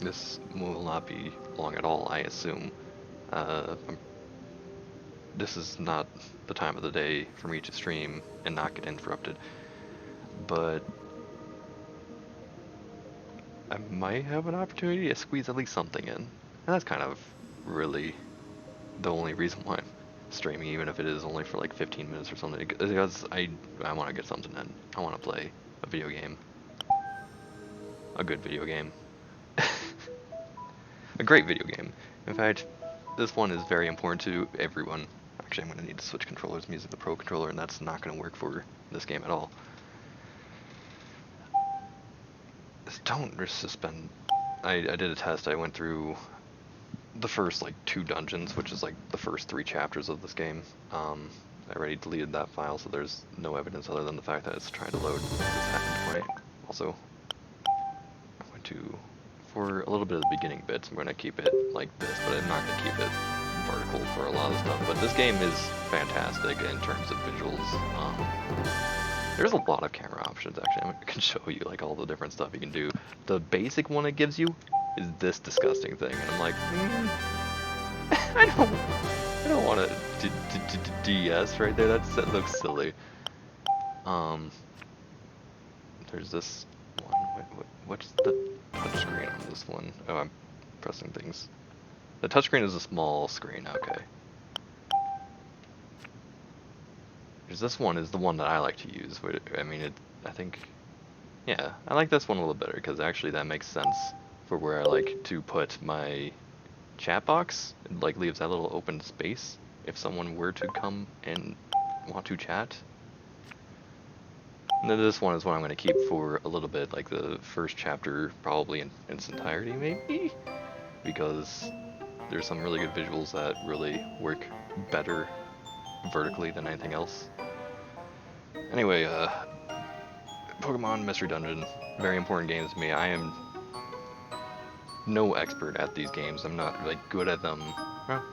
This will not be long at all, I assume. This is not the time of the day for me to stream and not get interrupted, but I might have an opportunity to squeeze at least something in. And that's kind of really the only reason why I'm streaming, even if it is only for like 15 minutes or something, because I want to get something in. I want to play a video game. A good video game. A great video game. In fact, this one is very important to everyone. Actually, I'm going to need to switch controllers. I'm using the Pro controller, and that's not going to work for this game at all. Don't suspend. I did a test. I went through the first like 2 dungeons, which is like the first 3 chapters of this game. I already deleted that file, so there's no evidence other than the fact that it's trying to load this happened point. Also, I went to, for a little bit of the beginning bits, I'm going to keep it like this, but I'm not going to keep it vertical for a lot of stuff. But this game is fantastic in terms of visuals. There's a lot of camera options, actually. I can show you like all the different stuff you can do. The basic one it gives you is this disgusting thing, and I'm like, I don't want to DS right there. That looks silly. There's this one. What's the touchscreen on this one? Oh, I'm pressing things. The touchscreen is a small screen. Okay. There's this one is the one that I like to use. I mean, I think, yeah, I like this one a little better because actually that makes sense for where I like to put my chat box. It like leaves that little open space if someone were to come and want to chat. And then this one is what I'm going to keep for a little bit, like the first chapter probably in its entirety maybe, because there's some really good visuals that really work better vertically than anything else. Anyway, Pokemon Mystery Dungeon, very important games to me. I am no expert at these games. I'm not like good at them. Well,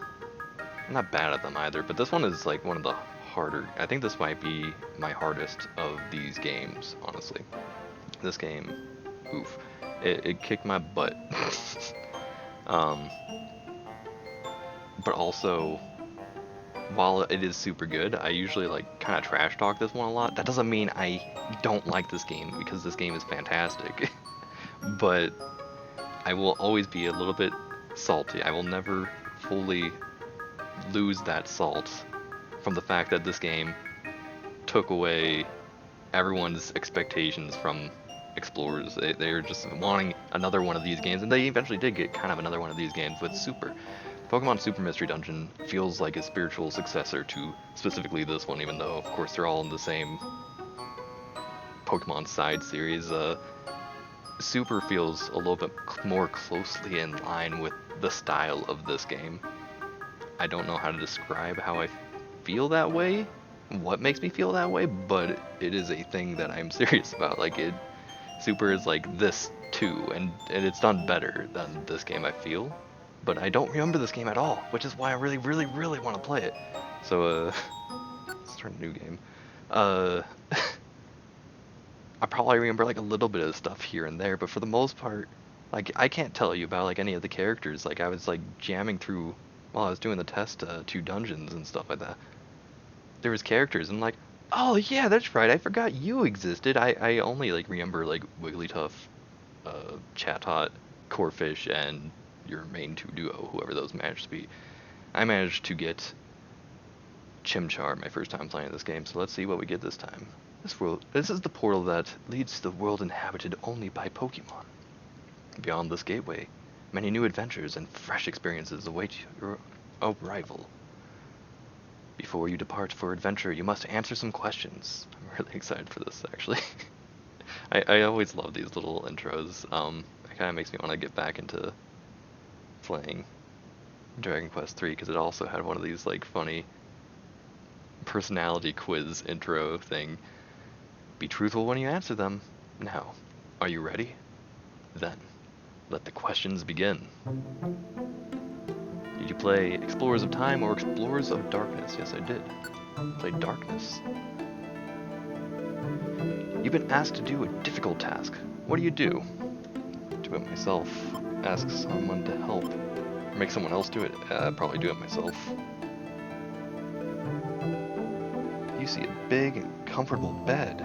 I'm not bad at them either, but this one is like one of the harder. I think this might be my hardest of these games, honestly. This game, oof, it kicked my butt. But also, while it is super good, I usually like kind of trash talk this one a lot. That doesn't mean I don't like this game, because this game is fantastic. But I will always be a little bit salty. I will never fully lose that salt from the fact that this game took away everyone's expectations from explorers. They're just wanting another one of these games, and they eventually did get kind of another one of these games with Super. Pokemon Super Mystery Dungeon feels like a spiritual successor to specifically this one, even though, of course, they're all in the same Pokemon side series. Super feels a little bit more closely in line with the style of this game. I don't know how to describe how I feel that way, what makes me feel that way, but it is a thing that I'm serious about. Like, Super is like this too, and it's done better than this game, I feel. But I don't remember this game at all, which is why I really, really, really want to play it. So, let's start a new game. I probably remember like a little bit of stuff here and there, but for the most part, like, I can't tell you about like any of the characters. Like, I was like jamming through while I was doing the test 2 dungeons and stuff like that. There was characters, and I'm like, oh yeah, that's right, I forgot you existed. I only like remember like Wigglytuff, Chatot, Corphish, and your main 2 duo, whoever those managed to be. I managed to get Chimchar my first time playing this game, so let's see what we get this time. This is the portal that leads to the world inhabited only by Pokemon. Beyond this gateway, many new adventures and fresh experiences await your arrival. Before you depart for adventure, you must answer some questions. I'm really excited for this, actually. I always love these little intros. It kind of makes me want to get back into playing Dragon Quest 3, because it also had one of these like funny personality quiz intro thing. Be truthful when you answer them. Now, are you ready? Then, let the questions begin. Did you play Explorers of Time or Explorers of Darkness? Yes, I did. I played Darkness. You've been asked to do a difficult task. What do you do? Do it myself. ask someone to help. Make someone else do it. I'd probably do it myself. You see a big and comfortable bed.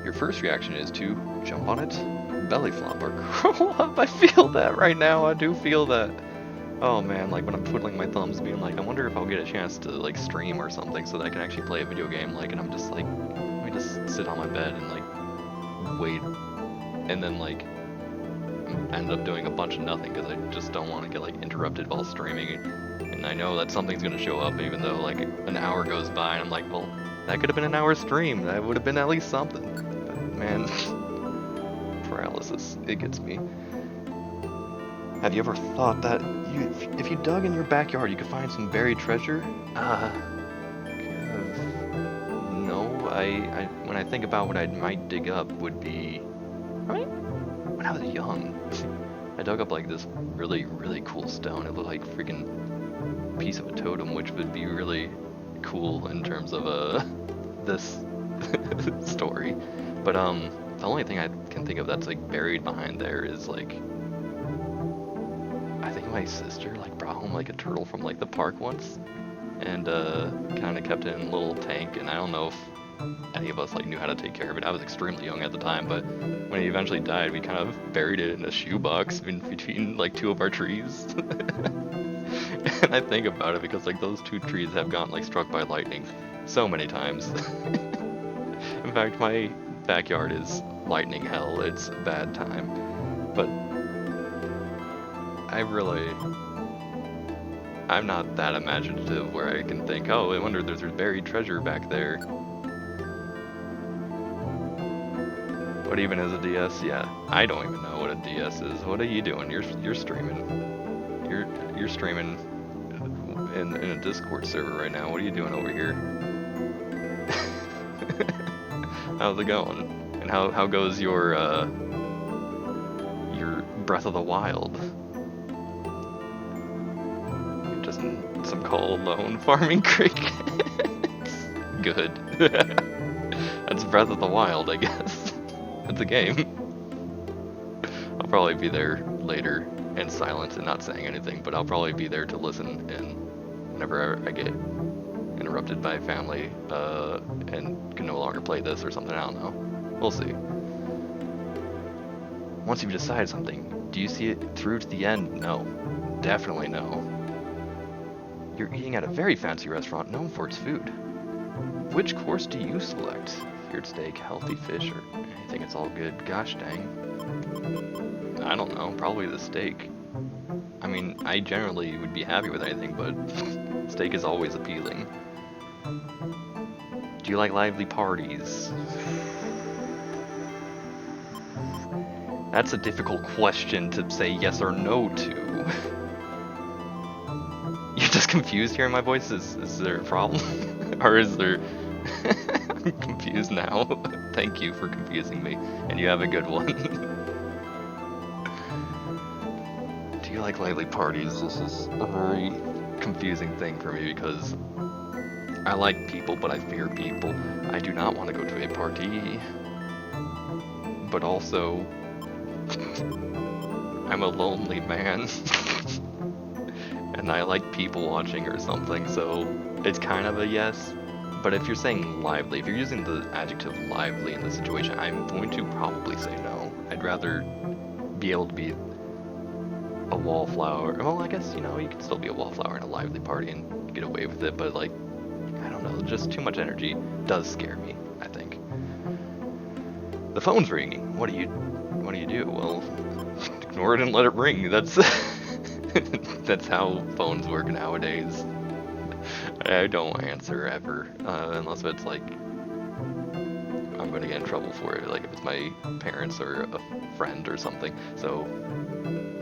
Your first reaction is to jump on it, belly flop, or curl up. I feel that right now. I do feel that. Oh man, like when I'm twiddling my thumbs, being like, I wonder if I'll get a chance to like stream or something so that I can actually play a video game. Like, and I'm just like, let me just sit on my bed and like wait, and then like end up doing a bunch of nothing because I just don't want to get like interrupted while streaming. And I know that something's gonna show up, even though like an hour goes by, and I'm like, well, that could have been an hour stream. That would have been at least something. But man, paralysis, it gets me. Have you ever thought that if you dug in your backyard, you could find some buried treasure? No. When I think about what I might dig up, would be right when I was young. I dug up like this really, really cool stone. It looked like a freaking piece of a totem, which would be really cool in terms of this story. But the only thing I can think of that's like buried behind there is like, I think my sister like brought home like a turtle from like the park once, and kind of kept it in a little tank. And I don't know if any of us like knew how to take care of it. I was extremely young at the time, but when he eventually died, we kind of buried it in a shoebox in between like two of our trees. And I think about it because like those two trees have gotten like struck by lightning so many times. In fact, my backyard is lightning hell. It's a bad time. But I'm not that imaginative where I can think, oh, I wonder there's buried treasure back there. What even is a DS? Yeah, I don't even know what a DS is. What are you doing? You're streaming. You're streaming in a Discord server right now. What are you doing over here? How's it going? And how goes your Breath of the Wild? You're just in some call alone farming crickets. Good. That's Breath of the Wild, I guess. It's a game. I'll probably be there later in silence and not saying anything, but I'll probably be there to listen, and whenever I get interrupted by family and can no longer play this or something, I don't know. We'll see. Once you've decided something, do you see it through to the end? No. Definitely no. You're eating at a very fancy restaurant known for its food. Which course do you select? Seared steak, healthy fish, or anything? It's all good. Gosh dang. I don't know. Probably the steak. I mean, I generally would be happy with anything, but steak is always appealing. Do you like lively parties? That's a difficult question to say yes or no to. You're just confused hearing my voice? Is there a problem? Or is there... I'm confused now. Thank you for confusing me, and you have a good one. Do you like lively parties? This is a very confusing thing for me because I like people, but I fear people. I do not want to go to a party. But also, I'm a lonely man. And I like people watching or something, so it's kind of a yes. But if you're saying lively, if you're using the adjective lively in this situation, I'm going to probably say no. I'd rather be able to be a wallflower. Well, I guess, you know, you can still be a wallflower in a lively party and get away with it, but like, I don't know, just too much energy does scare me, I think. The phone's ringing. What do you do? Well, ignore it and let it ring. That's that's how phones work nowadays. I don't answer ever, unless it's like I'm gonna get in trouble for it, like if it's my parents or a friend or something. So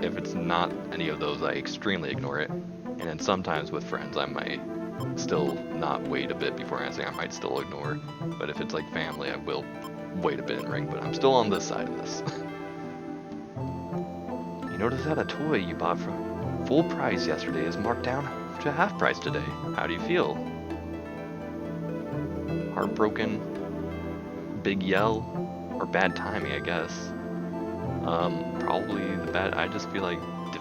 if it's not any of those, I extremely ignore it. And then sometimes with friends, I might still not wait a bit before answering. I might still ignore. But if it's like family, I will wait a bit and ring. But I'm still on this side of this. You notice that a toy you bought for full price yesterday is marked down to half price today. How do you feel? Heartbroken? Big yell? Or bad timing, I guess. Probably the bad. I just feel like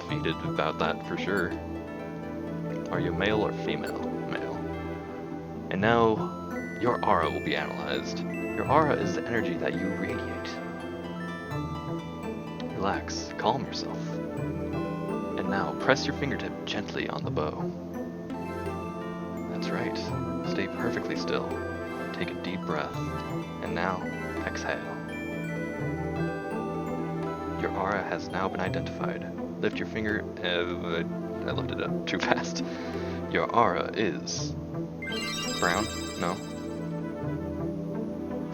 defeated about that for sure. Are you male or female? Male. And now, your aura will be analyzed. Your aura is the energy that you radiate. Relax, calm yourself. And now, press your fingertip gently on the bow. That's right. Stay perfectly still. Take a deep breath. And now, exhale. Your aura has now been identified. Lift your finger. I lifted it up too fast. Your aura is brown? No.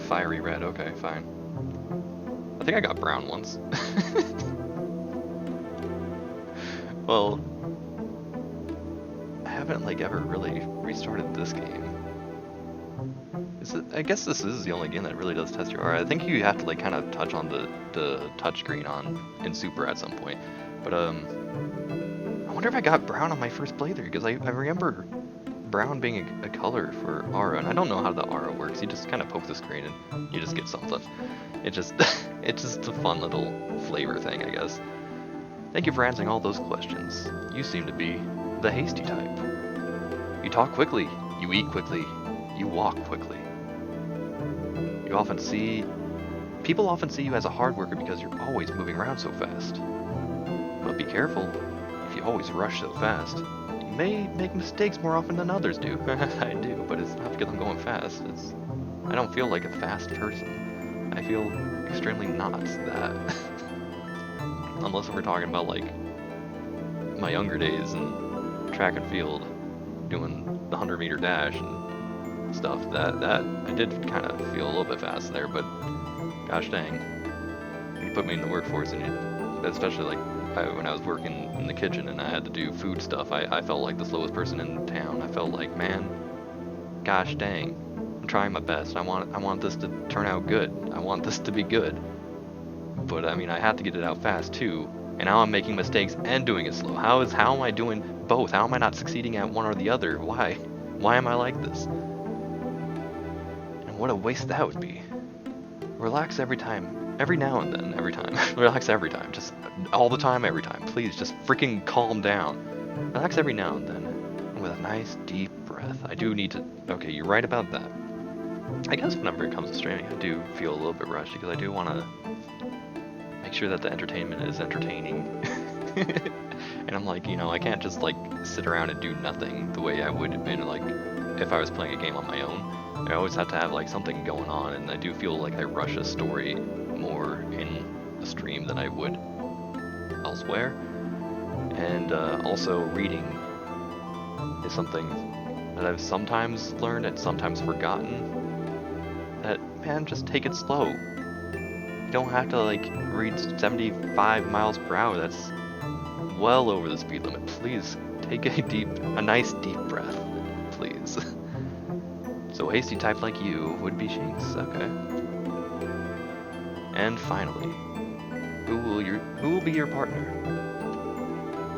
Fiery red. Okay, fine. I think I got brown once. Well, I haven't like ever really restarted this game. I guess this is the only game that really does test your aura. I think you have to like kind of touch on the touchscreen in Super at some point. But I wonder if I got brown on my first playthrough, because I remember brown being a color for aura, and I don't know how the aura works. You just kind of poke the screen and you just get something. It just it's just a fun little flavor thing, I guess. Thank you for answering all those questions. You seem to be the hasty type. You talk quickly, you eat quickly, you walk quickly. People often see you as a hard worker because you're always moving around so fast. But be careful, if you always rush so fast, you may make mistakes more often than others do. I do, but it's not because I'm going fast. I don't feel like a fast person. I feel extremely not that. Unless we're talking about like my younger days in track and field, doing the 100-meter dash and stuff. That I did kind of feel a little bit fast there, but gosh dang, you put me in the workforce, and especially like when I was working in the kitchen and I had to do food stuff, I felt like the slowest person in town. I felt like, man, gosh dang, I'm trying my best. I want this to turn out good. I want this to be good. But I mean, I have to get it out fast too, and now I'm making mistakes and doing it slow. How am I doing both? How am I not succeeding at one or the other? Why am I like this? And what a waste that would be. Relax every now and then, every time. Relax every time, just all the time, every time. Please, just freaking calm down. Relax every now and then, and with a nice deep breath. I do need to, okay, you're right about that. I guess whenever it comes to streaming, I do feel a little bit rushed, because I do want to make sure that the entertainment is entertaining. And I'm like, I can't just like sit around and do nothing the way I would in like if I was playing a game on my own. I always have to have like something going on, and I do feel like I rush a story more in a stream than I would elsewhere. And also reading is something that I've sometimes learned and sometimes forgotten. That, man, just take it slow. You don't have to like read 75 miles per hour. That's well over the speed limit. Please take a nice deep breath, please. So hasty type like you would be Shinx, okay. And finally, who will be your partner?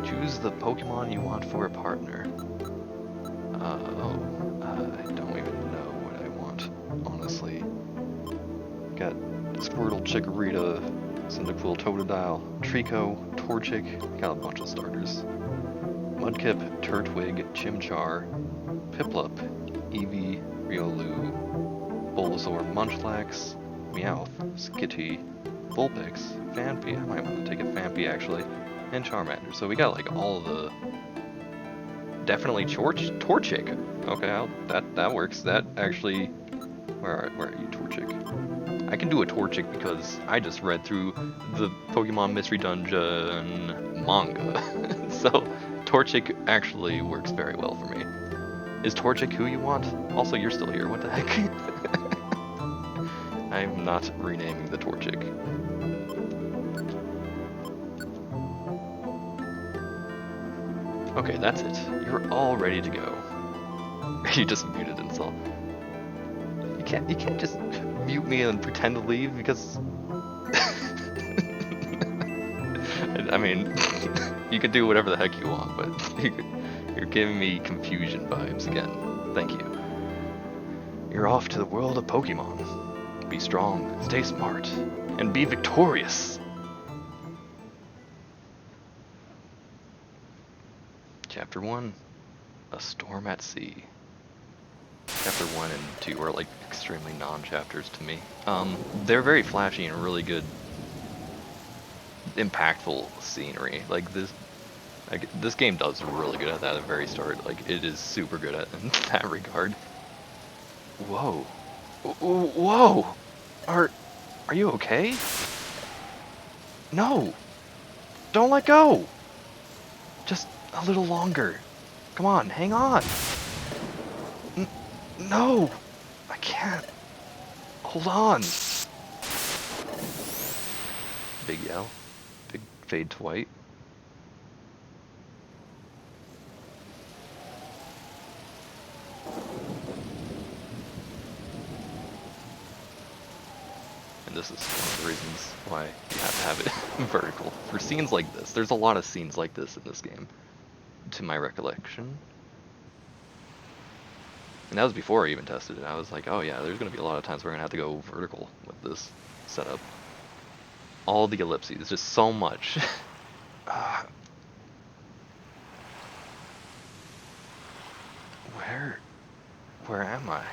Choose the Pokemon you want for a partner. I don't even know what I want, honestly. Got Squirtle, Chikorita, Cyndaquil, Totodile, Trico, Torchic, got a bunch of starters. Mudkip, Turtwig, Chimchar, Piplup, Eevee, Riolu, Bulbasaur, Munchlax, Meowth, Skitty, Vulpix, Phanpy, I might want to take a Phanpy actually, and Charmander. So we got like all the... Definitely Torchic. Okay, that works. That actually... Where are you, Torchic? I can do a Torchic because I just read through the Pokemon Mystery Dungeon manga. So Torchic actually works very well for me. Is Torchic who you want? Also, you're still here. What the heck? I'm not renaming the Torchic. Okay, that's it. You're all ready to go. You just muted Insult. You can't just mute me and pretend to leave because I mean, you can do whatever the heck you want, but you're giving me confusion vibes again. Thank you. You're off to the world of Pokemon. Be strong, stay smart, and be victorious. Chapter 1, A Storm at Sea. Chapter 1 and 2 are like extremely non-chapters to me. They're very flashy and really good, impactful scenery. Like this game does really good at that at the very start. Like it is super good at in that regard. Whoa, whoa, are you okay? No, don't let go. Just a little longer. Come on, hang on. No, I can't. Hold on. Big yell. Big fade to white. And this is one of the reasons why you have to have it vertical. For scenes like this. There's a lot of scenes like this in this game, to my recollection. And that was before I even tested it. I was like, oh yeah, there's going to be a lot of times we're going to have to go vertical with this setup. All the ellipses, just so much. Where am I?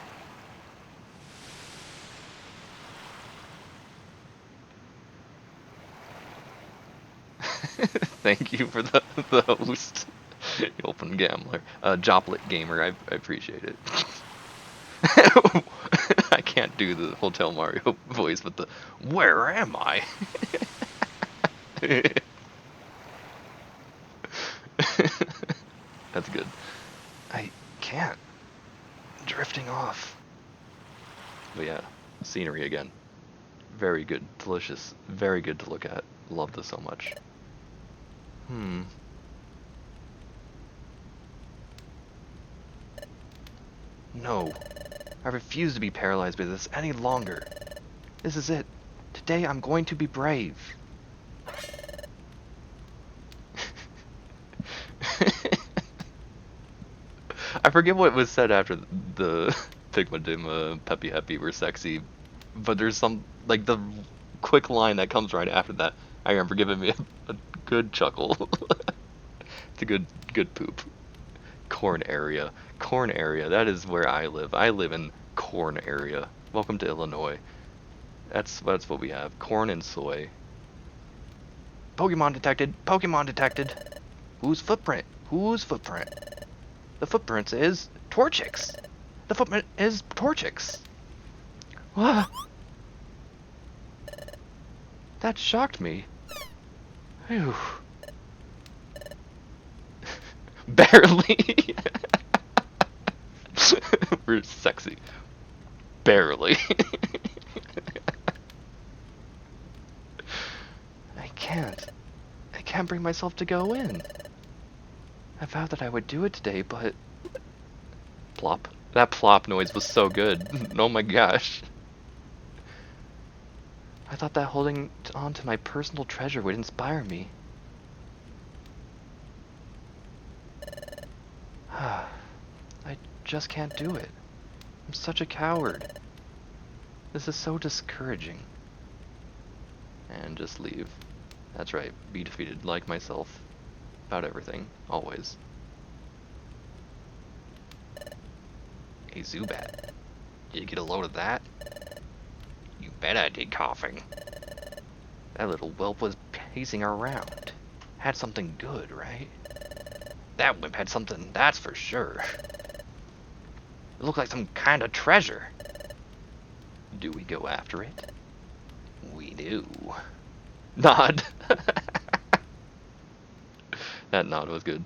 Thank you for the host. Open gambler. Joplet gamer, I appreciate it. I can't do the Hotel Mario voice, but the where am I? That's good. I can't. Drifting off. But yeah, scenery again. Very good, delicious, very good to look at. Love this so much. No. I refuse to be paralyzed by this any longer. This is it. Today I'm going to be brave. I forget what was said after the Pigma Digma Peppy Happy were sexy, but there's some, like, the quick line that comes right after that. I remember giving me a good chuckle. It's a good poop. Corn area. Corn area. That is where I live. I live in corn area. Welcome to Illinois. That's what we have. Corn and soy. Pokemon detected. Pokemon detected. Whose footprint? Whose footprint? The footprint is Torchics. The footprint is Torchics. What? That shocked me. Phew. Barely. We're sexy. Barely. I can't bring myself to go in. I vowed that I would do it today, but... Plop. That plop noise was so good. Oh my gosh. I thought that holding on to my personal treasure would inspire me. I just can't do it. I'm such a coward. This is so discouraging. And just leave. That's right, be defeated like myself. About everything, always. Hey Zubat, did you get a load of that? You bet I did, coughing. That little whelp was pacing around. Had something good, right? That wimp had something, that's for sure. It looked like some kind of treasure. Do we go after it? We do. Nod. That nod was good.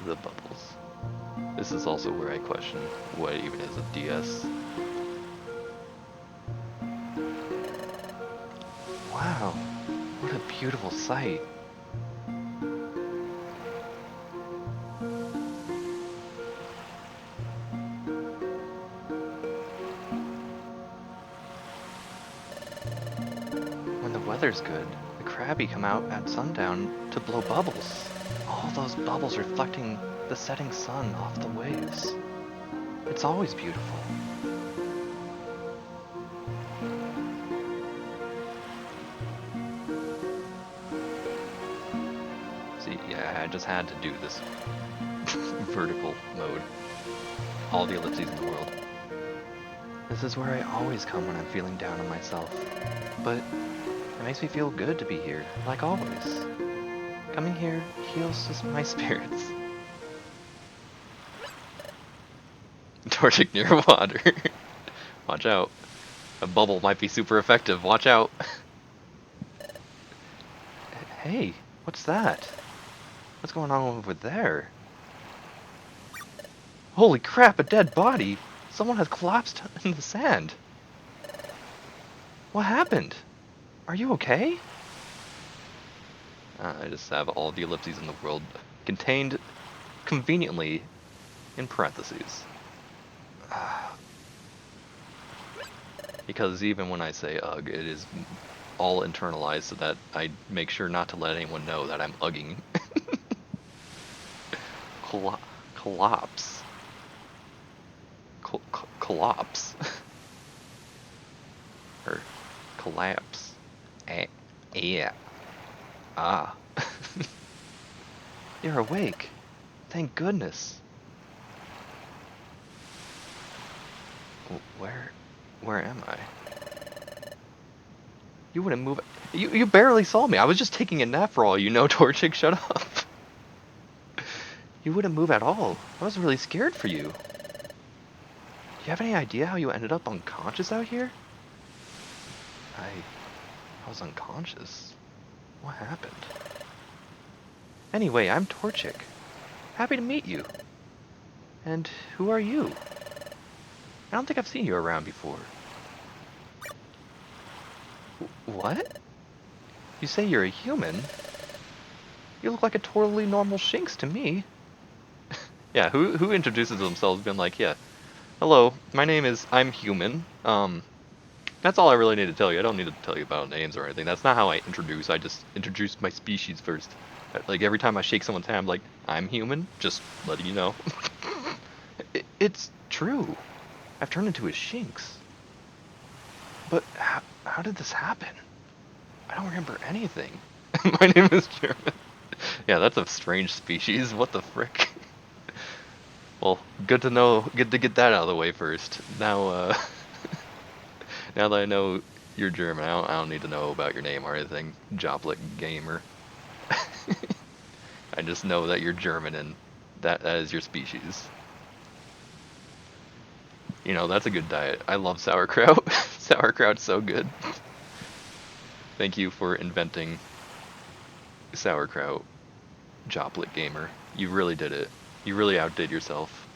The bubbles. This is also where I question what even is a DS. Wow, what a beautiful sight. When the weather's good, the Krabby come out at sundown to blow bubbles. All those bubbles reflecting the setting sun off the waves. It's always beautiful. just had to do this vertical mode. All the ellipses in the world. This is where I always come when I'm feeling down on myself. But it makes me feel good to be here, like always. Coming here heals just my spirits. Torchic near water. Watch out. A bubble might be super effective. Watch out. Hey, what's that? What's going on over there? Holy crap, a dead body! Someone has collapsed in the sand. What happened? Are you okay? I just have all the ellipses in the world contained conveniently in parentheses. Because even when I say ugh, it is all internalized so that I make sure not to let anyone know that I'm ugging. Collapse. Collapse. Or collapse. Yeah. Ah. You're awake. Thank goodness. Where am I? You wouldn't move. You barely saw me. I was just taking a nap for all you know, Torchic. Shut up. You wouldn't move at all. I was really scared for you. Do you have any idea how you ended up unconscious out here? I was unconscious. What happened? Anyway, I'm Torchic. Happy to meet you. And who are you? I don't think I've seen you around before. What? You say you're a human? You look like a totally normal Shinx to me. Yeah, who introduces themselves being like, yeah, hello, my name is, I'm human. That's all I really need to tell you. I don't need to tell you about names or anything. That's not how I introduce. I just introduce my species first. Like every time I shake someone's hand, I'm like, I'm human, just letting you know. It's true. I've turned into a Shinx. But how did this happen? I don't remember anything. My name is German. Yeah, that's a strange species. What the frick? Well, good to know. Good to get that out of the way first. Now, now that I know you're German, I don't need to know about your name or anything. Joplik Gamer. I just know that you're German and that is your species. You know, that's a good diet. I love sauerkraut. Sauerkraut's so good. Thank you for inventing sauerkraut, Joplik Gamer. You really did it. You really outdid yourself.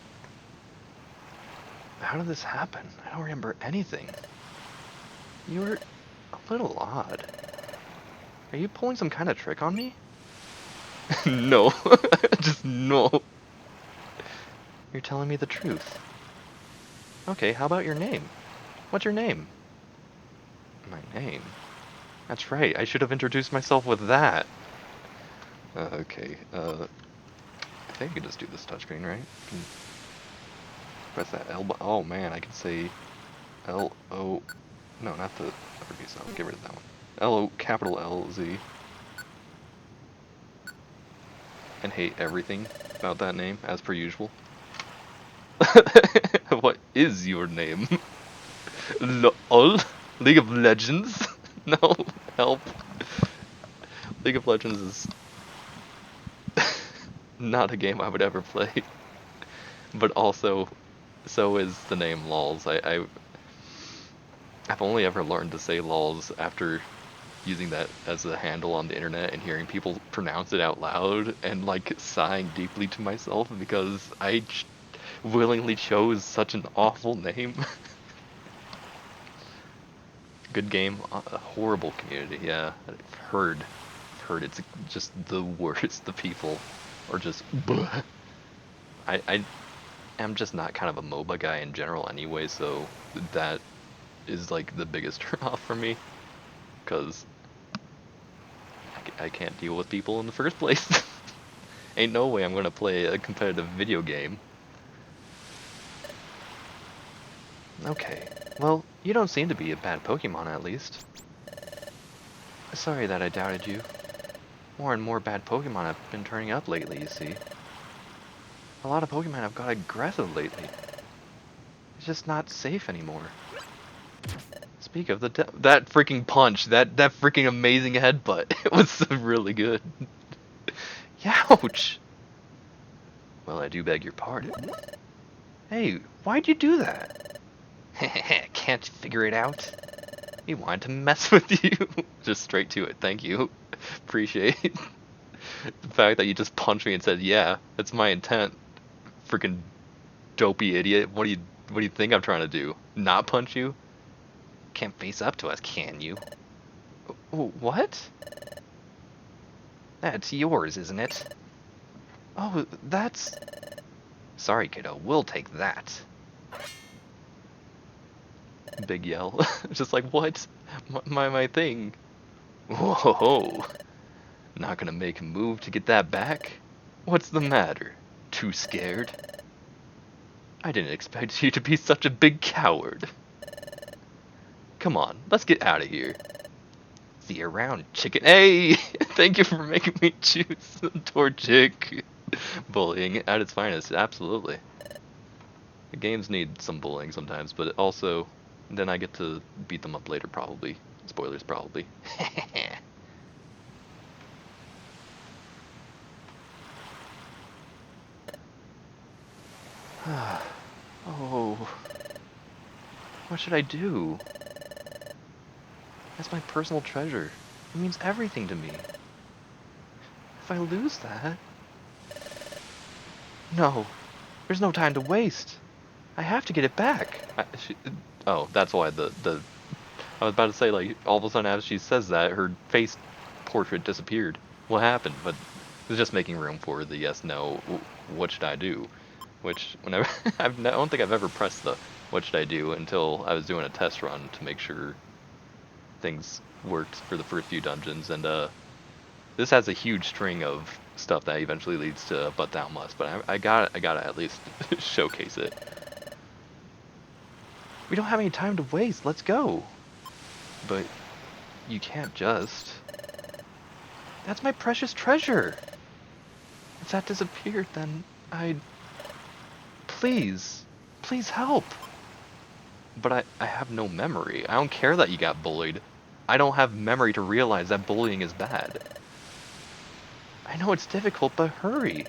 How did this happen? I don't remember anything. You were a little odd. Are you pulling some kind of trick on me? No. Just no. You're telling me the truth. Okay, how about your name? What's your name? My name? That's right, I should have introduced myself with that. Okay, I think I can just do this touchscreen, right? Press that L button. Oh man, I can say L-O... No, not the uppercase sound. Get rid of that one. L-O, capital L-Z. And hate everything about that name, as per usual. What is your name? LOL? League of Legends? No, help. League of Legends is not a game I would ever play. But also, so is the name LOLs. I've only ever learned to say LOLs after using that as a handle on the internet and hearing people pronounce it out loud and like sighing deeply to myself because I willingly chose such an awful name. Good game, a horrible community, yeah. I've heard it's just the worst. The people are just bleh. I am just not kind of a MOBA guy in general anyway, so that is like the biggest turnoff for me, because I can't deal with people in the first place. Ain't no way I'm gonna play a competitive video game. Okay, well, you don't seem to be a bad Pokemon at least. Sorry that I doubted you. More and more bad Pokemon have been turning up lately, you see. A lot of Pokemon have got aggressive lately. It's just not safe anymore. Speak of that freaking punch, that freaking amazing headbutt, it was really good. Ouch! Well, I do beg your pardon. Hey, why'd you do that? Can't you figure it out? He wanted to mess with you. Just straight to it, thank you. Appreciate the fact that you just punched me and said, yeah, that's my intent. Freaking dopey idiot. What do you think I'm trying to do? Not punch you? Can't face up to us, can you? What? That's yours, isn't it? Oh, that's... Sorry, kiddo, we'll take that. Big yell. Just like, what? My thing. Whoa. Not gonna make a move to get that back? What's the matter? Too scared? I didn't expect you to be such a big coward. Come on, let's get out of here. See you around, chicken. Hey! Thank you for making me choose Torchic. Bullying at its finest, absolutely. The games need some bullying sometimes, but also, then I get to beat them up later, probably. Spoilers, probably. Oh. What should I do? That's my personal treasure. It means everything to me. If I lose that... No. There's no time to waste. I have to get it back. Oh, that's why the... I was about to say, like, all of a sudden as she says that, her face portrait disappeared. What happened? But it's just making room for the yes, no, what should I do? Which, whenever... I don't think I've ever pressed the what should I do until I was doing a test run to make sure things worked for the first few dungeons, and this has a huge string of stuff that eventually leads to But Thou Must, but I gotta at least showcase it. We don't have any time to waste, let's go! But you can't just... That's my precious treasure! If that disappeared, then I'd... Please help! But I have no memory. I don't care that you got bullied. I don't have memory to realize that bullying is bad. I know it's difficult, but hurry.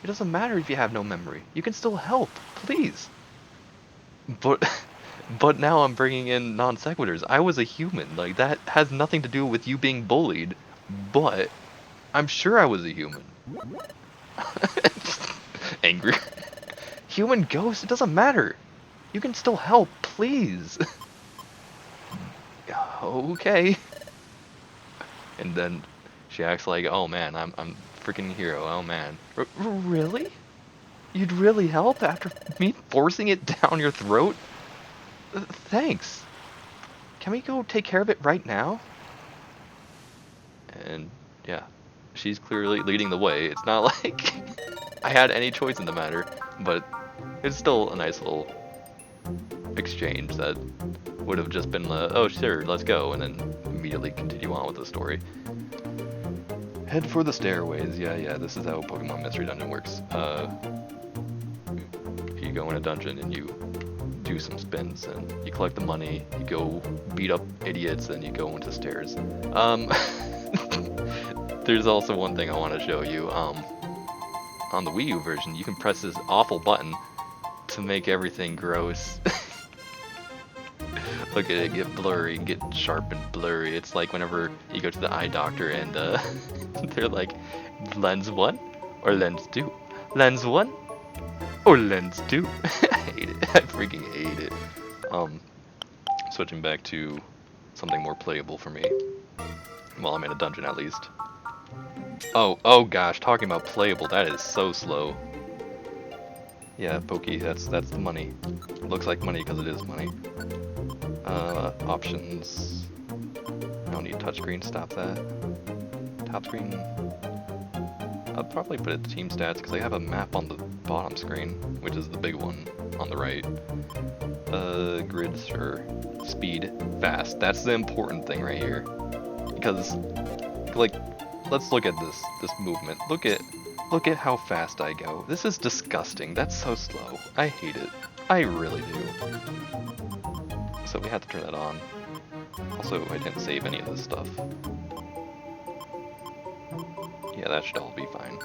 It doesn't matter if you have no memory. You can still help, please. But now I'm bringing in non sequiturs. I was a human. Like, that has nothing to do with you being bullied. But I'm sure I was a human. Angry. Human ghost, it doesn't matter. You can still help, please. Okay. And then she acts like, oh man, I'm freaking hero, oh man. Really? You'd really help after me forcing it down your throat? Thanks. Can we go take care of it right now? And yeah, she's clearly leading the way. It's not like I had any choice in the matter, but it's still a nice little exchange that would have just been, oh sure, let's go, and then immediately continue on with the story. Head for the stairways. Yeah, this is how Pokemon Mystery Dungeon works. You go in a dungeon and you do some spins, and you collect the money, you go beat up idiots, and you go into stairs. There's also one thing I want to show you. On the Wii U version, you can press this awful button to make everything gross. Look at it get blurry, get sharp and blurry. It's like whenever you go to the eye doctor and they're like, lens 1 or lens 2? Lens 1 or lens 2? I hate it. I freaking hate it. Switching back to something more playable for me. Well, I'm in a dungeon at least. Oh gosh, talking about playable, that is so slow. Yeah, Pokey, that's the money. Looks like money because it is money. Options. I don't need touchscreen, stop that. Top screen. I'll probably put it to team stats because I have a map on the bottom screen, which is the big one on the right. Grid, sure. Speed, fast. That's the important thing right here. Because, like, let's look at this movement. Look at how fast I go. This is disgusting. That's so slow. I hate it. I really do. So we have to turn that on. Also, I didn't save any of this stuff. Yeah, that should all be fine.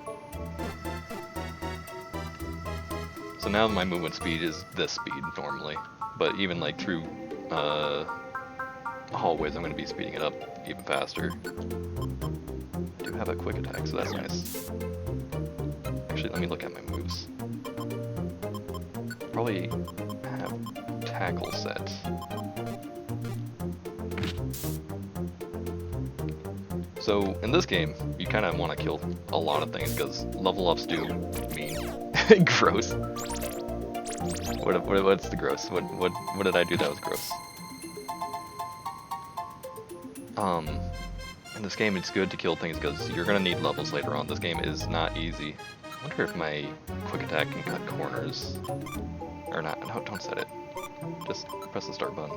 So now my movement speed is this speed normally, but even like through hallways, I'm going to be speeding it up even faster. I do have a quick attack, so that's nice. Actually, let me look at my moves. Probably have tackle set. So in this game, you kind of want to kill a lot of things because level ups do mean gross. What's the gross? What did I do that was gross? In this game, it's good to kill things because you're gonna need levels later on. This game is not easy. I wonder if my quick attack can cut corners or not. No, don't set it. Just press the start button.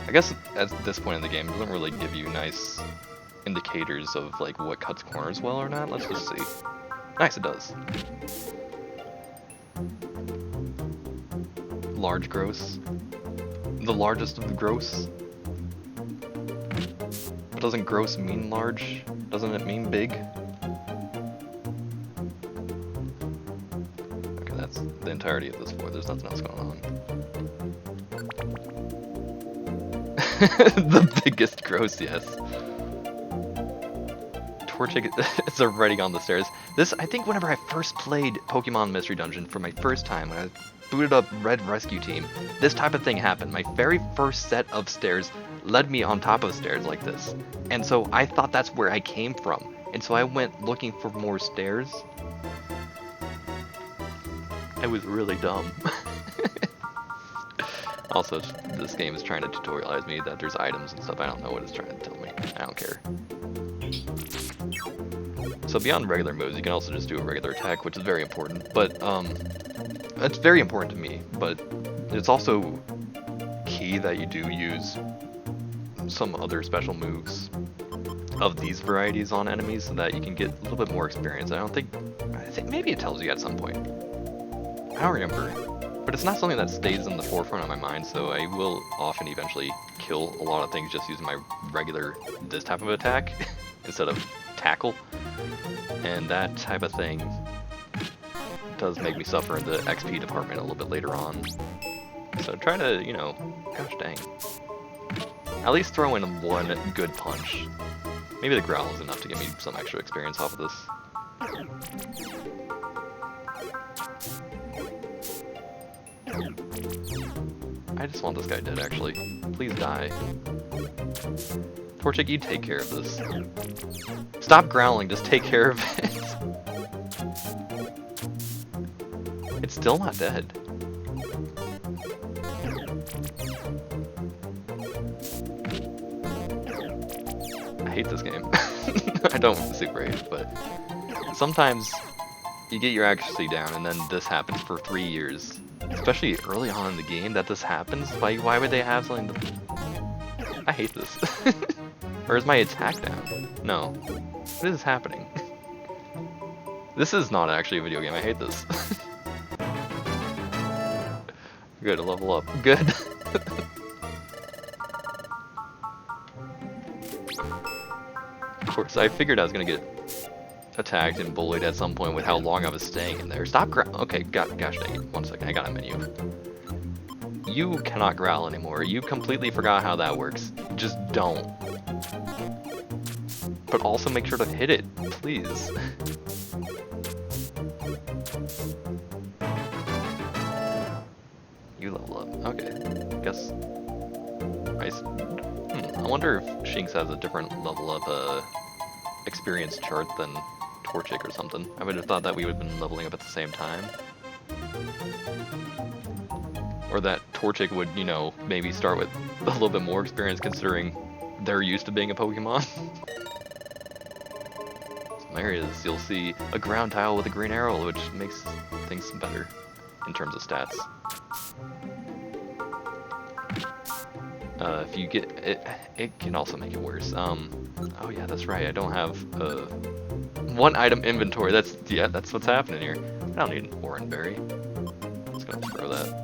I guess at this point in the game, it doesn't really give you nice indicators of like what cuts corners well or not. Let's just see. Nice, it does. Large gross. The largest of the gross. But doesn't gross mean large? Doesn't it mean big? Okay, that's the entirety of this floor. There's nothing else going on. The biggest gross, yes. Torchic is already on the stairs. This, I think whenever I first played Pokemon Mystery Dungeon for my first time, when I booted up Red Rescue Team, this type of thing happened. My very first set of stairs led me on top of stairs like this. And so I thought that's where I came from. And so I went looking for more stairs. I was really dumb. Also, this game is trying to tutorialize me that there's items and stuff. I don't know what it's trying to tell me. I don't care. So beyond regular moves, you can also just do a regular attack, which is very important. But, it's very important to me. But it's also key that you do use some other special moves of these varieties on enemies so that you can get a little bit more experience. I think maybe it tells you at some point. I don't remember. But it's not something that stays in the forefront of my mind, so I will often eventually kill a lot of things just using my regular, this type of attack, instead of tackle. And that type of thing does make me suffer in the XP department a little bit later on. So try to, you know, gosh dang. At least throw in one good punch. Maybe the growl is enough to give me some extra experience off of this. I just want this guy dead, actually. Please die. Torchic, you take care of this. Stop growling, just take care of it. It's still not dead. I hate this game. I don't super hate it, but sometimes you get your accuracy down and then this happens for 3 years. Especially early on in the game that this happens. Why would they have something to... I hate this. Or is my attack down? No. What is happening? This is not actually a video game. I hate this. Good, level up. Good. Of course, I figured I was gonna get attacked and bullied at some point with how long I was staying in there. Stop growl. Okay, gosh dang it. 1 second, I got a menu. You cannot growl anymore. You completely forgot how that works. Just don't. But also make sure to hit it, please. You level up. Okay. Guess. I wonder if Shinx has a different level of experience chart than Torchic or something. I would have thought that we would have been leveling up at the same time. Or that Torchic would, you know, maybe start with a little bit more experience considering they're used to being a Pokemon. Some areas you'll see a ground tile with a green arrow, which makes things better in terms of stats. If you get it, it can also make it worse. Oh yeah, that's right. I don't have one item inventory. That's what's happening here. I don't need an orange berry. Just gonna throw that.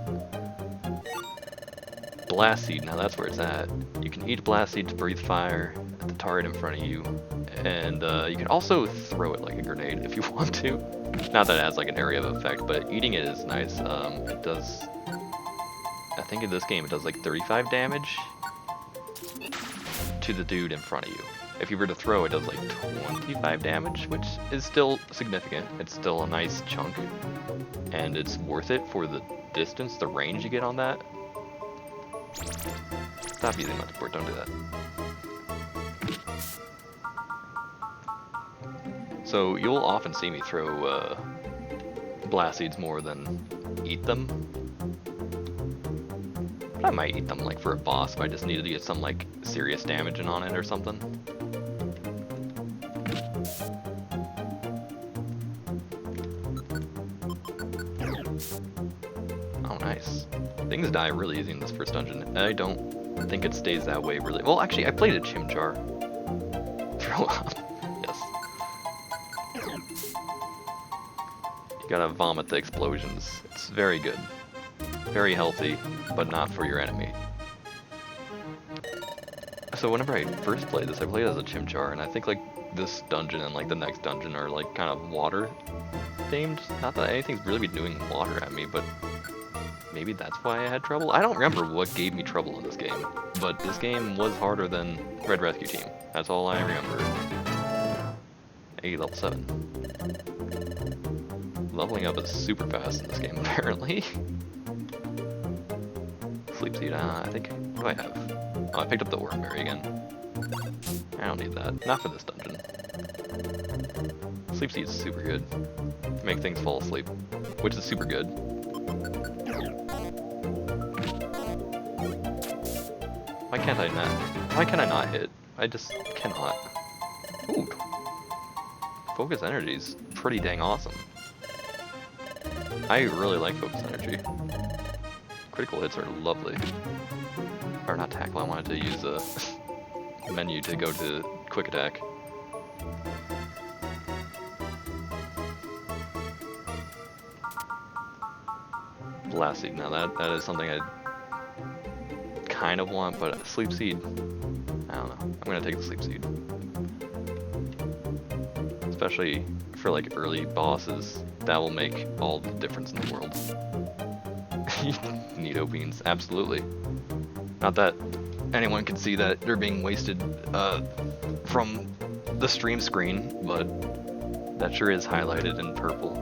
Blast seed. Now that's where it's at. You can eat blast seed to breathe fire at the target in front of you, and you can also throw it like a grenade if you want to. Not that it has like an area of effect, but eating it is nice. It does. I think in this game it does like 35 damage to the dude in front of you. If you were to throw, it does like 25 damage, which is still significant. It's still a nice chunk, and it's worth it for the distance, the range you get on that. Stop using my support, don't do that. So you'll often see me throw blast seeds more than eat them. But I might eat them like for a boss if I just needed to get some like serious damage in on it or something. Oh nice. Things die really easy in this first dungeon. I don't think it stays that way really. Well actually I played a chimchar. Throw up. Yes. You gotta vomit the explosions. It's very good. Very healthy, but not for your enemy. So whenever I first played this, I played as a chimchar, and I think like this dungeon and like the next dungeon are like kind of water themed. Not that anything's really been doing water at me, but maybe that's why I had trouble. I don't remember what gave me trouble in this game, but this game was harder than Red Rescue Team. That's all I remember. Hey, level 7. Leveling up is super fast in this game, apparently. Sleep seed, I think, what do I have? Oh, I picked up the Oranberry again. I don't need that, not for this dungeon. Sleep seed is super good. Make things fall asleep, which is super good. Why can't I not? Why can I not hit? I just cannot. Ooh. Focus energy is pretty dang awesome. I really like focus energy. Critical hits are lovely. Or not tackle, I wanted to use a menu to go to quick attack. Blast seed, now that is something I kind of want, but sleep seed, I don't know. I'm gonna take the sleep seed. Especially for like early bosses, that will make all the difference in the world. Neato beans, absolutely. Not that anyone can see that they're being wasted from the stream screen, but that sure is highlighted in purple.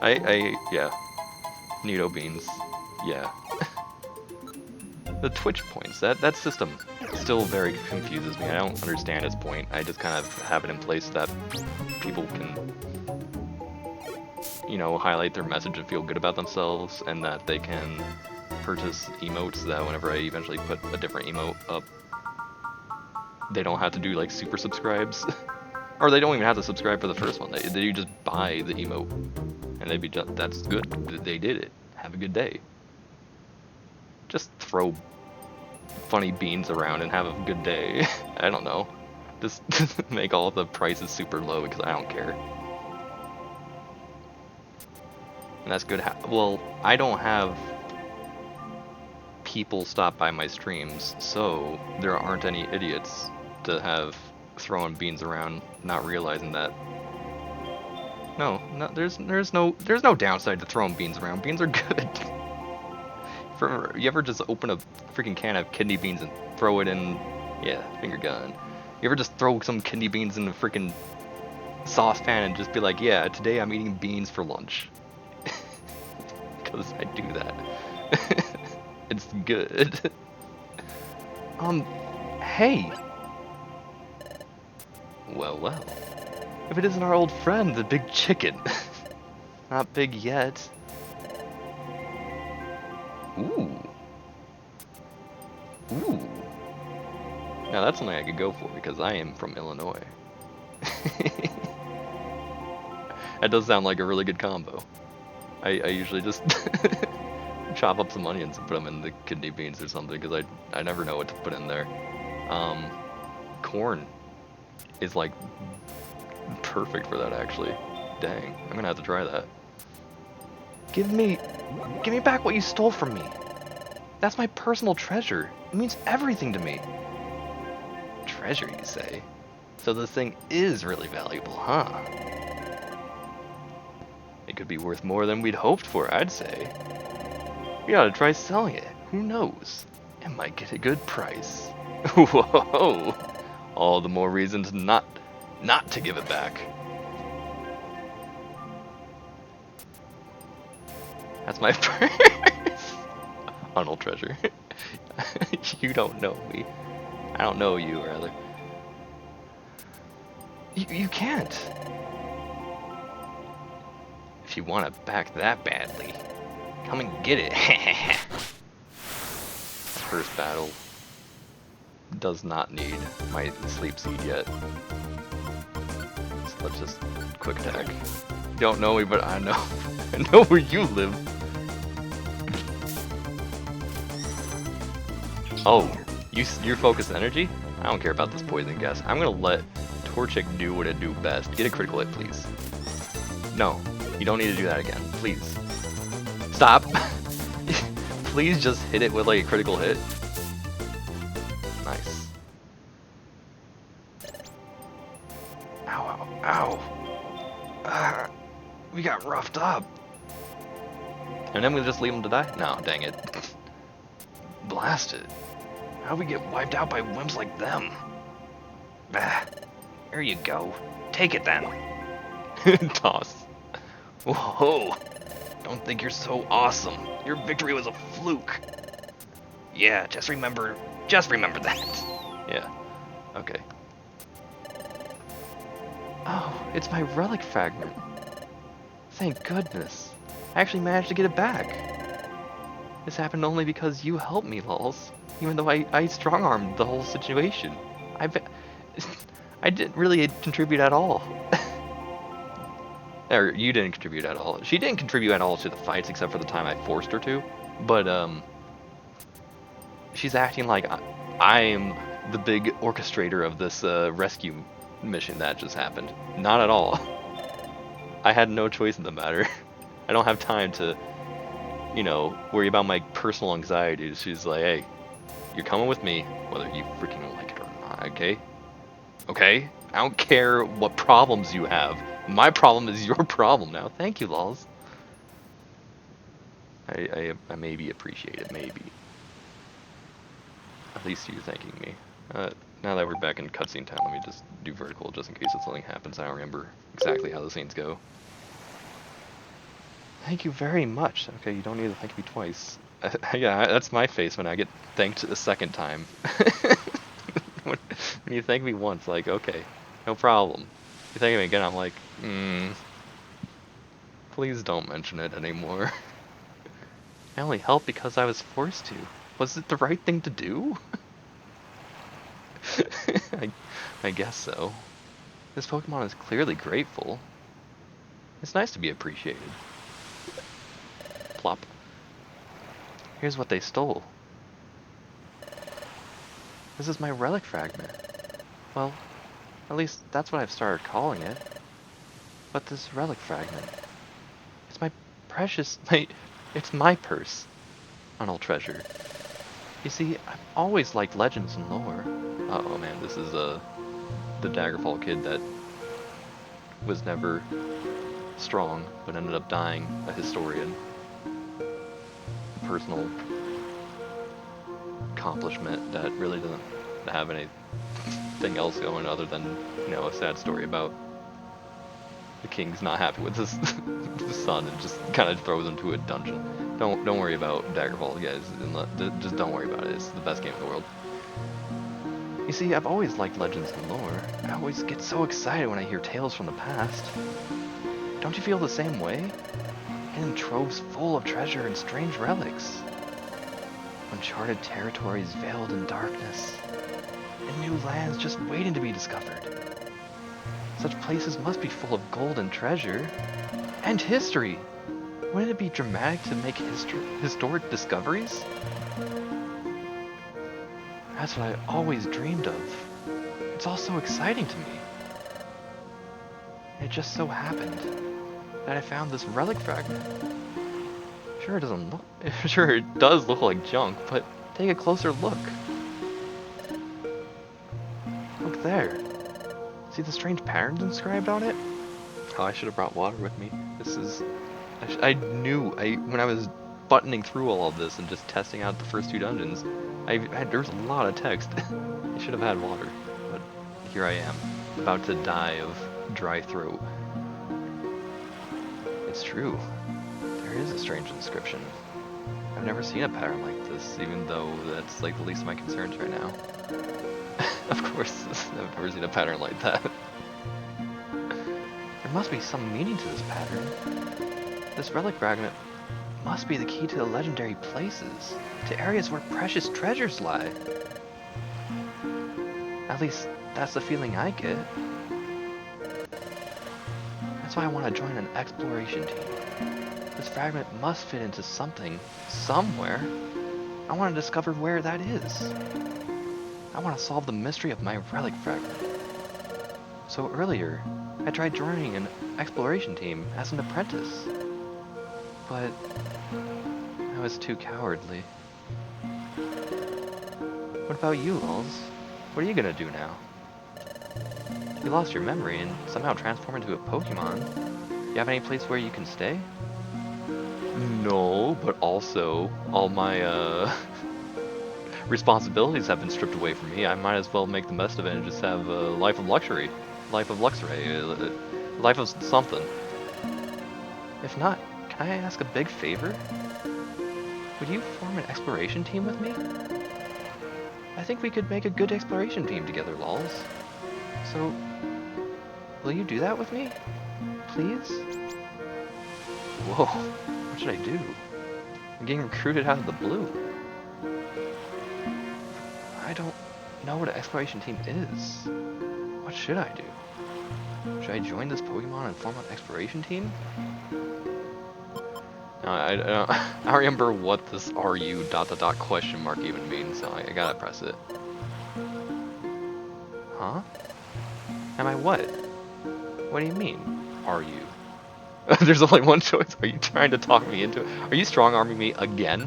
Yeah. Neato beans, yeah. The Twitch points, that system still very confuses me. I don't understand its point. I just kind of have it in place that people can, you know, highlight their message and feel good about themselves, and that they can purchase emotes that whenever I eventually put a different emote up, they don't have to do like super subscribes. Or they don't even have to subscribe for the first one. They just buy the emote, and they'd be just, that's good. They did it. Have a good day. Just throw funny beans around and have a good day. I don't know. Just make all the prices super low because I don't care. And that's good. Well, I don't have people stop by my streams, so there aren't any idiots to have throwing beans around, not realizing that. No, there's no downside to throwing beans around. Beans are good. You ever just open a freaking can of kidney beans and throw it in, yeah, finger gun. You ever just throw some kidney beans in a freaking saucepan and just be like, yeah, today I'm eating beans for lunch. Because I do that. It's good. Hey. Well. If it isn't our old friend, the big chicken. Not big yet. Ooh. Now that's something I could go for because I am from Illinois. That does sound like a really good combo. I usually just chop up some onions and put them in the kidney beans or something, because I never know what to put in there. Corn is like perfect for that, actually. Dang, I'm gonna have to try that. Give me back what you stole from me. That's my personal treasure. It means everything to me. Treasure, you say? So this thing is really valuable, huh? It could be worth more than we'd hoped for, I'd say. We ought to try selling it. Who knows? It might get a good price. Whoa! All the more reason to not to give it back. That's my purse. Arnold treasure. You don't know me. I don't know you, rather. You can't. If you want it back that badly, come and get it. First battle does not need my sleep seed yet. So let's just quick attack. You don't know me, but I know. I know where you live. Oh, you're focused energy? I don't care about this poison gas. I'm gonna let Torchic do what it do best. Get a critical hit, please. No, you don't need to do that again. Please. Stop. Please just hit it with like a critical hit. Nice. Ow, ow, ow. We got roughed up. And then we just leave him to die? No, dang it. Blasted. How'd we get wiped out by wimps like them? Bah. Here you go. Take it then. Toss. Whoa. Don't think you're so awesome. Your victory was a fluke. Yeah, just remember that. Yeah. Okay. Oh, it's my relic fragment. Thank goodness. I actually managed to get it back. This happened only because you helped me, lols. Even though I strong-armed the whole situation. I didn't really contribute at all. Or, you didn't contribute at all. She didn't contribute at all to the fights, except for the time I forced her to. But, she's acting like I'm the big orchestrator of this rescue mission that just happened. Not at all. I had no choice in the matter. I don't have time to, you know, worry about my personal anxieties. She's like, hey, you're coming with me, whether you freaking like it or not, okay? Okay? I don't care what problems you have. My problem is your problem now. Thank you, lols. I maybe appreciate it, maybe. At least you're thanking me. Now that we're back in cutscene time, let me just do vertical just in case if something happens. I don't remember exactly how the scenes go. Thank you very much. Okay, you don't need to thank me twice. Yeah, that's my face when I get thanked a second time. When you thank me once, like, okay, no problem. You thank me again, I'm like, please don't mention it anymore. I only helped because I was forced to. Was it the right thing to do? I guess so. This Pokemon is clearly grateful. It's nice to be appreciated. Plop. Here's what they stole. This is my relic fragment. Well, at least that's what I've started calling it. But this relic fragment, it's my precious, it's my purse. Arnold treasure. You see, I've always liked legends and lore. Oh man, this is the Daggerfall kid that was never strong, but ended up dying a historian. Personal accomplishment that really doesn't have anything else going other than, you know, a sad story about the king's not happy with his son and just kind of throws him to a dungeon. Don't worry about Daggerfall, guys. Just don't worry about it. It's the best game in the world. You see, I've always liked legends and lore. I always get so excited when I hear tales from the past. Don't you feel the same way? Hidden troves full of treasure and strange relics. Uncharted territories veiled in darkness. And new lands just waiting to be discovered. Such places must be full of gold and treasure. And history! Wouldn't it be dramatic to make historic discoveries? That's what I always dreamed of. It's all so exciting to me. It just so happened that I found this relic fragment. Sure, it doesn't look. Sure, it does look like junk, but take a closer look. Look there. See the strange patterns inscribed on it? Oh, I should have brought water with me. This is. I knew when I was buttoning through all of this and just testing out the first 2 dungeons, there's a lot of text. I should have had water, but here I am, about to die of dry throat. It's true. There is a strange inscription. I've never seen a pattern like this, even though that's like the least of my concerns right now. Of course, I've never seen a pattern like that. There must be some meaning to this pattern. This relic fragment must be the key to the legendary places, to areas where precious treasures lie. At least, that's the feeling I get. That's why I want to join an exploration team. This fragment must fit into something, somewhere. I want to discover where that is. I want to solve the mystery of my relic fragment. So earlier, I tried joining an exploration team as an apprentice. But I was too cowardly. What about you, Lulz? What are you gonna do now? You lost your memory and somehow transformed into a Pokemon. You have any place where you can stay? No, but also all my responsibilities have been stripped away from me. I might as well make the best of it and just have a life of luxury. Life of luxury. Life of something. If not, can I ask a big favor? Would you form an exploration team with me? I think we could make a good exploration team together, Lulz. So, will you do that with me? Please? Whoa, what should I do? I'm getting recruited out of the blue. I don't know what an exploration team is. What should I do? Should I join this Pokemon and form an exploration team? I don't remember what this RU ... question mark even means, so I gotta press it. Huh? Am I what? What do you mean, are you? There's only one choice. Are you trying to talk me into it? Are you strong-arming me again?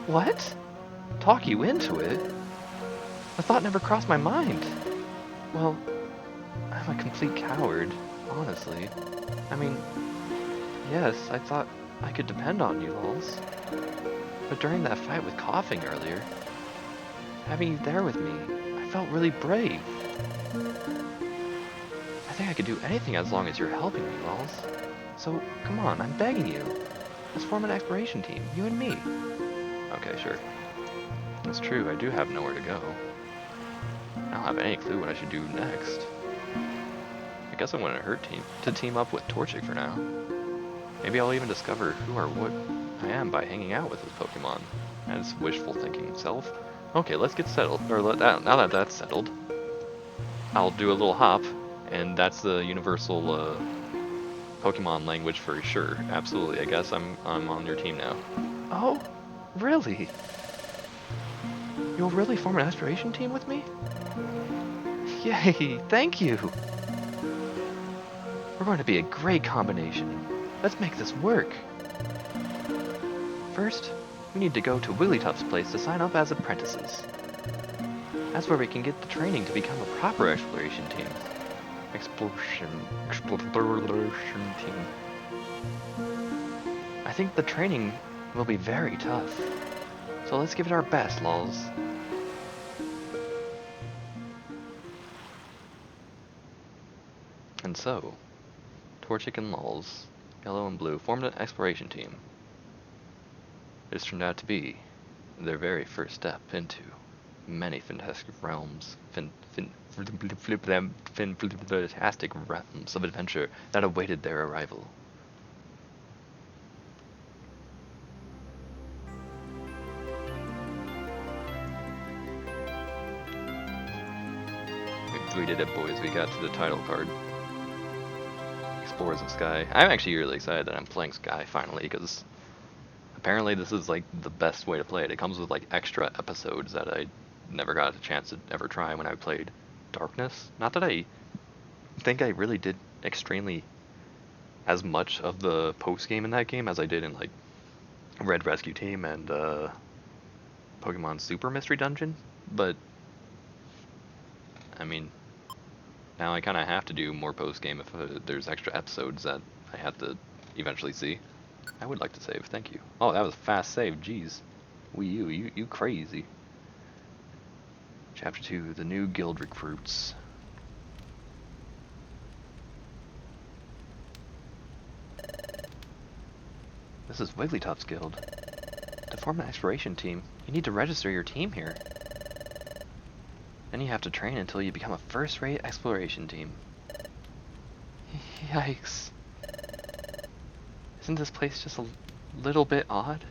What? Talk you into it? The thought never crossed my mind. Well, I'm a complete coward, honestly. I mean, yes, I thought I could depend on you, Lulz. But during that fight with Coughing earlier, having you there with me, I felt really brave. I think I could do anything as long as you're helping me, Lulz. So, come on, I'm begging you. Let's form an exploration team, you and me. Okay, sure. That's true, I do have nowhere to go. I don't have any clue what I should do next. I guess it wouldn't hurt to team up with Torchic for now. Maybe I'll even discover who or what I am by hanging out with this Pokemon. As wishful thinking self. Okay, let's get settled. Or now that that's settled, I'll do a little hop, and that's the universal Pokemon language for sure. Absolutely. I guess I'm on your team now. Oh, really? You'll really form an exploration team with me? Yay! Thank you. We're going to be a great combination. Let's make this work. First, we need to go to Wigglytuff's place to sign up as apprentices. That's where we can get the training to become a proper exploration team. Exploration team. I think the training will be very tough. So let's give it our best, Lulz. And so, Torchic and Lulz, Yellow and Blue, formed an exploration team. This turned out to be their very first step into many fantastic realms, fantastic realms of adventure that awaited their arrival. We did it, boys. We got to the title card. Explorers of Sky. I'm actually really excited that I'm playing Sky finally, because apparently this is like the best way to play it. It comes with like extra episodes that I never got a chance to ever try when I played Darkness. Not that I think I really did extremely as much of the post game in that game as I did in like Red Rescue Team and Pokemon Super Mystery Dungeon, but I mean, now I kind of have to do more post game if there's extra episodes that I have to eventually see. I would like to save, thank you. Oh, that was a fast save, jeez. You crazy. Chapter 2, the new guild recruits. This is Wigglytuff's guild. To form an exploration team, you need to register your team here. Then you have to train until you become a first-rate exploration team. Yikes. Isn't this place just a little bit odd?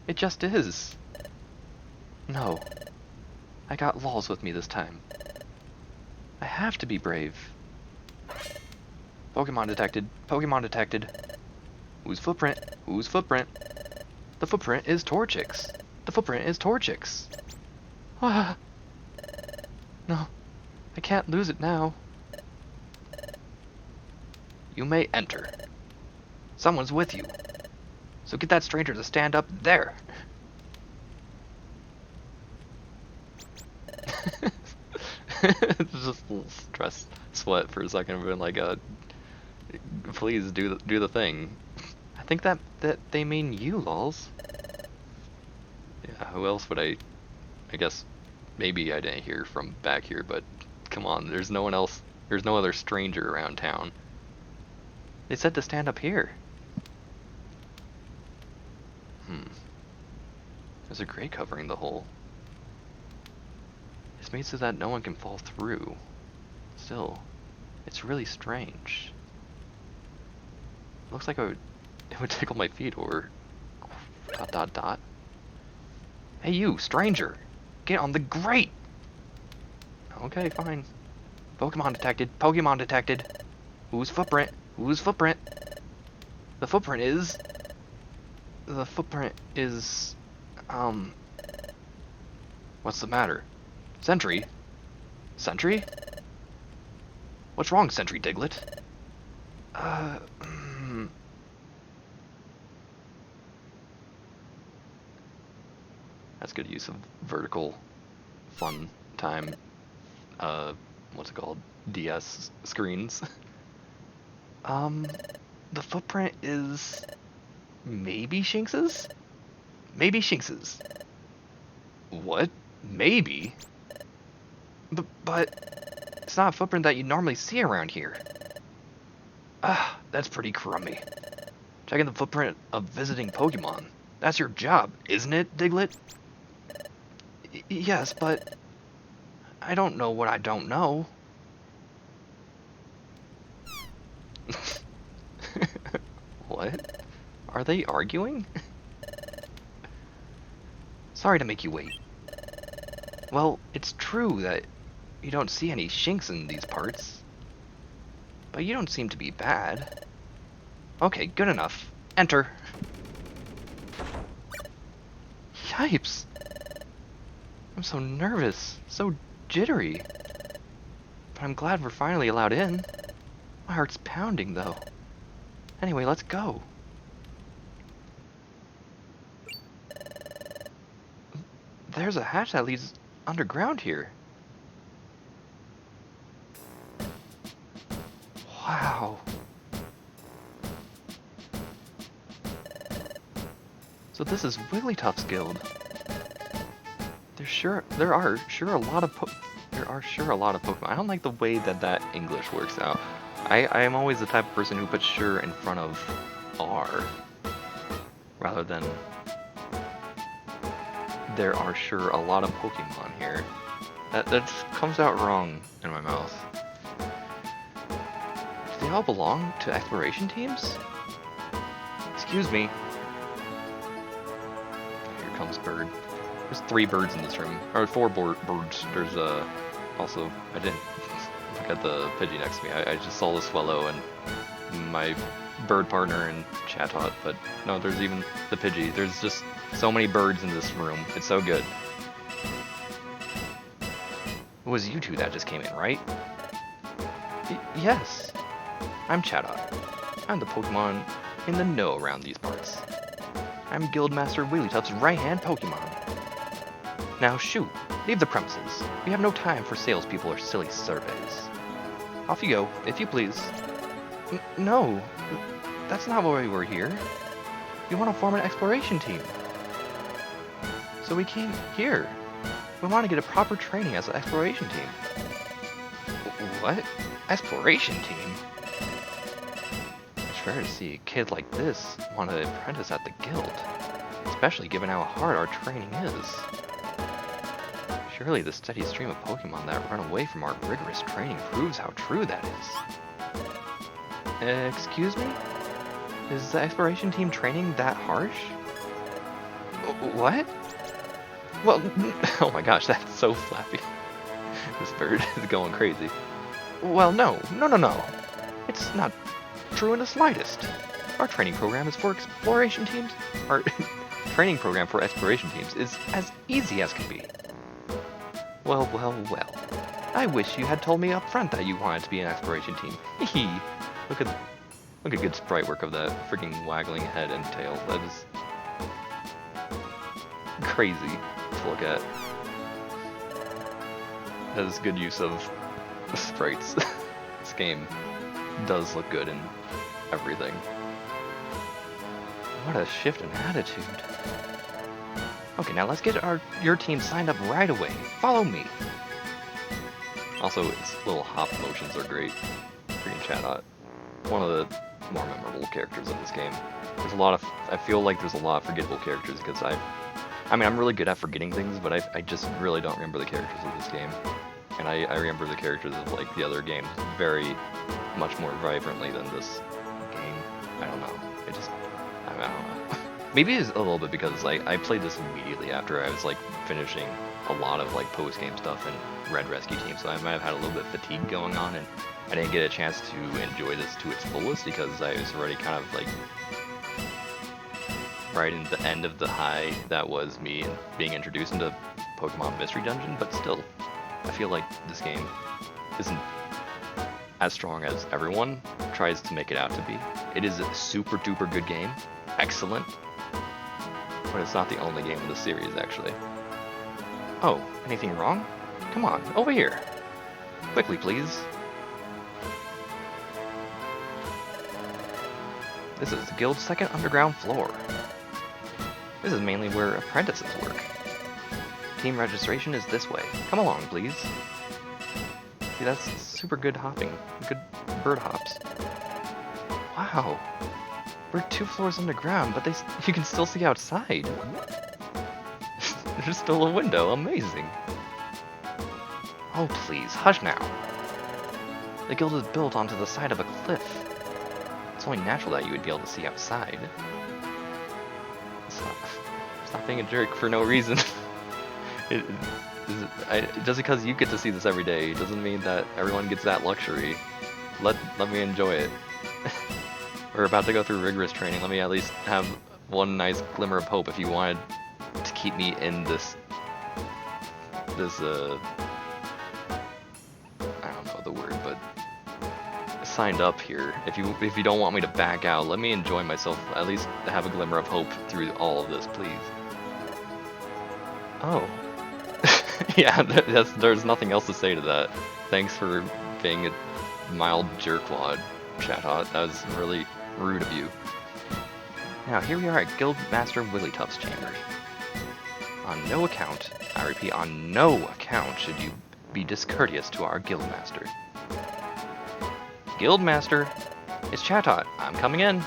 It just is. No. I got Lols with me this time. I have to be brave. Pokemon detected. Pokemon detected. Whose footprint? Whose footprint? The footprint is Torchic's. The footprint is Torchic's. Ah. No. I can't lose it now. You may enter. Someone's with you. So get that stranger to stand up there. Just a little stress sweat for a second. I've been like, please do the thing. I think that they mean you, lols. Yeah, who else would I guess maybe I didn't hear from back here, but come on, there's no one else. There's no other stranger around town. They said to stand up here. There's a grate covering the hole. It's made so that no one can fall through. Still, it's really strange. Looks like it would tickle my feet or ... Hey you, stranger! Get on the grate! Okay, fine. Pokemon detected. Pokemon detected. Whose footprint? Whose footprint? The footprint is... The footprint is... What's the matter? Sentry? Sentry? What's wrong, Sentry Diglett? That's good use of vertical fun time, what's it called? DS screens. The footprint is... maybe Shinx's? Maybe Shinx's. What? Maybe? But it's not a footprint that you normally see around here. Ah, that's pretty crummy. Checking the footprint of visiting Pokemon. That's your job, isn't it, Diglett? Yes, but I don't know what I don't know. What? Are they arguing? Sorry to make you wait. Well, it's true that you don't see any Shinx in these parts. But you don't seem to be bad. Okay, good enough. Enter. Yipes! I'm so nervous, so jittery. But I'm glad we're finally allowed in. My heart's pounding, though. Anyway, let's go. There's a hatch that leads underground here. Wow. So this is Wigglytuff's guild. There are sure a lot of Pokemon. I don't like the way that English works out. I am always the type of person who puts sure in front of R rather than there are sure a lot of Pokemon here. That just comes out wrong in my mouth. Do they all belong to exploration teams? Excuse me. Here comes Bird. There's 3 birds in this room. Or 4 birds. There's also... I didn't look at the Pidgey next to me. I just saw the Swellow and my bird partner and Chatot, but no, there's even the Pidgey. There's just so many birds in this room. It's so good. It was you two that just came in, right? Yes. I'm Chatot. I'm the Pokemon in the know around these parts. I'm Guildmaster Wigglytuff's right-hand Pokemon. Now shoot, leave the premises. We have no time for salespeople or silly surveys. Off you go, if you please. No, that's not why we're here. We want to form an exploration team. So we came here. We want to get a proper training as an exploration team. What? Exploration team? It's rare to see a kid like this want to apprentice at the guild, especially given how hard our training is. Surely the steady stream of Pokemon that run away from our rigorous training proves how true that is. Excuse me? Is the exploration team training that harsh? What? Well, oh my gosh, that's so flappy. This bird is going crazy. Well, no. It's not true in the slightest. Our training program is for exploration teams. Our training program for exploration teams is as easy as can be. Well. I wish you had told me up front that you wanted to be an exploration team. Hee. Look at good sprite work of that freaking waggling head and tail. That is crazy to look at. That is good use of sprites. This game does look good in everything. What a shift in attitude. Okay, now let's get your team signed up right away. Follow me. Also, its little hop motions are great. Freaking Chatot. One of the more memorable characters of this game. There's a lot of, I feel like there's a lot of forgettable characters because I mean, I'm really good at forgetting things, but I just really don't remember the characters of this game. And I remember the characters of like the other games very much more vibrantly than this game. I don't know. I don't know. Maybe it's a little bit because like I played this immediately after I was like finishing a lot of like post-game stuff in Red Rescue Team, so I might have had a little bit of fatigue going on, and I didn't get a chance to enjoy this to its fullest because I was already kind of like right in the end of the high that was me being introduced into Pokemon Mystery Dungeon, but still, I feel like this game isn't as strong as everyone tries to make it out to be. It is a super duper good game, excellent, but it's not the only game in the series actually. Oh, anything wrong? Come on, over here. Quickly, please. This is the guild's second underground floor. This is mainly where apprentices work. Team registration is this way. Come along, please. See, that's super good hopping. Good bird hops. Wow. We're 2 floors underground, but you can still see outside. There's still a window. Amazing. Oh, please. Hush now. The guild is built onto the side of a cliff. It's only natural that you would be able to see outside. Stop being a jerk for no reason. Just because you get to see this every day doesn't mean that everyone gets that luxury. Let me enjoy it. We're about to go through rigorous training. Let me at least have one nice glimmer of hope if you wanted to keep me in this I don't know the word, but signed up here. If you don't want me to back out, let me enjoy myself. At least have a glimmer of hope through all of this, please. Oh. Yeah, there's nothing else to say to that. Thanks for being a mild jerkwad, Chatot. That was really rude of you. Now, here we are at Guildmaster Wigglytuff's chambers. On no account, I repeat, on no account should you be discourteous to our Guildmaster. Guildmaster, it's Chatot. I'm coming in.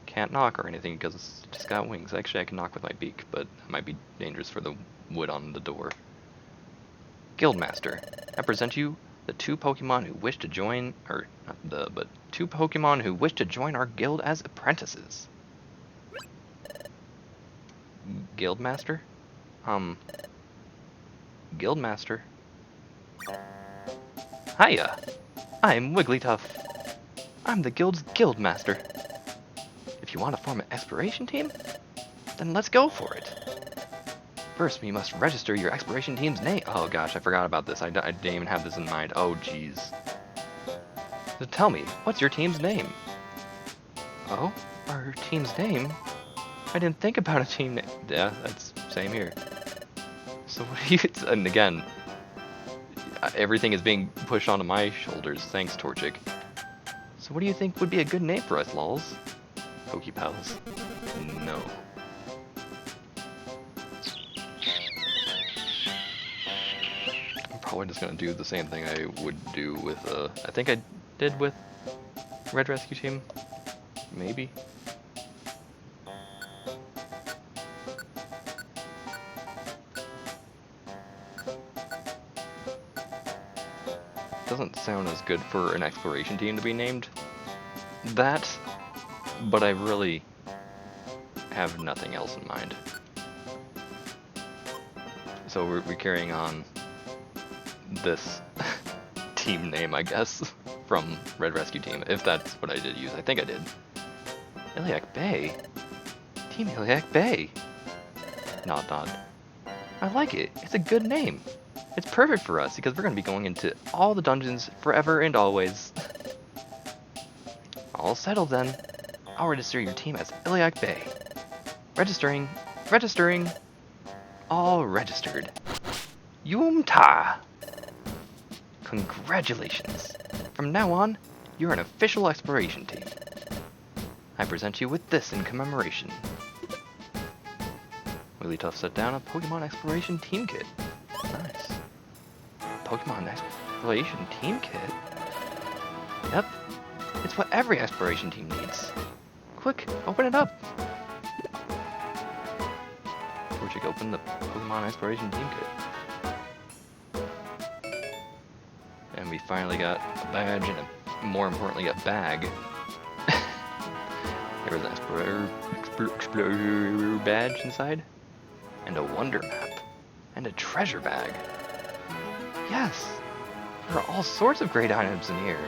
Can't knock or anything because it's just got wings. Actually, I can knock with my beak, but it might be dangerous for the wood on the door. Guildmaster, I present you the 2 Pokemon who wish to join, or not the, but 2 Pokemon who wish to join our guild as apprentices. Guildmaster? Guildmaster? Hiya! I'm Wigglytuff. I'm the guild's guild master. If you want to form an exploration team, then let's go for it. First, we must register your exploration team's name. Oh gosh, I forgot about this. I didn't even have this in mind. Oh jeez. So tell me, what's your team's name? Oh, our team's name? I didn't think about a team name. Yeah, that's same here. So what do you... And again, everything is being pushed onto my shoulders. Thanks, Torchic. So what do you think would be a good name for us, lols? Pokepals. No. I'm probably just gonna do the same thing I would do with, I think I did with Red Rescue Team. Maybe. Doesn't sound as good for an exploration team to be named that, but I really have nothing else in mind. So we're carrying on this team name, I guess, from Red Rescue Team, if that's what I did use. I think I did. Iliac Bay? Team Iliac Bay! Nod nod. I like it. It's a good name. It's perfect for us because we're going to be going into all the dungeons forever and always. All settled then. I'll register your team as Iliac Bay. Registering. Registering. All registered. Yumta! Congratulations. From now on, you're an official exploration team. I present you with this in commemoration. Wigglytuff set down a Pokemon Exploration Team Kit. Nice. Pokemon Exploration Team Kit? Yep. It's what every exploration team needs. Quick, open it up! Torchic opened the Pokemon Exploration Team Kit. And we finally got a badge and, more importantly, a bag. There was an Explorer badge inside. And a Wonder Map. And a treasure bag. Yes! There are all sorts of great items in here.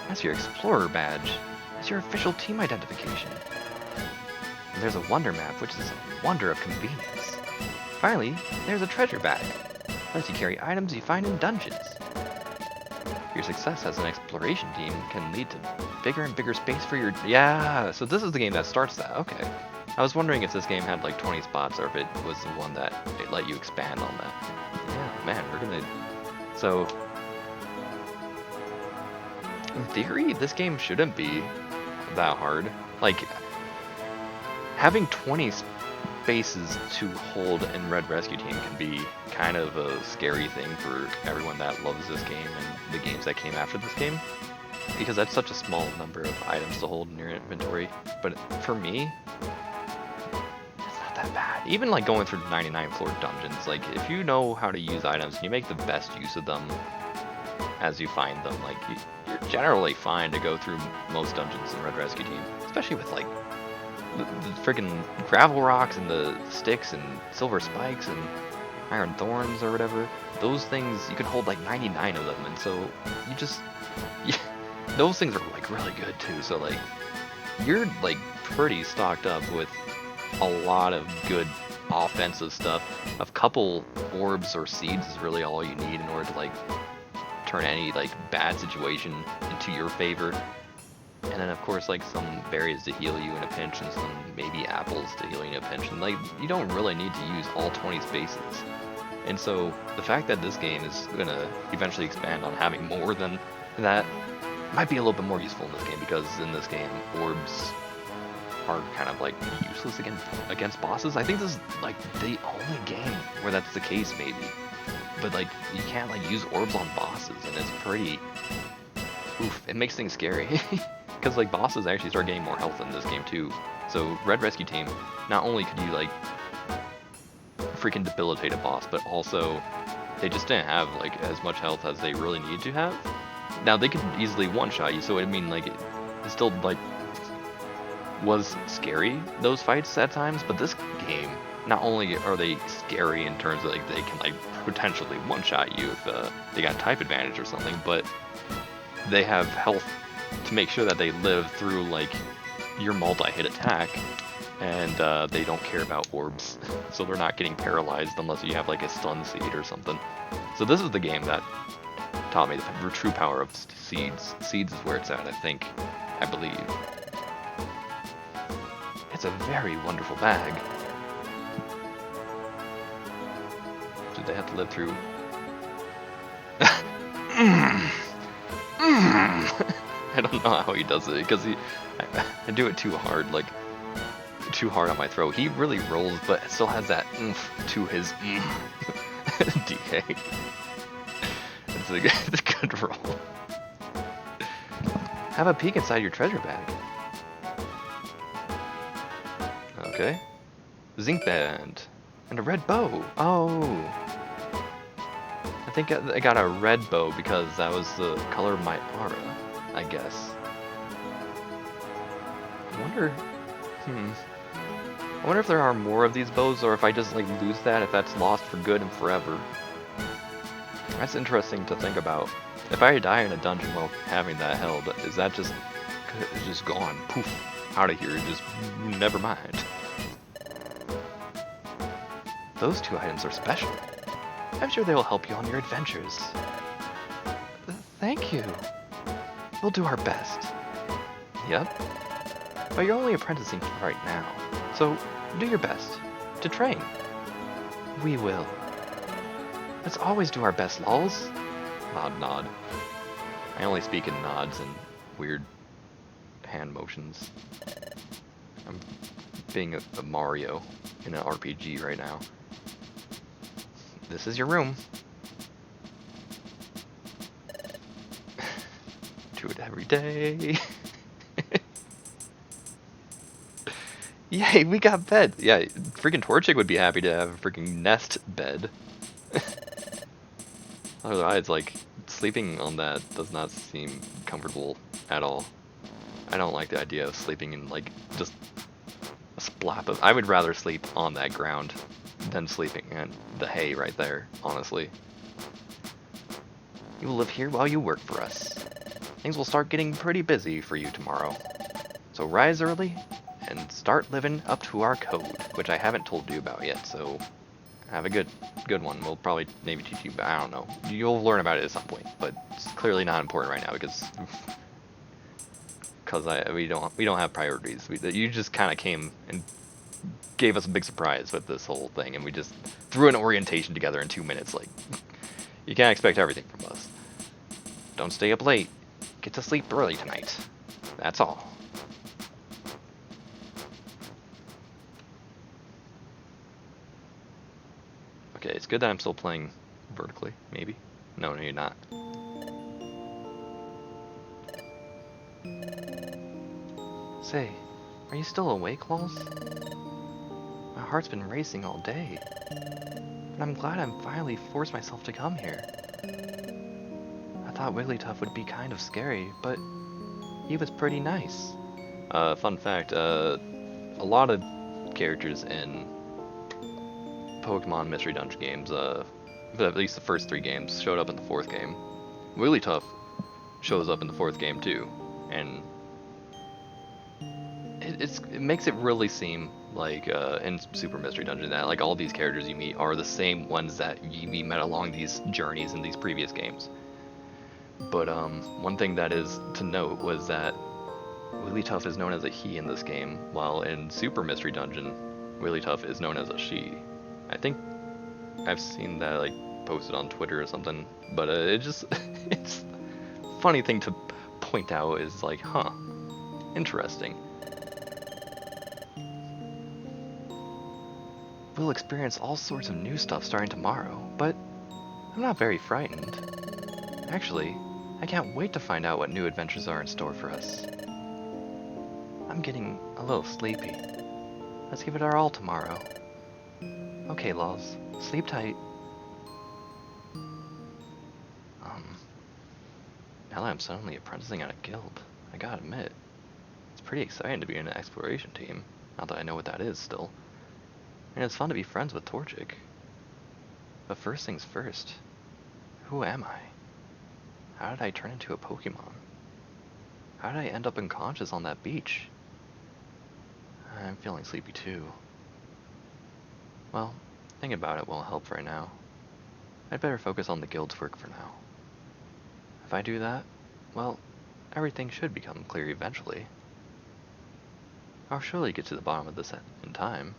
That's your Explorer badge. It's your official team identification. And there's a Wonder Map, which is a wonder of convenience. Finally, there's a treasure bag. Lets you carry items you find in dungeons. Your success as an exploration team can lead to bigger and bigger space for your... Yeah, so this is the game that starts that. Okay. I was wondering if this game had like 20 spots or if it was the one that it let you expand on that. Yeah, man, we're gonna... So... In theory, this game shouldn't be that hard. Like, having 20 spaces to hold in Red Rescue Team can be kind of a scary thing for everyone that loves this game and the games that came after this game. Because that's such a small number of items to hold in your inventory. But for me, it's not that bad. Even like going through 99 floor dungeons, like if you know how to use items and you make the best use of them as you find them, like you're generally fine to go through most dungeons in Red Rescue Team. Especially with like the friggin' gravel rocks and the sticks and silver spikes and iron thorns or whatever. Those things, you can hold like 99 of them, and so you just... Yeah, those things are like really good too, so like you're like pretty stocked up with a lot of good offensive stuff. A couple orbs or seeds is really all you need in order to like turn any like bad situation into your favor. And then of course like some berries to heal you in a pinch and some maybe apples to heal you in a pinch. And like you don't really need to use all 20 spaces. And so the fact that this game is gonna eventually expand on having more than that might be a little bit more useful in this game, because in this game orbs are kind of like useless against bosses. I think this is like the only game where that's the case maybe. But like you can't like use orbs on bosses, and it's pretty... Oof, it makes things scary. Because like bosses actually start getting more health in this game too. So Red Rescue Team, not only could you like freaking debilitate a boss, but also they just didn't have like as much health as they really needed to have. Now they could easily one-shot you, so I mean like it still like was scary, those fights at times, but this game, not only are they scary in terms of like they can like potentially one-shot you if they got type advantage or something, but they have health to make sure that they live through like your multi-hit attack, and they don't care about orbs, so they're not getting paralyzed unless you have like a stun seed or something. So this is the game that taught me the true power of seeds. Seeds is where it's at, I believe. It's a very wonderful bag. Did they have to live through? I don't know how he does it, because I do it too hard, like too hard on my throat. He really rolls, but still has that oomph to his DA. It's a good roll. Have a peek inside your treasure bag. Okay. Zinc band. And a red bow. Oh. I think I got a red bow because that was the color of my aura, I guess. I wonder if there are more of these bows, or if I just like lose that, if that's lost for good and forever. That's interesting to think about. If I die in a dungeon while having that held, is that just gone, poof, out of here, just never mind. Those two items are special. I'm sure they will help you on your adventures. Thank you. We'll do our best. Yep. But you're only apprenticing right now, so do your best to train. We will. Let's always do our best, lols. Nod, nod. I only speak in nods and weird hand motions. I'm being a Mario in an RPG right now. This is your room. Do it every day. Yay, we got bed. Yeah, freaking Torchic would be happy to have a freaking nest bed. Otherwise, like, sleeping on that does not seem comfortable at all. I don't like the idea of sleeping in, like, just a splap of... I would rather sleep on that ground than sleeping in the hay right there, honestly. You will live here while you work for us. Things will start getting pretty busy for you tomorrow. So rise early and start living up to our code, which I haven't told you about yet, so have a good one. We'll probably maybe teach you, but I don't know. You'll learn about it at some point, but it's clearly not important right now because we don't have priorities. You just kind of came and gave us a big surprise with this whole thing, and we just threw an orientation together in 2 minutes. Like, you can't expect everything from us. Don't stay up late. Get to sleep early tonight. That's all. Okay, it's good that I'm still playing vertically, maybe. No, you're not. Say, are you still awake, lols? My heart's been racing all day, but I'm glad I'm finally forced myself to come here. I thought Wigglytuff would be kind of scary, but he was pretty nice. Fun fact, a lot of characters in Pokemon Mystery Dungeon games, at least the first 3 games, showed up in the 4th game. Wigglytuff shows up in the 4th game too, and it makes it really seem like in Super Mystery Dungeon that like all these characters you meet are the same ones that we met along these journeys in these previous games. But one thing that is to note was that Wigglytuff is known as a he in this game, while in Super Mystery Dungeon, Wigglytuff is known as a she. I think I've seen that like posted on Twitter or something, but it's a funny thing to point out is like, huh, interesting. We'll experience all sorts of new stuff starting tomorrow, but I'm not very frightened. Actually, I can't wait to find out what new adventures are in store for us. I'm getting a little sleepy. Let's give it our all tomorrow. Okay, lols. Sleep tight. Now that I'm suddenly apprenticing at a guild, I gotta admit, it's pretty exciting to be in an exploration team. Not that I know what that is still. And it's fun to be friends with Torchic. But first things first, who am I? How did I turn into a Pokemon? How did I end up unconscious on that beach? I'm feeling sleepy too. Well, thinking about it won't help right now. I'd better focus on the guild's work for now. If I do that, well, everything should become clear eventually. I'll surely get to the bottom of this in time.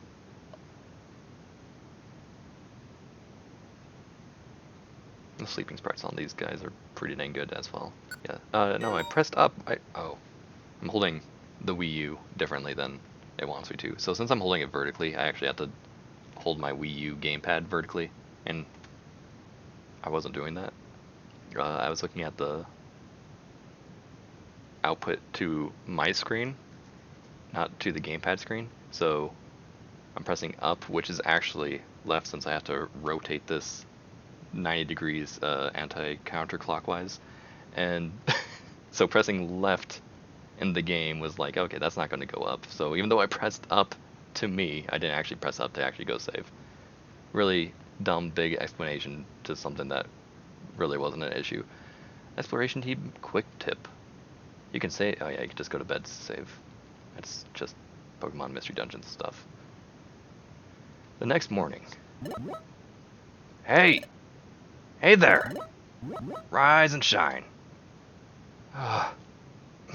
The sleeping sprites on these guys are pretty dang good as well. Yeah. No, I pressed up. I'm holding the Wii U differently than it wants me to. So since I'm holding it vertically, I actually have to hold my Wii U gamepad vertically, and I wasn't doing that. I was looking at the output to my screen, not to the gamepad screen. So I'm pressing up, which is actually left since I have to rotate this 90 degrees anti-counterclockwise. And so pressing left in the game was like, okay, that's not going to go up. So even though I pressed up to me, I didn't actually press up to actually go save. Really dumb, big explanation to something that really wasn't an issue. Exploration team quick tip. You can say, oh yeah, you can just go to bed to save. It's just Pokemon Mystery Dungeon stuff. The next morning. Hey! Hey there! Rise and shine.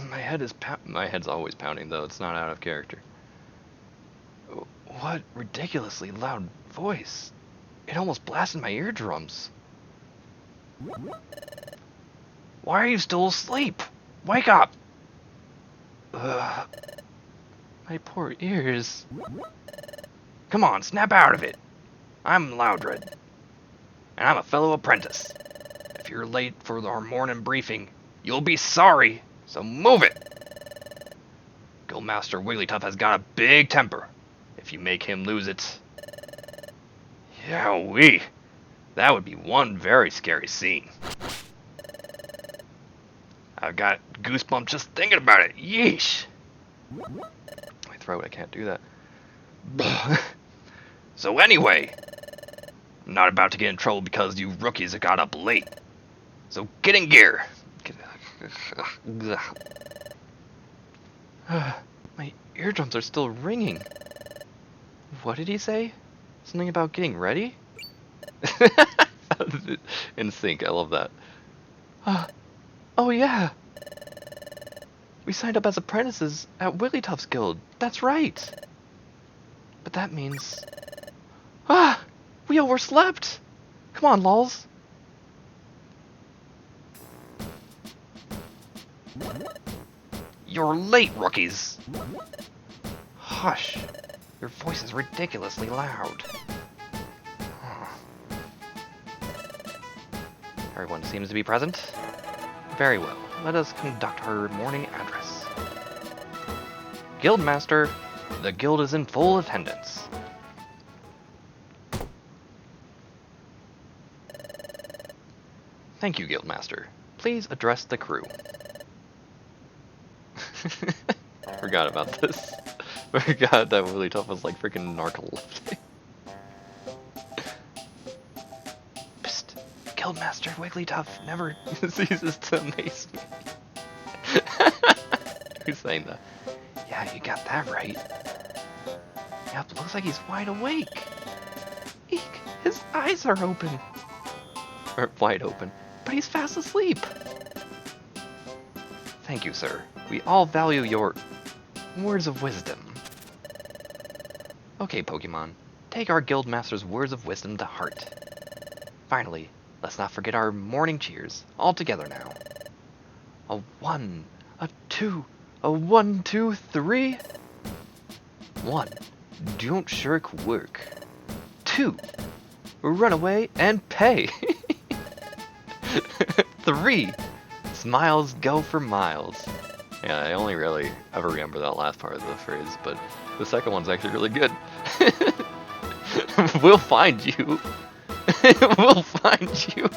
My head's always pounding though, it's not out of character. What ridiculously loud voice. It almost blasted my eardrums. Why are you still asleep? Wake up! My poor ears. Come on, snap out of it. I'm Loudred, and I'm a fellow apprentice. If you're late for our morning briefing, you'll be sorry, so move it! Guildmaster Wigglytuff has got a big temper. If you make him lose it... Yowee! That would be one very scary scene. I've got goosebumps just thinking about it. Yeesh! My throat, I can't do that. So anyway, I'm not about to get in trouble because you rookies got up late. So get in gear. My eardrums are still ringing. What did he say? Something about getting ready? In sync, I love that. Oh yeah. We signed up as apprentices at Wigglytuff's guild. That's right. But that means... we overslept! Come on, lols. You're late, rookies! Hush. Your voice is ridiculously loud. Everyone seems to be present. Very well. Let us conduct our morning address. Guildmaster, the guild is in full attendance. Thank you, Guildmaster. Please address the crew. Forgot about this. Forgot that Wigglytuff was like freaking narcoleptic. Psst. Guildmaster Wigglytuff never ceases to amaze me. Who's saying that? Yeah, you got that right. Yep, looks like he's wide awake. Eek, his eyes are open. Or wide open. But he's fast asleep. Thank you, sir. We all value your words of wisdom. Okay, Pokemon. Take our Guildmaster's words of wisdom to heart. Finally, let's not forget our morning cheers. All together now. A 1, a 2, a 1, 2, 3. 1. Don't shirk work. 2. Run away and pay. 3. Smiles go for miles. Yeah, I only really ever remember that last part of the phrase, but the second one's actually really good. We'll find you. We'll find you.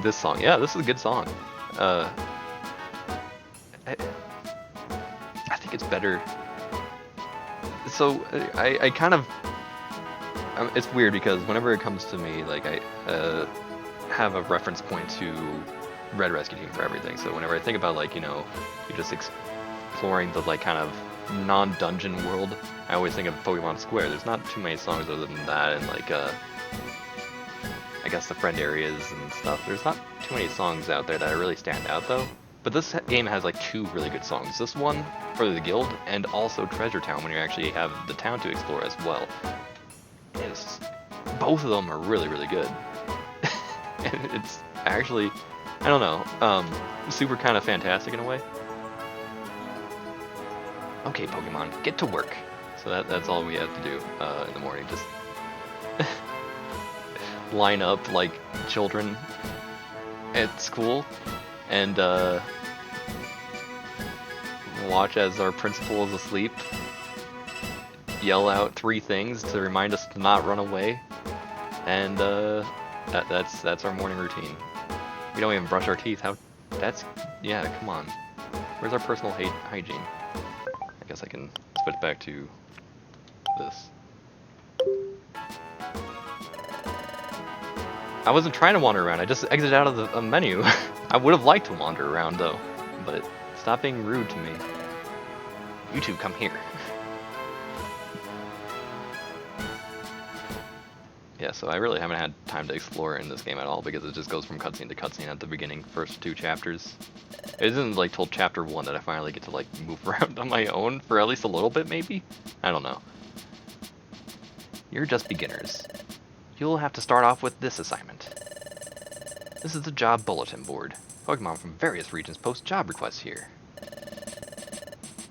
This song, yeah, this is a good song. I think it's better. So I kind of, it's weird because whenever it comes to me, like I have a reference point to Red Rescue Team for everything. So whenever I think about like, you know, you're just exploring the like kind of non-dungeon world, I always think of Pokemon Square. There's not too many songs other than that, and like I guess the friend areas and stuff. There's not too many songs out there that really stand out though. But this game has like 2 really good songs. This one for the guild, and also Treasure Town when you actually have the town to explore as well. Both of them are really, really good. And it's actually, I don't know, super kind of fantastic in a way. Okay, Pokemon, get to work. So that's all we have to do in the morning. Just line up like children at school and watch as our principal is asleep, yell out 3 things to remind us to not run away, and that's our morning routine. We don't even brush our teeth. Yeah, come on. Where's our personal hygiene? I guess I can switch back to this. I wasn't trying to wander around, I just exited out of the menu. I would have liked to wander around though, but stop being rude to me. You two, come here. Yeah, so I really haven't had time to explore in this game at all because it just goes from cutscene to cutscene at the beginning, first 2 chapters. It isn't like till chapter 1 that I finally get to like move around on my own for at least a little bit, maybe? I don't know. You're just beginners. You'll have to start off with this assignment. This is the job bulletin board. Pokemon from various regions post job requests here.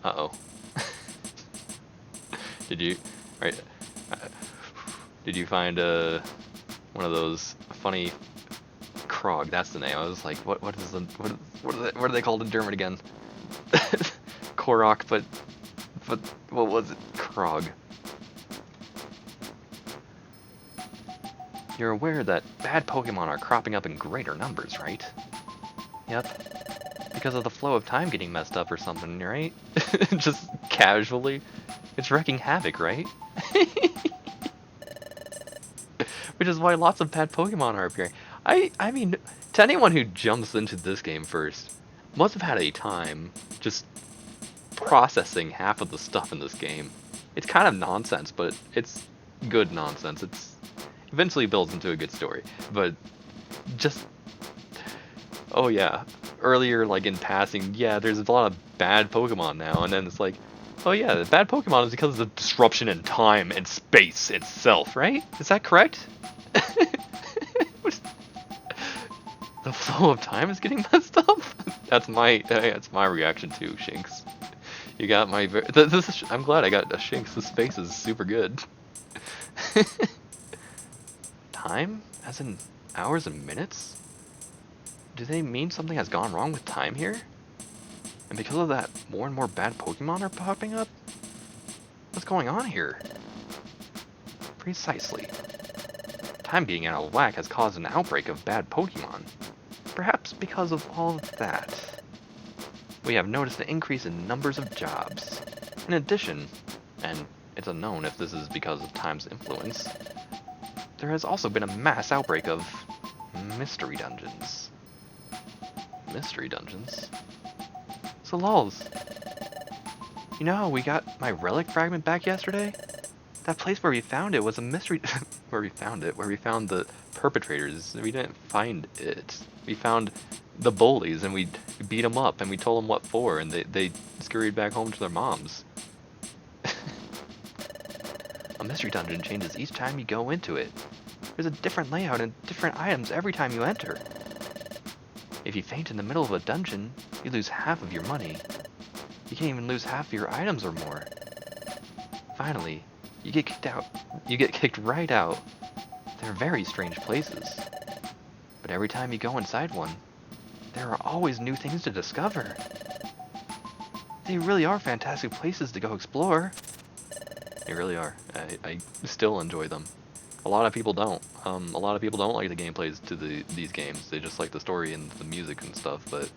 Uh-oh. Did you... Right... Did you find one of those funny Krog? That's the name. I was like, what are they called in German again? Korok, but what was it? Krog. You're aware that bad Pokemon are cropping up in greater numbers, right? Yep. Because of the flow of time getting messed up or something, right? Just casually. It's wreaking havoc, right? Which is why lots of bad Pokemon are appearing. I mean, to anyone who jumps into this game first, must have had a time just processing half of the stuff in this game. It's kind of nonsense, but it's good nonsense. It's eventually builds into a good story. But just, oh yeah, earlier like in passing, yeah, there's a lot of bad Pokemon now, and then it's like, oh yeah, the bad Pokemon is because of the disruption in time and space itself, right? Is that correct? The flow of time is getting messed up? That's my reaction to Shinx. You got my I'm glad I got a Shinx. This space is super good. Time? As in hours and minutes? Do they mean something has gone wrong with time here? And because of that, more and more bad Pokemon are popping up? What's going on here? Precisely. Time being out of whack has caused an outbreak of bad Pokemon. Perhaps because of all of that, we have noticed an increase in numbers of jobs. In addition, and it's unknown if this is because of time's influence, there has also been a mass outbreak of mystery dungeons. Mystery dungeons? So lols, you know how we got my relic fragment back yesterday? That place where we found it was a mystery where we found the perpetrators. We didn't find it. We found the bullies and we beat them up and we told them what for, and they scurried back home to their moms. A mystery dungeon changes each time you go into it. There's a different layout and different items every time you enter. If you faint in the middle of a dungeon, you lose half of your money. You can't even lose half of your items or more. Finally, you get kicked out. You get kicked right out. They're very strange places. But every time you go inside one, there are always new things to discover. They really are fantastic places to go explore. They really are. I still enjoy them. A lot of people don't. A lot of people don't like the gameplays to these games. They just like the story and the music and stuff. But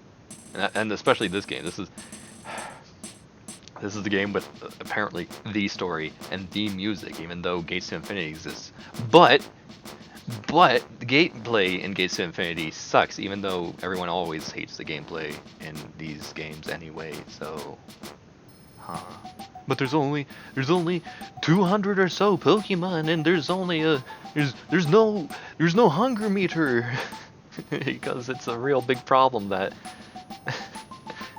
and especially this game. This is the game with apparently the story and the music, even though Gates to Infinity exists. But But the gameplay in Gates to Infinity sucks, even though everyone always hates the gameplay in these games anyway. So, huh? But there's only 200 or so Pokemon, and there's no hunger meter because it's a real big problem that.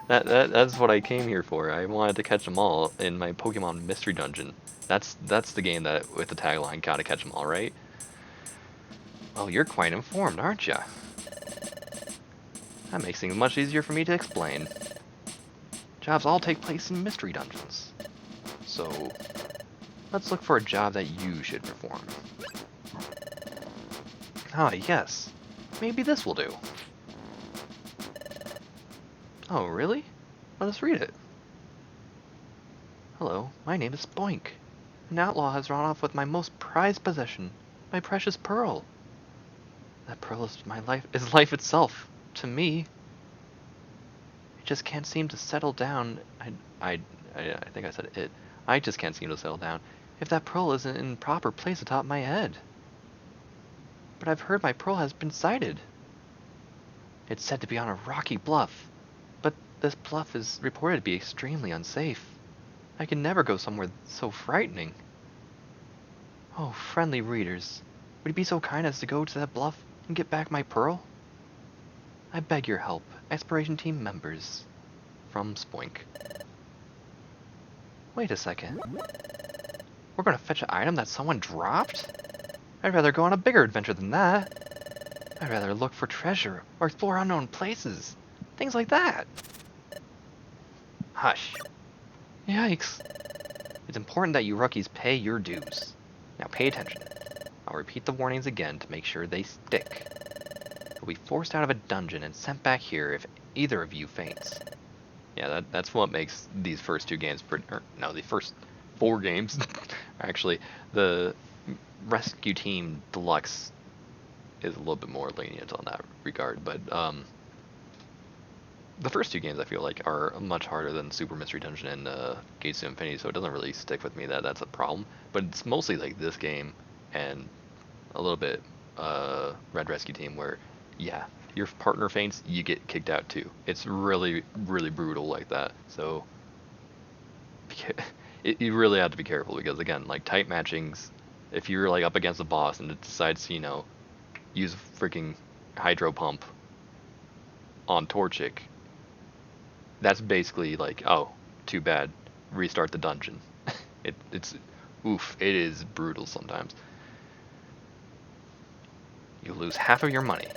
That's what I came here for. I wanted to catch them all in my Pokemon Mystery Dungeon. That's the game that with the tagline "Gotta catch them all," right? Well, you're quite informed, aren't ya? That makes things much easier for me to explain. Jobs all take place in mystery dungeons. So, let's look for a job that you should perform. Ah, yes. Maybe this will do. Oh, really? Let us read it. Hello, my name is Boink. An outlaw has run off with my most prized possession, my precious pearl. That pearl is life itself, to me. I just can't seem to settle down. I think I said it. I just can't seem to settle down if that pearl isn't in proper place atop my head. But I've heard my pearl has been sighted. It's said to be on a rocky bluff, but this bluff is reported to be extremely unsafe. I can never go somewhere so frightening. Oh, friendly readers, would you be so kind as to go to that bluff and get back my pearl? I beg your help, Exploration Team members. From Spoink. Wait a second. We're gonna fetch an item that someone dropped? I'd rather go on a bigger adventure than that. I'd rather look for treasure or explore unknown places. Things like that. Hush. Yikes. It's important that you rookies pay your dues. Now pay attention. I'll repeat the warnings again to make sure they stick. You'll be forced out of a dungeon and sent back here if either of you faints. Yeah, that's what makes these first two games the first 4 games. Actually, the Rescue Team Deluxe is a little bit more lenient on that regard, but the first 2 games I feel like are much harder than Super Mystery Dungeon and Gates to Infinity, so it doesn't really stick with me that that's a problem. But it's mostly like this game and a little bit Red Rescue Team where, yeah, your partner faints, you get kicked out too. It's really, really brutal like that. So you really have to be careful because again, like type matchings, if you're like up against a boss and it decides to, use a freaking hydro pump on Torchic, that's basically like, oh, too bad, restart the dungeon. It's oof, it is brutal sometimes. You lose half of your money,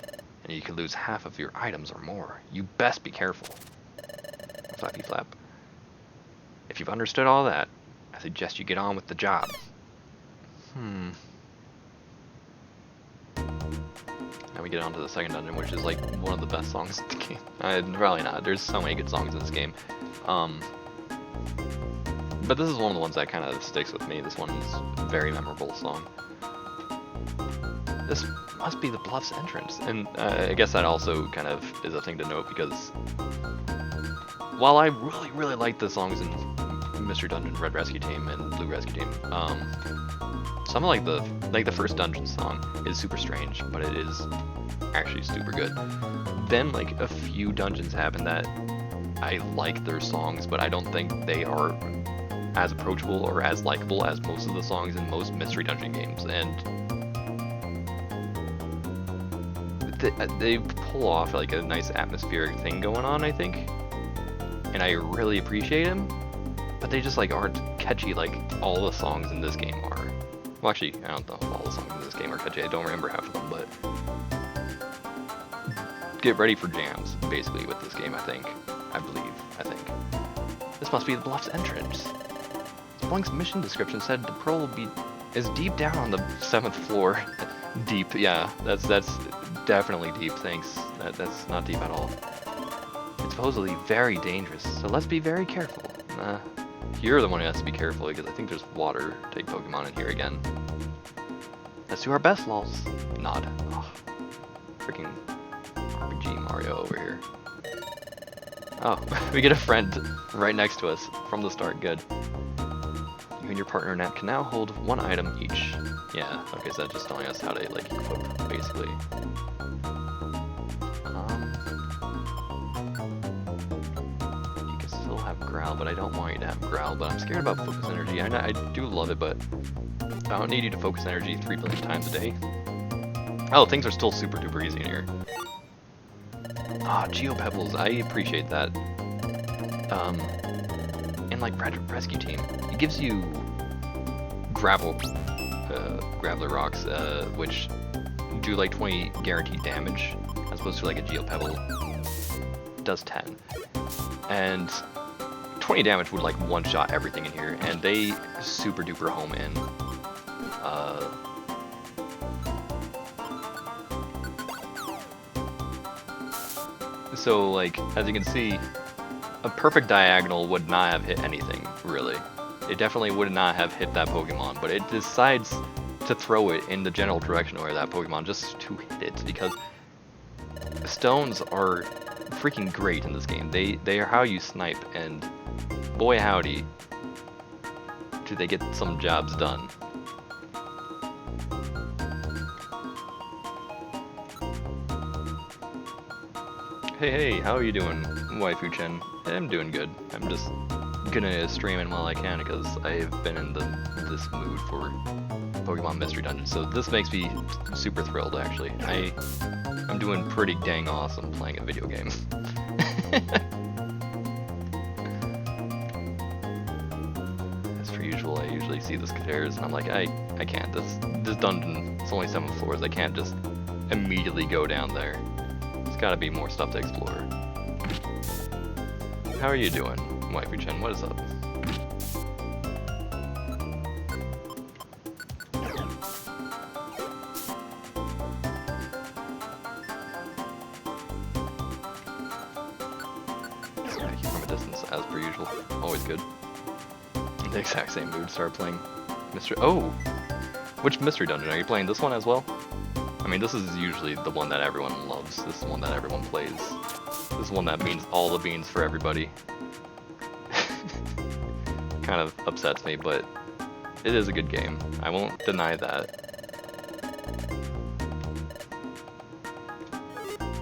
and you can lose half of your items or more. You best be careful. Flappy flap. If you've understood all that, I suggest you get on with the job. Now we get on to the second dungeon, which is like one of the best songs in the game. Probably not. There's so many good songs in this game. But this is one of the ones that kind of sticks with me. This one's a very memorable song. This must be the Bluff's entrance. And I guess that also kind of is a thing to note because while I really, really like the songs in Mystery Dungeon, Red Rescue Team, and Blue Rescue Team, some of the first dungeon song is super strange, but it is actually super good. Then like a few dungeons happen that I like their songs, but I don't think they are as approachable or as likable as most of the songs in most Mystery Dungeon games. And they pull off like a nice atmospheric thing going on, I think, and I really appreciate them. But they just like aren't catchy like all the songs in this game are. Well, actually, I don't know if all the songs in this game are catchy. I don't remember half of them, but get ready for jams, basically, with this game, I think. I think. This must be the Bluff's entrance. Blink's mission description said the pearl is deep down on the 7th floor. Deep, yeah, that's definitely deep, thanks. That's not deep at all. It's supposedly very dangerous, so let's be very careful. You're the one who has to be careful because I think there's water type Pokemon in here again. Let's do our best, lols. Nod. Oh, freaking RPG Mario over here. Oh, we get a friend right next to us from the start. Good. You and your partner Nat can now hold one item each. Yeah, okay, so that's just telling us how to like equip, basically. You can still have Growl, but I don't want you to have Growl. But I'm scared about Focus Energy. I do love it, but I don't need you to Focus Energy 3 billion times a day. Oh, things are still super duper easy in here. Ah, Geo Pebbles, I appreciate that. And like Rescue Team, it gives you Graveler Rocks, which do like 20 guaranteed damage, as opposed to like a Geo Pebble does 10. And 20 damage would like one-shot everything in here, and they super duper home in. So like, as you can see, a perfect diagonal would not have hit anything, really. It definitely would not have hit that Pokemon, but it decides to throw it in the general direction of that Pokemon just to hit it, because stones are freaking great in this game. They are how you snipe, and boy howdy, do they get some jobs done. Hey, how are you doing, Waifu-chan? I'm doing good. I'm just gonna stream in while I can because I've been in this mood for Pokemon Mystery Dungeon, so this makes me super thrilled, actually. I'm doing pretty dang awesome playing a video game. As per usual, I usually see the stairs and I'm like, I can't. This dungeon, it's only 7 floors, I can't just immediately go down there. There's gotta be more stuff to explore. How are you doing, Waifu-chan? What is up? Thank you from a distance, as per usual. Always good. In the exact same mood, start playing Mystery... Oh! Which Mystery Dungeon? Are you playing this one as well? I mean, this is usually the one that everyone loves. This is the one that everyone plays. This is one that means all the beans for everybody. Kind of upsets me, but it is a good game. I won't deny that.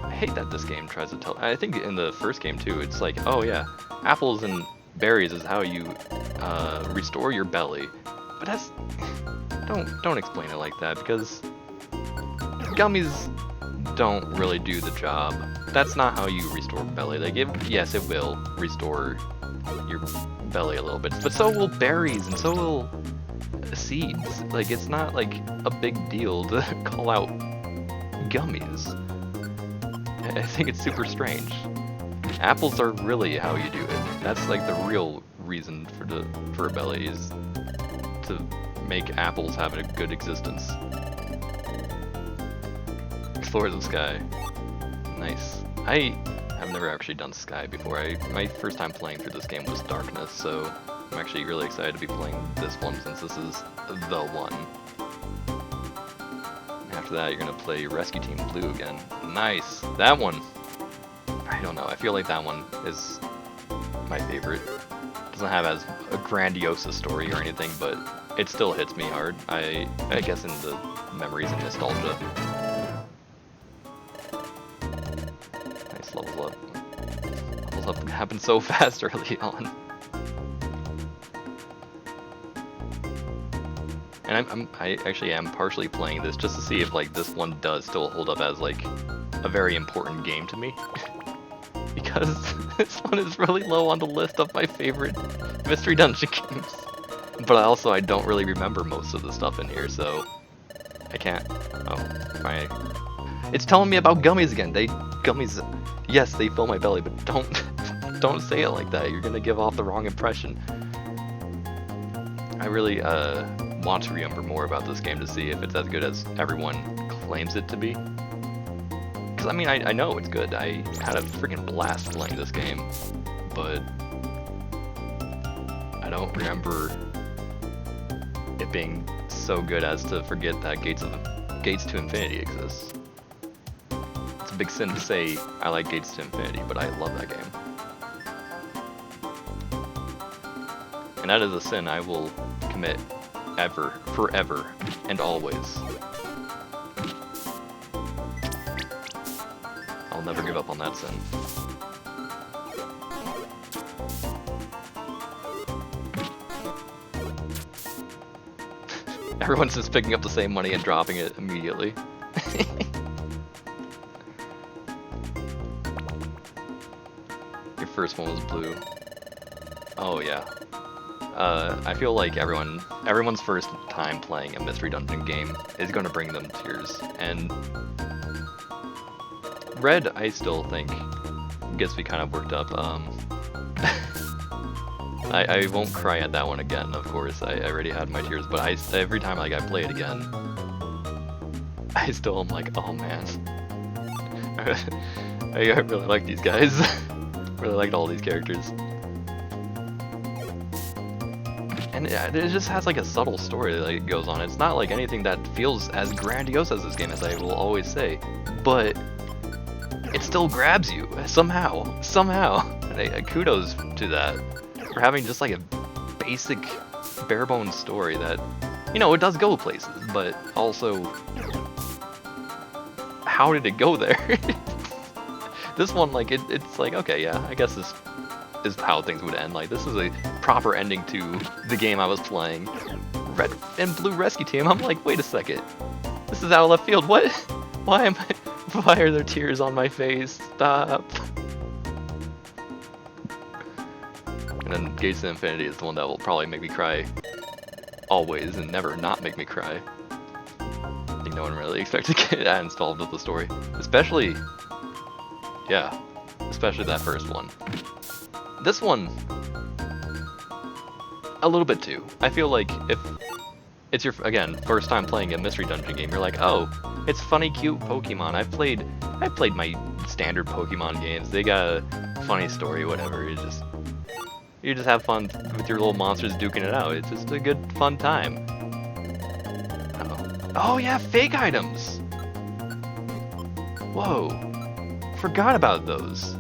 I hate that this game tries to tell... I think in the first game too, it's like, oh yeah, apples and berries is how you restore your belly. But that's... Don't explain it like that, because gummies don't really do the job. That's not how you restore belly. They give... Yes, it will restore your belly a little bit, but so will berries, and so will seeds. Like, it's not like a big deal to call out gummies. I think it's super strange. Apples are really how you do it. That's like the real reason for a belly, is to make apples have a good existence. Explore the sky. Nice. I've never actually done Sky before. My first time playing through this game was Darkness, so I'm actually really excited to be playing this one since this is the one. After that, you're gonna play Rescue Team Blue again. Nice! That one! I don't know, I feel like that one is my favorite. Doesn't have as a grandiose a story or anything, but it still hits me hard. I guess in the memories and nostalgia. Levels up. Levels up happen so fast early on. And I actually am partially playing this just to see if like this one does still hold up as like a very important game to me. Because this one is really low on the list of my favorite Mystery Dungeon games. But also I don't really remember most of the stuff in here, so I can't. Oh, fine. It's telling me about gummies again. Gummies, yes, they fill my belly, but don't say it like that. You're gonna give off the wrong impression. I really want to remember more about this game to see if it's as good as everyone claims it to be. Because I mean, I know it's good. I had a freaking blast playing this game, but I don't remember it being so good as to forget that Gates to Infinity exists. It's a big sin to say I like Gates to Infinity, but I love that game. And that is a sin I will commit ever, forever, and always. I'll never give up on that sin. Everyone's just picking up the same money and dropping it immediately. Your first one was blue. Oh yeah. I feel like everyone's first time playing a mystery dungeon game is going to bring them tears. And red, I still think, gets me kind of worked up. I won't cry at that one again, of course. I already had my tears, but every time like I play it again, I still am like, oh man. I really like these guys. Really liked all these characters. And it just has like a subtle story that goes on. It's not like anything that feels as grandiose as this game, as I will always say, but it still grabs you somehow. And kudos to that. For having just like a basic, bare bones story that, you know, it does go places, but also, how did it go there? This one, like, it's like, okay, yeah, I guess this is how things would end. Like, this is a proper ending to the game I was playing. Red and Blue Rescue Team, I'm like, wait a second. This is out of left field, what? Why are there tears on my face? Stop. And then Gates of Infinity is the one that will probably make me cry always and never not make me cry. I think no one really expected to get that installed with the story. Especially that first one. This one, a little bit too. I feel like if it's your, again, first time playing a mystery dungeon game, you're like, oh, it's funny, cute Pokemon. I've played my standard Pokemon games. They got a funny story, whatever. You just have fun with your little monsters duking it out. It's just a good, fun time. Oh yeah, fake items! Whoa. Forgot about those.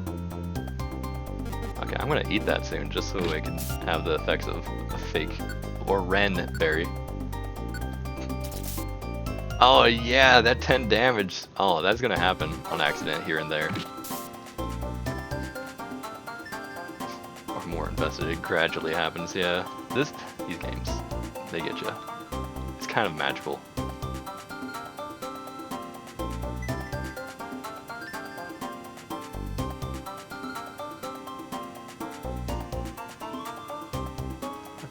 Okay, I'm gonna eat that soon, just so I can have the effects of a fake or Ren berry. Oh yeah, that 10 damage. Oh, that's gonna happen on accident here and there. More invested, it gradually happens. Yeah, these games, they get you. It's kind of magical.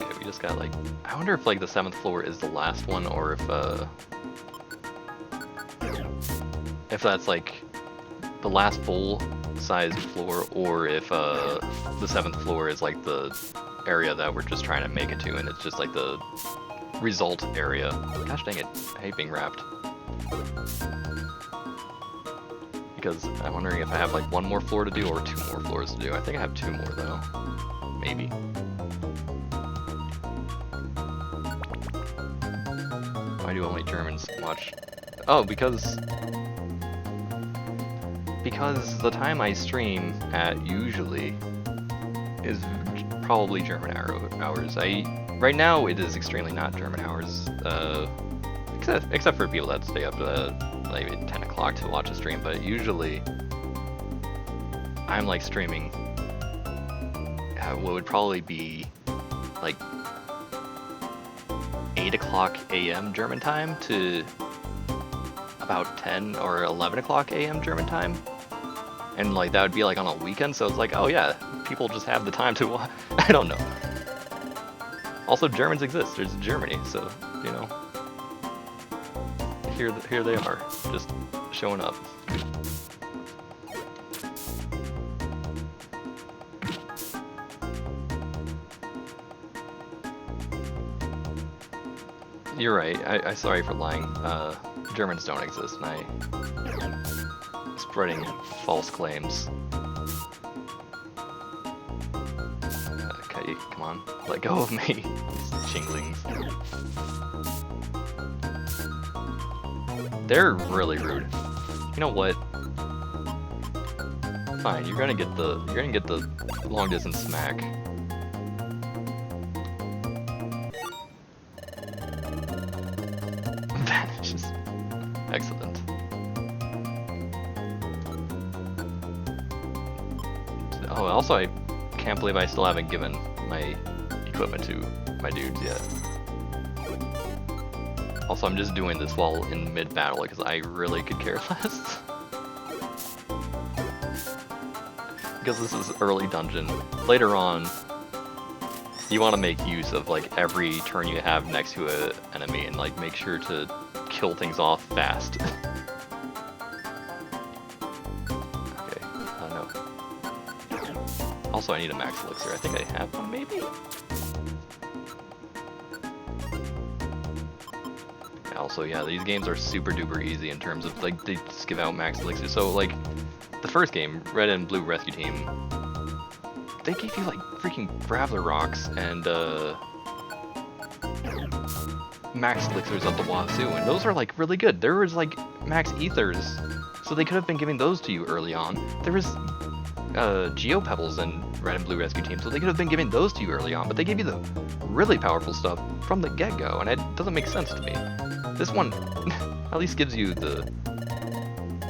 Okay, we just got like, I wonder if like the 7th floor is the last one, or if that's like the last full-sized floor, or if the 7th floor is like the area that we're just trying to make it to, and it's just like the result area. Gosh dang it, I hate being wrapped. Because I'm wondering if I have like one more floor to do or 2 more floors to do. I think I have 2 more though. Maybe. Why do only Germans watch? Oh, because the time I stream at usually is probably German hours. Right now it is extremely not German hours, except for people that stay up to maybe 10 o'clock to watch a stream, but usually I'm like streaming what would probably be like 8 o'clock a.m. German time to about 10 or 11 o'clock a.m. German time. And like that would be like on a weekend, so it's like, oh yeah, people just have the time to watch. I don't know. Also, Germans exist. There's Germany, so you know. Here they are, just showing up. You're right. I sorry for lying. Germans don't exist, and I spreading false claims. Okay, come on, let go of me, these chinglings. They're really rude. You know what? Fine, you're gonna get the long distance smack. Also, I can't believe I still haven't given my equipment to my dudes yet. Also, I'm just doing this while in mid-battle because I really could care less. Because this is early dungeon. Later on, you want to make use of like every turn you have next to an enemy and like make sure to kill things off fast. Okay, no. Also, I need a max elixir. I think I have one, maybe? Also, yeah, these games are super duper easy in terms of like they just give out max elixir. So like the first game, Red and Blue Rescue Team, they gave you like freaking Graveler rocks and max elixirs up the wazoo, and those are like really good. There was like max ethers, so they could have been giving those to you early on. There was Geo Pebbles and Red and Blue Rescue Team, so they could have been giving those to you early on, but they gave you the really powerful stuff from the get-go, and it doesn't make sense to me. This one at least gives you the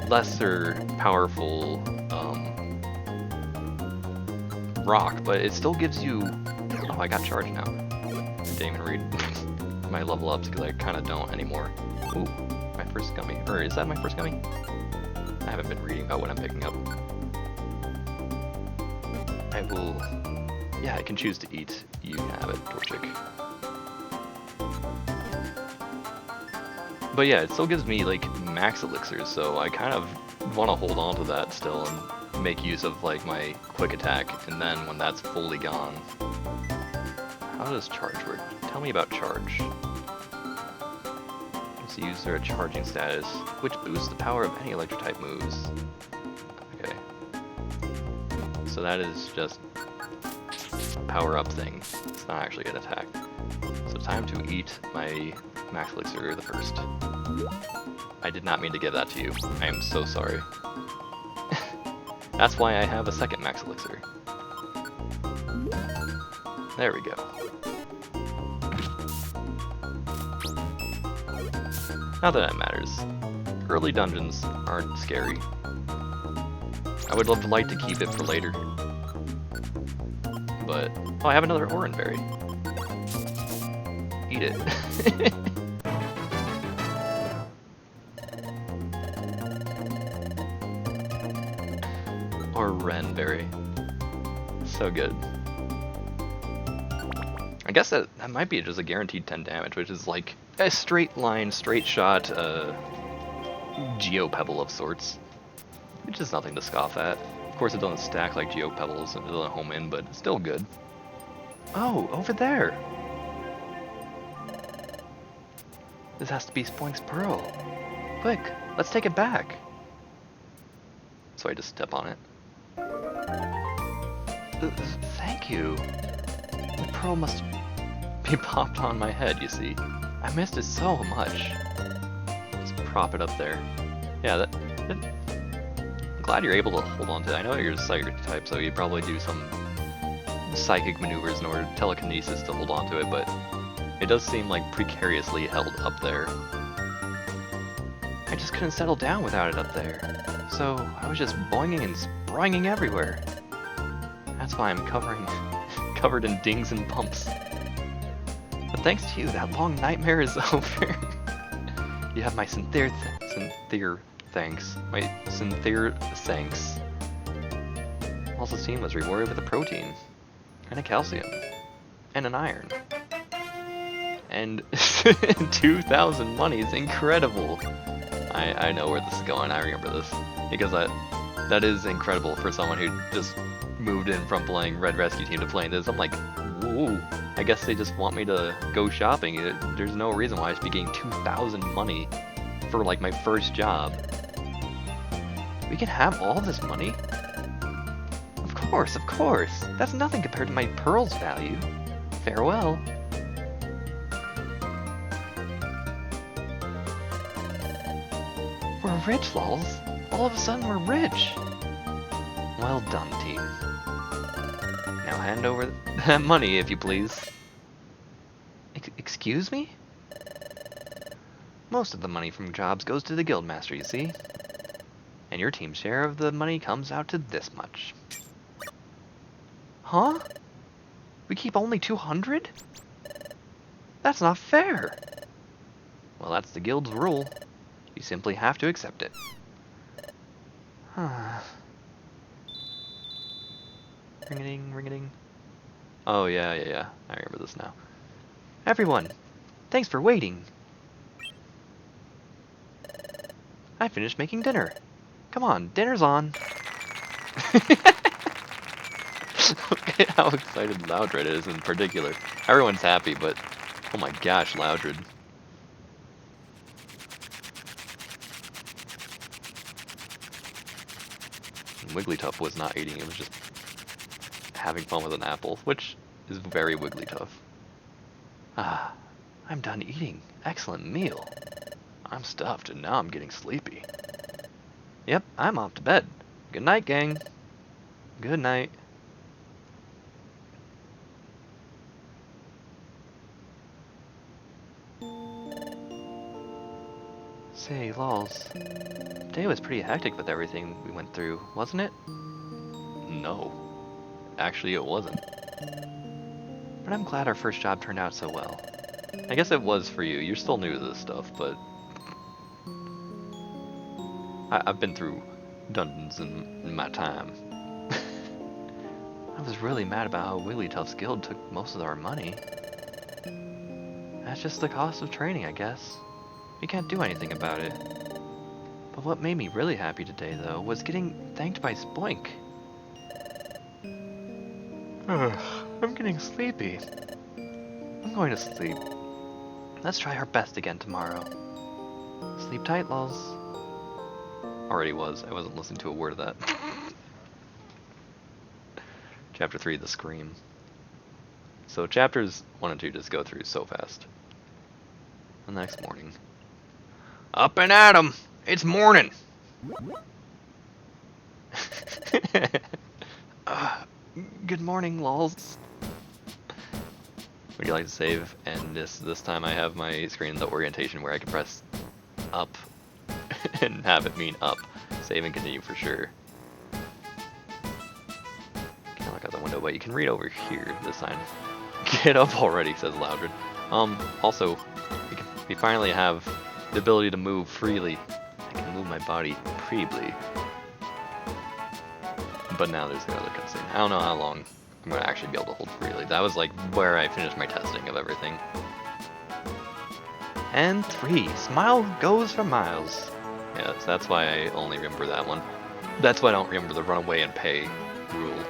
lesser powerful rock, but it still gives you... Oh, I got charged now. I didn't even read my level ups because I kind of don't anymore. Ooh, my first gummy. Or is that my first gummy? I haven't been reading about what I'm picking up. I will... Yeah, I can choose to eat. You can have it, Torchic. But yeah, it still gives me like max elixirs, so I kind of want to hold on to that still and make use of like my quick attack, and then when that's fully gone... How does charge work? Tell me about charge. Let's use their charging status, which boosts the power of any electric type moves. Okay. So that is just a power up thing. It's not actually an attack. So time to eat my max elixir the first. I did not mean to give that to you. I am so sorry. That's why I have a second max elixir. There we go. Not that it matters. Early dungeons aren't scary. I would love to like to keep it for later. But... Oh, I have another orange berry. Eat it. Or Renberry. So good. I guess that might be just a guaranteed 10 damage, which is like a straight line, straight shot, Geo Pebble of sorts. Which is nothing to scoff at. Of course it doesn't stack like Geo Pebbles, and it doesn't home in, but it's still good. Oh, over there! This has to be Spoink's Pearl. Quick, let's take it back. So I just step on it. Thank you. The pearl must be popped on my head, you see. I missed it so much. Just prop it up there. Yeah, I'm glad you're able to hold on to that. I know you're a psychic type, so you probably do some psychic maneuvers in order to telekinesis to hold on to it, but it does seem like precariously held up there. I just couldn't settle down without it up there. So I was just boinging and springing everywhere. That's why I'm covered in dings and bumps. But thanks to you, that long nightmare is over. You have my sincere thanks. My sincere thanks. Also, Steam was rewarded with a protein, and a calcium, and an iron. And 2,000 money is incredible. I know where this is going. I remember this because that is incredible for someone who just moved in from playing Red Rescue Team to playing this. I'm like, whoa, I guess they just want me to go shopping. There's no reason why I should be getting 2,000 money for like my first job. We can have all this money? Of course. That's nothing compared to my pearl's value. Farewell. We're rich, lols. All of a sudden we're rich. Well done, team. Now hand over that money, if you please. Excuse me? Most of the money from jobs goes to the guildmaster, you see. And your team's share of the money comes out to this much. Huh? We keep only 200? That's not fair. Well, that's the guild's rule. You simply have to accept it. Ring-a-ding, ring-a-ding. Oh, yeah. I remember this now. Everyone, thanks for waiting. I finished making dinner. Come on, dinner's on. Look at how excited Loudred is in particular. Everyone's happy, but oh my gosh, Loudred. Wigglytuff was not eating, it was just having fun with an apple, which is very Wigglytuff. Ah, I'm done eating. Excellent meal. I'm stuffed and now I'm getting sleepy. Yep, I'm off to bed. Good night, gang. Good night. Say, lols. Today was pretty hectic with everything we went through, wasn't it? No. Actually, it wasn't. But I'm glad our first job turned out so well. I guess it was for you. You're still new to this stuff, but... I've been through dungeons in my time. I was really mad about how Wigglytuff's guild took most of our money. That's just the cost of training, I guess. We can't do anything about it. But what made me really happy today, though, was getting thanked by Spoink. I'm getting sleepy. I'm going to sleep. Let's try our best again tomorrow. Sleep tight, lols. Already was. I wasn't listening to a word of that. Chapter 3, The Scream. So chapters 1 and 2 just go through so fast. The next morning. Up and at 'em! It's morning! Good morning, lols. Would you like to save? And this time I have my screen in the orientation where I can press up and have it mean up. Save and continue for sure. Can't look out the window, but you can read over here, this sign. Get up already, says Loudred. Also, we finally have the ability to move freely. I can move my body freely. But now there's another cutscene. I don't know how long I'm going to actually be able to hold freely. That was like where I finished my testing of everything. And 3. Smile goes for miles. Yeah, so that's why I only remember that one. That's why I don't remember the run away and pay rule.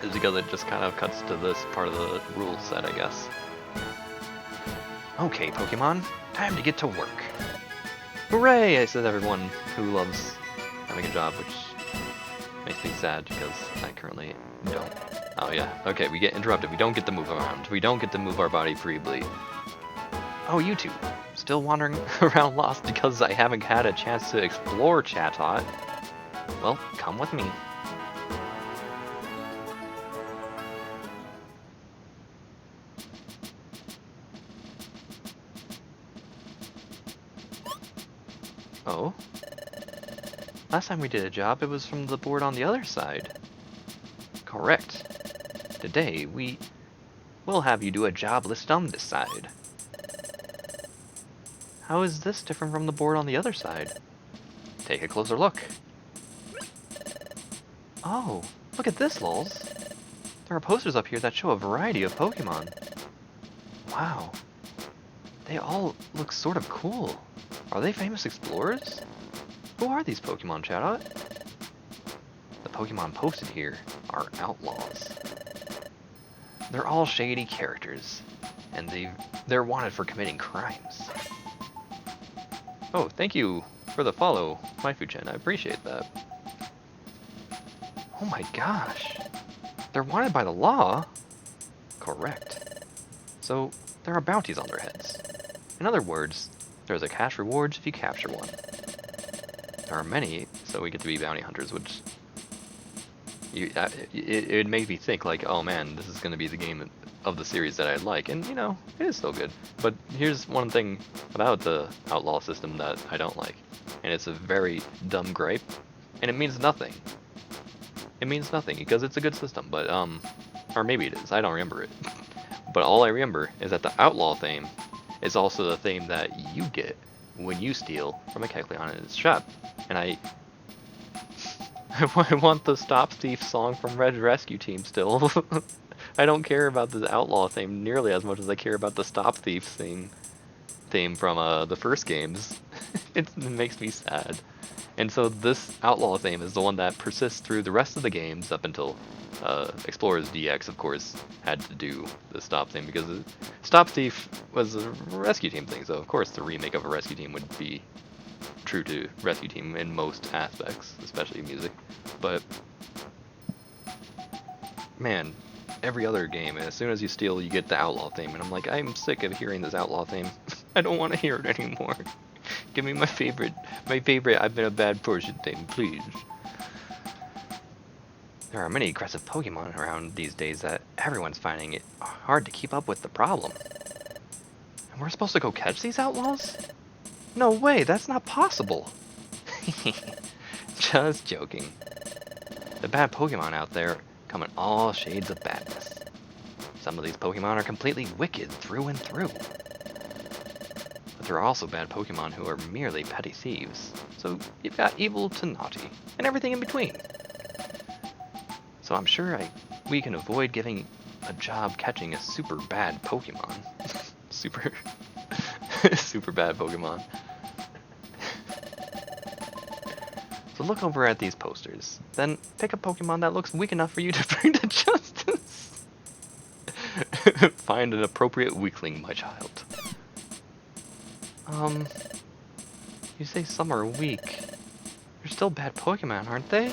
Is because it just kind of cuts to this part of the rule set, I guess. Okay, Pokemon, time to get to work. Hooray, I said everyone who loves having a job, which makes me sad because I currently don't. Oh yeah, okay, we get interrupted. We don't get to move around. We don't get to move our body freely. Oh, you two, still wandering around lost because I haven't had a chance to explore Chatot. Well, come with me. Oh? Last time we did a job, it was from the board on the other side. Correct. Today, we'll have you do a job listed on this side. How is this different from the board on the other side? Take a closer look. Oh, look at this, lols. There are posters up here that show a variety of Pokemon. Wow. They all look sort of cool. Are they famous explorers? Who are these Pokemon, Chatot? The Pokemon posted here are outlaws. They're all shady characters, and they're wanted for committing crimes. Oh, thank you for the follow, Maifu-chan. I appreciate that. Oh my gosh. They're wanted by the law? Correct. So, there are bounties on their heads. In other words, there's a cash rewards if you capture one. There are many, so we get to be bounty hunters, which... it made me think, like, oh man, this is going to be the game of the series that I like, and, you know, it is still good. But here's one thing about the outlaw system that I don't like, and it's a very dumb gripe, and it means nothing. it means nothing because it's a good system, but or maybe it is. I don't remember it. But all I remember is that the outlaw theme is also the theme that you get when you steal from a Kecleon in its shop. And I want the Stop Thief song from Red Rescue Team still. I don't care about the outlaw theme nearly as much as I care about the Stop Thief theme from the first games. It makes me sad. And so this outlaw theme is the one that persists through the rest of the games up until Explorers DX, of course, had to do the Stop theme because Stop Thief was a Rescue Team thing, so of course the remake of a Rescue Team would be true to Rescue Team in most aspects, especially music. But man, every other game, as soon as you steal, you get the outlaw theme, and I'm like, I'm sick of hearing this outlaw theme. I don't want to hear it anymore. Give me my favorite I've been a bad person theme, please. There are many aggressive Pokemon around these days that everyone's finding it hard to keep up with the problem. And we're supposed to go catch these outlaws? No way, that's not possible. Just joking. The bad Pokemon out there come in all shades of badness. Some of these Pokemon are completely wicked through and through. But there are also bad Pokemon who are merely petty thieves. So you've got evil to naughty, and everything in between. So I'm sure we can avoid giving a job catching a super bad Pokemon. super bad Pokemon. So look over at these posters. Then pick a Pokemon that looks weak enough for you to bring to justice. Find an appropriate weakling, my child. You say some are weak. They're still bad Pokemon, aren't they?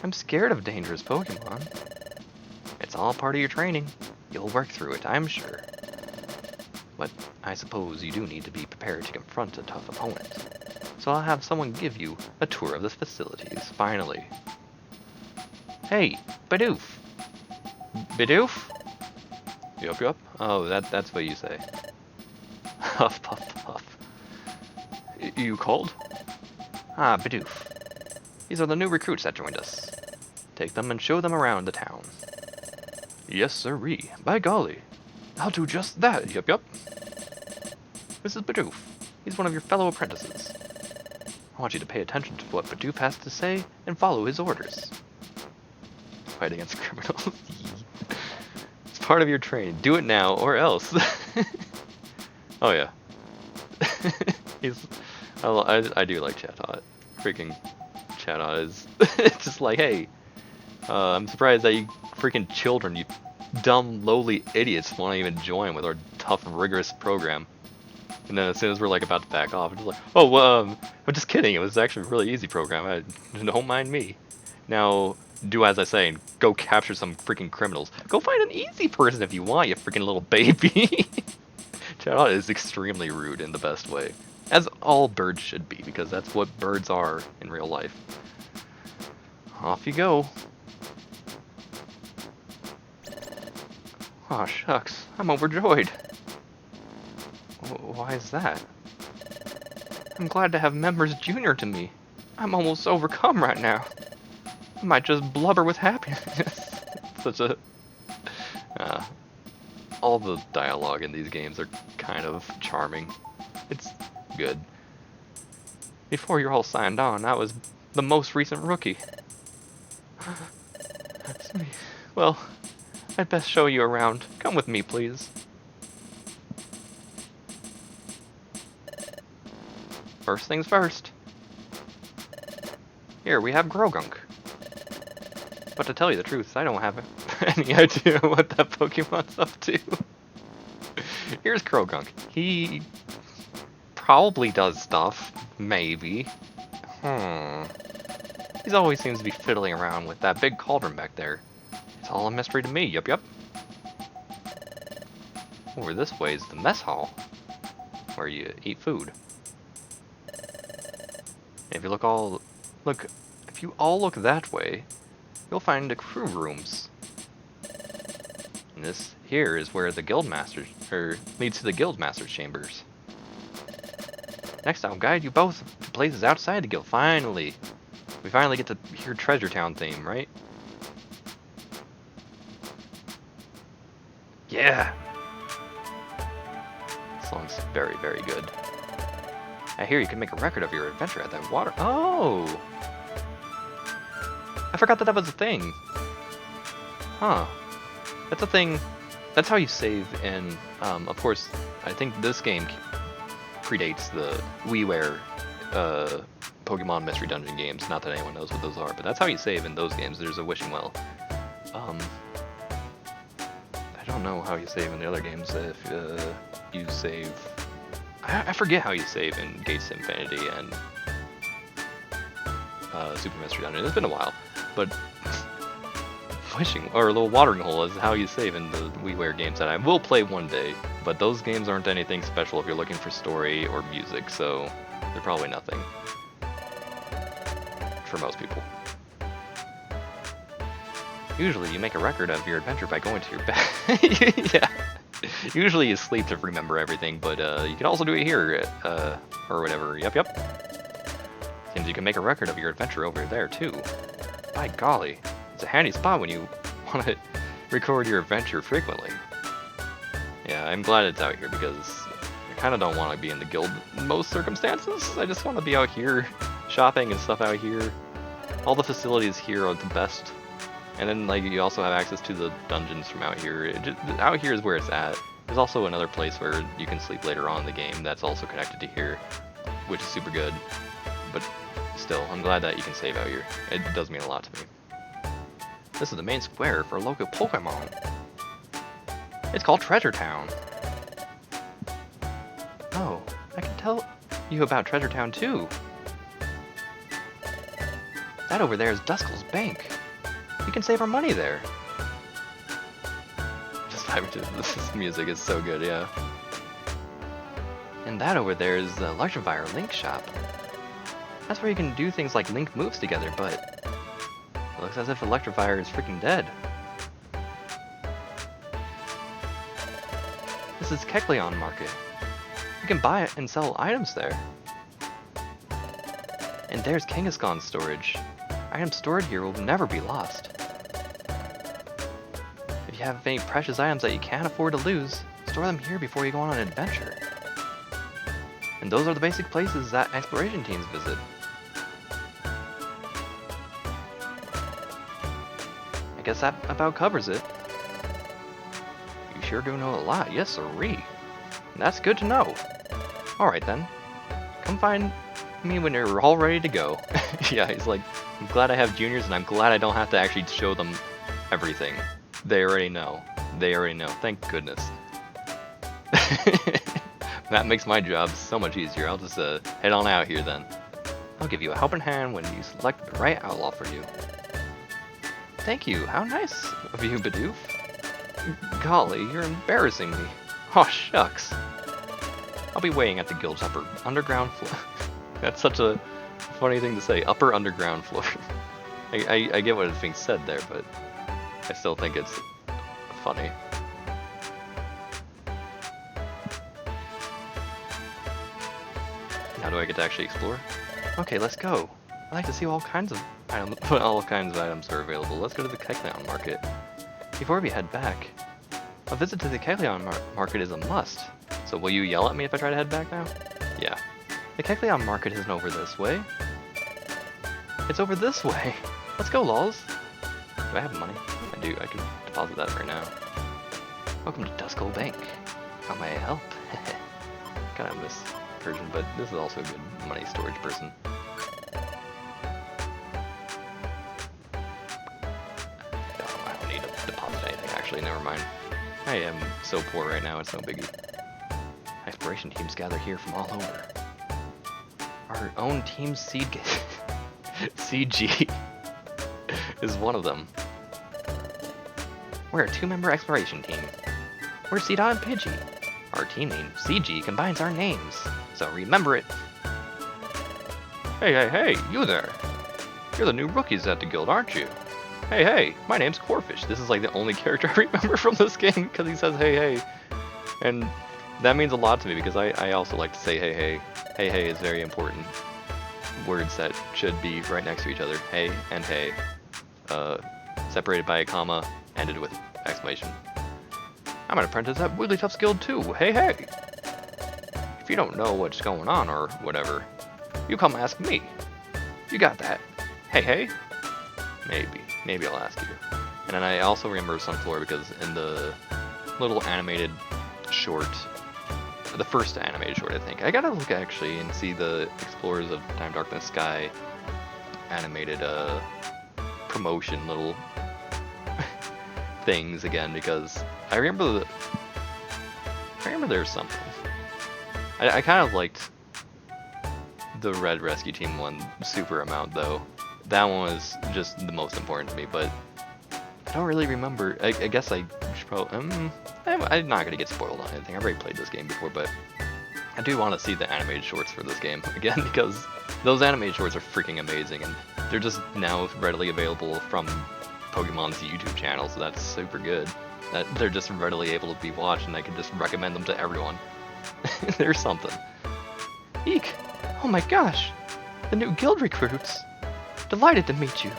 I'm scared of dangerous Pokemon. It's all part of your training. You'll work through it, I'm sure. But I suppose you do need to be prepared to confront a tough opponent. So I'll have someone give you a tour of the facilities, finally. Hey, Bidoof! Bidoof? Yup. Oh, that's what you say. Huff, puff, puff. You called? Ah, Bidoof. These are the new recruits that joined us. Take them and show them around the town. Yes, sirree. By golly. I'll do just that. Yup. This is Bidoof. He's one of your fellow apprentices. I want you to pay attention to what Bidoof has to say and follow his orders. Fight against criminals. It's part of your training. Do it now or else. Oh yeah. I do like Chatot. Freaking Chatot is it's just like, hey, I'm surprised that you freaking children, you dumb, lowly idiots, won't even join with our tough, rigorous program. And then as soon as we're like about to back off, it's just like, oh, well, I'm just kidding. It was actually a really easy program. Don't mind me. Now, do as I say and go capture some freaking criminals. Go find an easy person if you want, you freaking little baby. Chatot is extremely rude in the best way. As all birds should be, because that's what birds are in real life. Off you go. Aw, shucks. I'm overjoyed. Why is that? I'm glad to have members junior to me. I'm almost overcome right now. I might just blubber with happiness. Such a... all the dialogue in these games are kind of charming. It's good. Before you're all signed on, I was the most recent rookie. Well, I'd best show you around. Come with me, please. First things first. Here, we have Grogunk. But to tell you the truth, I don't have any idea what that Pokemon's up to. Here's Grogunk. He probably does stuff. Maybe. He always seems to be fiddling around with that big cauldron back there. It's all a mystery to me, yup. Over this way is the mess hall, where you eat food. If you if you all look that way, you'll find the crew rooms. And this here is where the guildmaster leads to the guildmaster's chambers. Next, I'll guide you both to places outside the guild. Finally, we finally get to hear Treasure Town theme, right? Yeah! This song's very, very good. I hear you can make a record of your adventure at that water. Oh! I forgot that that was a thing. Huh. That's a thing. That's how you save in, of course, I think this game predates the WiiWare Pokemon Mystery Dungeon games. Not that anyone knows what those are, but that's how you save in those games. There's a wishing well. I don't know how you save in the other games. If you save... I forget how you save in Gates to Infinity and Super Mystery Dungeon. It's been a while, but wishing or a little watering hole is how you save in the WiiWare games that I will play one day. But those games aren't anything special if you're looking for story or music, so they're probably nothing for most people. Usually, you make a record of your adventure by going to your bed. Yeah. Usually you sleep to remember everything, but you can also do it here, or whatever. Yep. Seems you can make a record of your adventure over there, too. By golly, it's a handy spot when you want to record your adventure frequently. Yeah, I'm glad it's out here because I kind of don't want to be in the guild in most circumstances. I just want to be out here shopping and stuff out here. All the facilities here are the best. And then, like, you also have access to the dungeons from out here. Out here is where it's at. There's also another place where you can sleep later on in the game that's also connected to here, which is super good. But still, I'm glad that you can save out here. It does mean a lot to me. This is the main square for local Pokemon. It's called Treasure Town. Oh, I can tell you about Treasure Town too. That over there is Duskull's Bank. We can save our money there. This music is so good, yeah. And that over there is the Electivire Link Shop. That's where you can do things like link moves together, but it looks as if Electivire is freaking dead. This is Kecleon Market. You can buy it and sell items there. And there's Kangaskhan's storage. Items stored here will never be lost. If you have any precious items that you can't afford to lose, store them here before you go on an adventure. And those are the basic places that exploration teams visit. I guess that about covers it. You sure do know a lot, yes sirree. That's good to know. Alright then, come find me when you're all ready to go. Yeah, he's like, I'm glad I have juniors and I'm glad I don't have to actually show them everything. They already know. They already know. Thank goodness. That makes my job so much easier. I'll just head on out here then. I'll give you a helping hand when you select the right outlaw for you. Thank you. How nice of you, Bidoof. Golly, you're embarrassing me. Oh, shucks. I'll be waiting at the guild's upper underground floor. That's such a funny thing to say. Upper underground floor. I get what is being said there, but I still think it's funny. Now do I get to actually explore? Okay, let's go. I like to see all kinds of items. All kinds of items are available. Let's go to the Kecleon Market. Before we head back, a visit to the Kecleon Market is a must. So will you yell at me if I try to head back now? Yeah. The Kecleon Market isn't over this way. It's over this way. Let's go, lols. Do I have money? I do. I can deposit that right now. Welcome to Duskull Bank. How may I help? Kind of miss version, but this is also a good money storage person. Oh, I don't need to deposit anything, actually. Never mind. I am so poor right now, it's no biggie. Exploration teams gather here from all over. Our own team CG is one of them. We're a 2-member exploration team. We're Cedar and Pidgey. Our team name, CG, combines our names, so remember it. Hey, you there. You're the new rookies at the guild, aren't you? Hey, my name's Corfish. This is like the only character I remember from this game, because he says hey. And that means a lot to me, because I also like to say hey. Hey is very important. Words that should be right next to each other. Hey and hey. Separated by a comma, ended with exclamation. I'm an apprentice at Wigglytuff's Guild too. Hey, hey! If you don't know what's going on or whatever, you come ask me. You got that? Hey, hey? Maybe I'll ask you. And then I also remember Sunflower because in the little animated short, the first animated short, I think. I gotta look actually and see the Explorers of Time, Darkness, Sky animated promotion little things again because I remember there's something. I kind of liked the Red Rescue Team one super amount though. That one was just the most important to me, but I don't really remember. I guess I should probably. I'm not gonna get spoiled on anything. I've already played this game before, but I do want to see the animated shorts for this game again because those animated shorts are freaking amazing, and they're just now readily available from Pokemon's YouTube channel, so that's super good. That they're just readily able to be watched, and I can just recommend them to everyone. There's something. Eek! Oh my gosh! The new guild recruits! Delighted to meet you.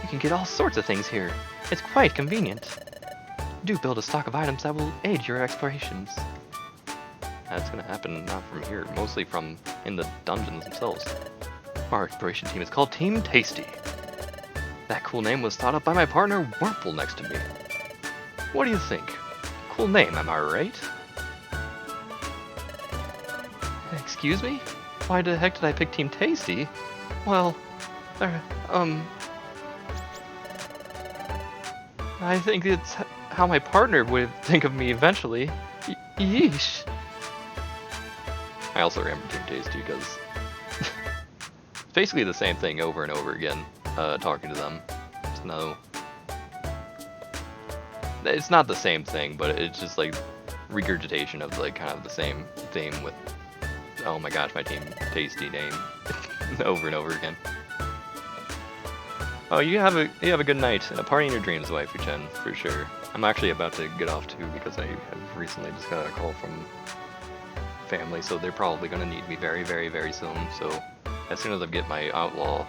You can get all sorts of things here. It's quite convenient. Do build a stock of items that will aid your explorations. That's gonna happen not from here, mostly from in the dungeons themselves. Our exploration team is called Team Tasty. That cool name was thought up by my partner Wurmple next to me. What do you think? Cool name, am I right? Excuse me? Why the heck did I pick Team Tasty? Well, I think it's how my partner would think of me eventually. Yeesh. I also remember Team Tasty because it's basically the same thing over and over again, talking to them. It's not the same thing, but it's just like regurgitation of like kind of the same theme with, oh my gosh, my Team Tasty name over and over again. Oh, you have a good night and a party in your dreams, wifey Chen, for sure. I'm actually about to get off too because I have recently just got a call from family, so they're probably gonna need me very, very, very soon. So as soon as I get my outlaw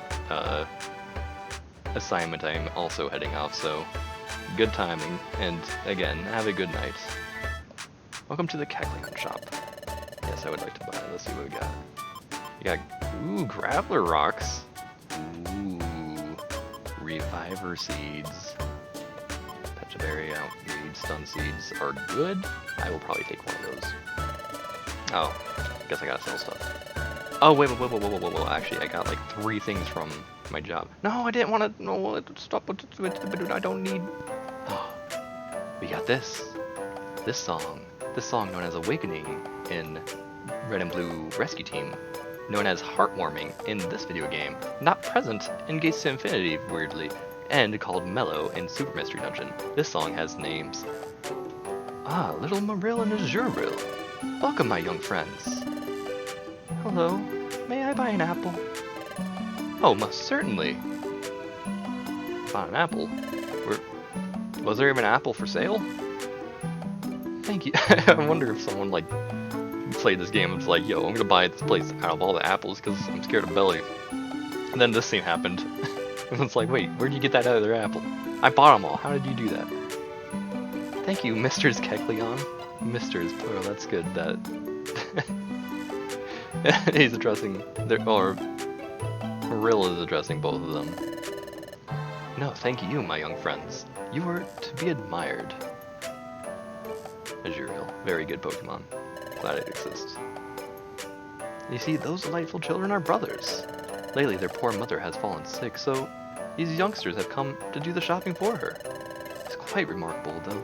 assignment, I'm also heading off. So good timing, and again, have a good night. Welcome to the Cackling shop. Yes, I would like to buy. Let's see what we got. You got Graveler rocks. Ooh. Reviver seeds. Pechaberry, outweed, stun seeds are good. I will probably take one of those. Oh, guess I gotta sell stuff. Oh, wait. Actually, I got like 3 things from my job. No, I didn't want to. No, stop. I don't need. Oh, we got this. This song known as Awakening in Red and Blue Rescue Team, known as Heartwarming in this video game, not present in Gates to Infinity, weirdly, and called Mellow in Super Mystery Dungeon. This song has names. Ah, Little Marill and Azurill. Welcome, my young friends. Hello, may I buy an apple? Oh, most certainly. Bought an apple? Was there even an apple for sale? Thank you. I wonder if someone like played this game and was like, yo, I'm gonna buy this place out of all the apples because I'm scared of Belly. And then this scene happened. And it's like, wait, where'd you get that other apple? I bought them all. How did you do that? Thank you, Mr. Kekleon. Mr. is plural, that's good. That he's addressing or Rill is addressing both of them. No, thank you, my young friends. You are to be admired. Azurill, very good Pokemon. Glad it exists. You see, those delightful children are brothers. Lately, their poor mother has fallen sick, so these youngsters have come to do the shopping for her. It's quite remarkable, though.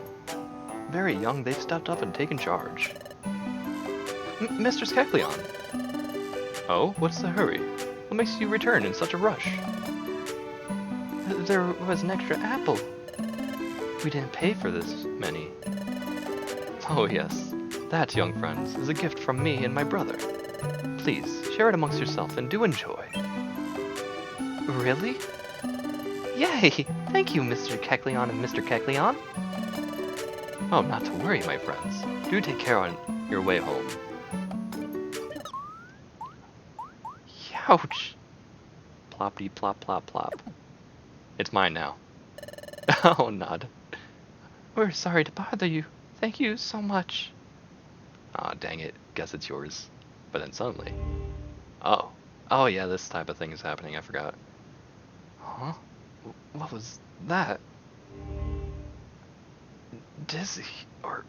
Very young, they've stepped up and taken charge. Mr. Kekleon! Oh, what's the hurry? What makes you return in such a rush? There was an extra apple. We didn't pay for this many. Oh yes, that, young friends, is a gift from me and my brother. Please, share it amongst yourself and do enjoy. Really? Yay! Thank you, Mr. Kekleon and Mr. Kekleon. Oh, not to worry, my friends. Do take care on your way home. Ouch! Ploppity plop plop plop. It's mine now. Oh, nod. We're sorry to bother you. Thank you so much. Aw, dang it. Guess it's yours. But then suddenly... Oh. Oh yeah, this type of thing is happening, I forgot. Huh? What was that? Dizzy? Or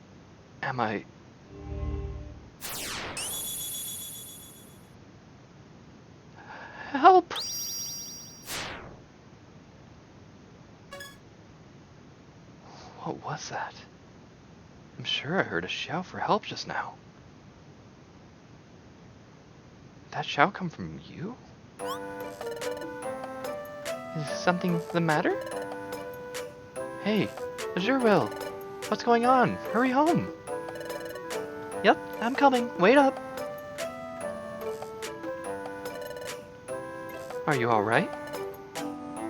am I... Help! What was that? I'm sure I heard a shout for help just now. Did that shout come from you? Is something the matter? Hey, Azuril, what's going on? Hurry home. Yep, I'm coming. Wait up. Are you alright?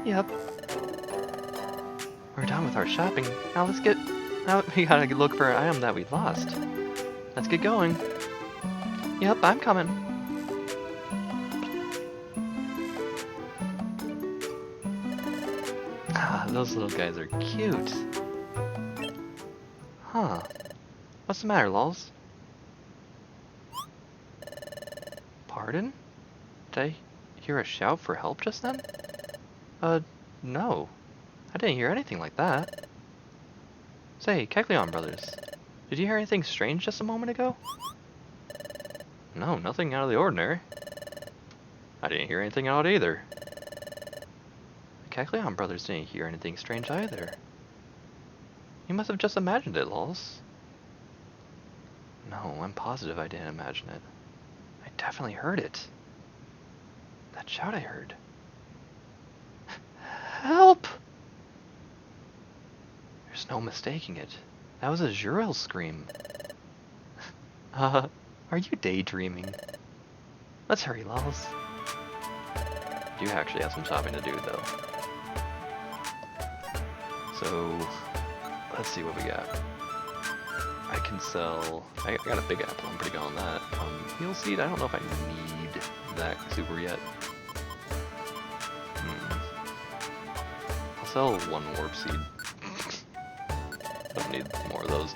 Yep. We're done with our shopping. Now we gotta look for an item that we lost. Let's get going. Yep, I'm coming. Ah, those little guys are cute. Huh. What's the matter, lols? Pardon? Did I hear a shout for help just then? No. I didn't hear anything like that. Say, Kecleon brothers, did you hear anything strange just a moment ago? No, nothing out of the ordinary. I didn't hear anything out either. The Kecleon brothers didn't hear anything strange either. You must have just imagined it, lols. No, I'm positive I didn't imagine it. I definitely heard it. That shout I heard. Help! There's no mistaking it. That was a Azuril scream. Are you daydreaming? Let's hurry, lols. I do actually have some shopping to do, though. So, let's see what we got. I can sell... I got a big apple, I'm pretty good on that. Heal seed, I don't know if I need that super yet. I'll sell one warp seed. Don't need more of those.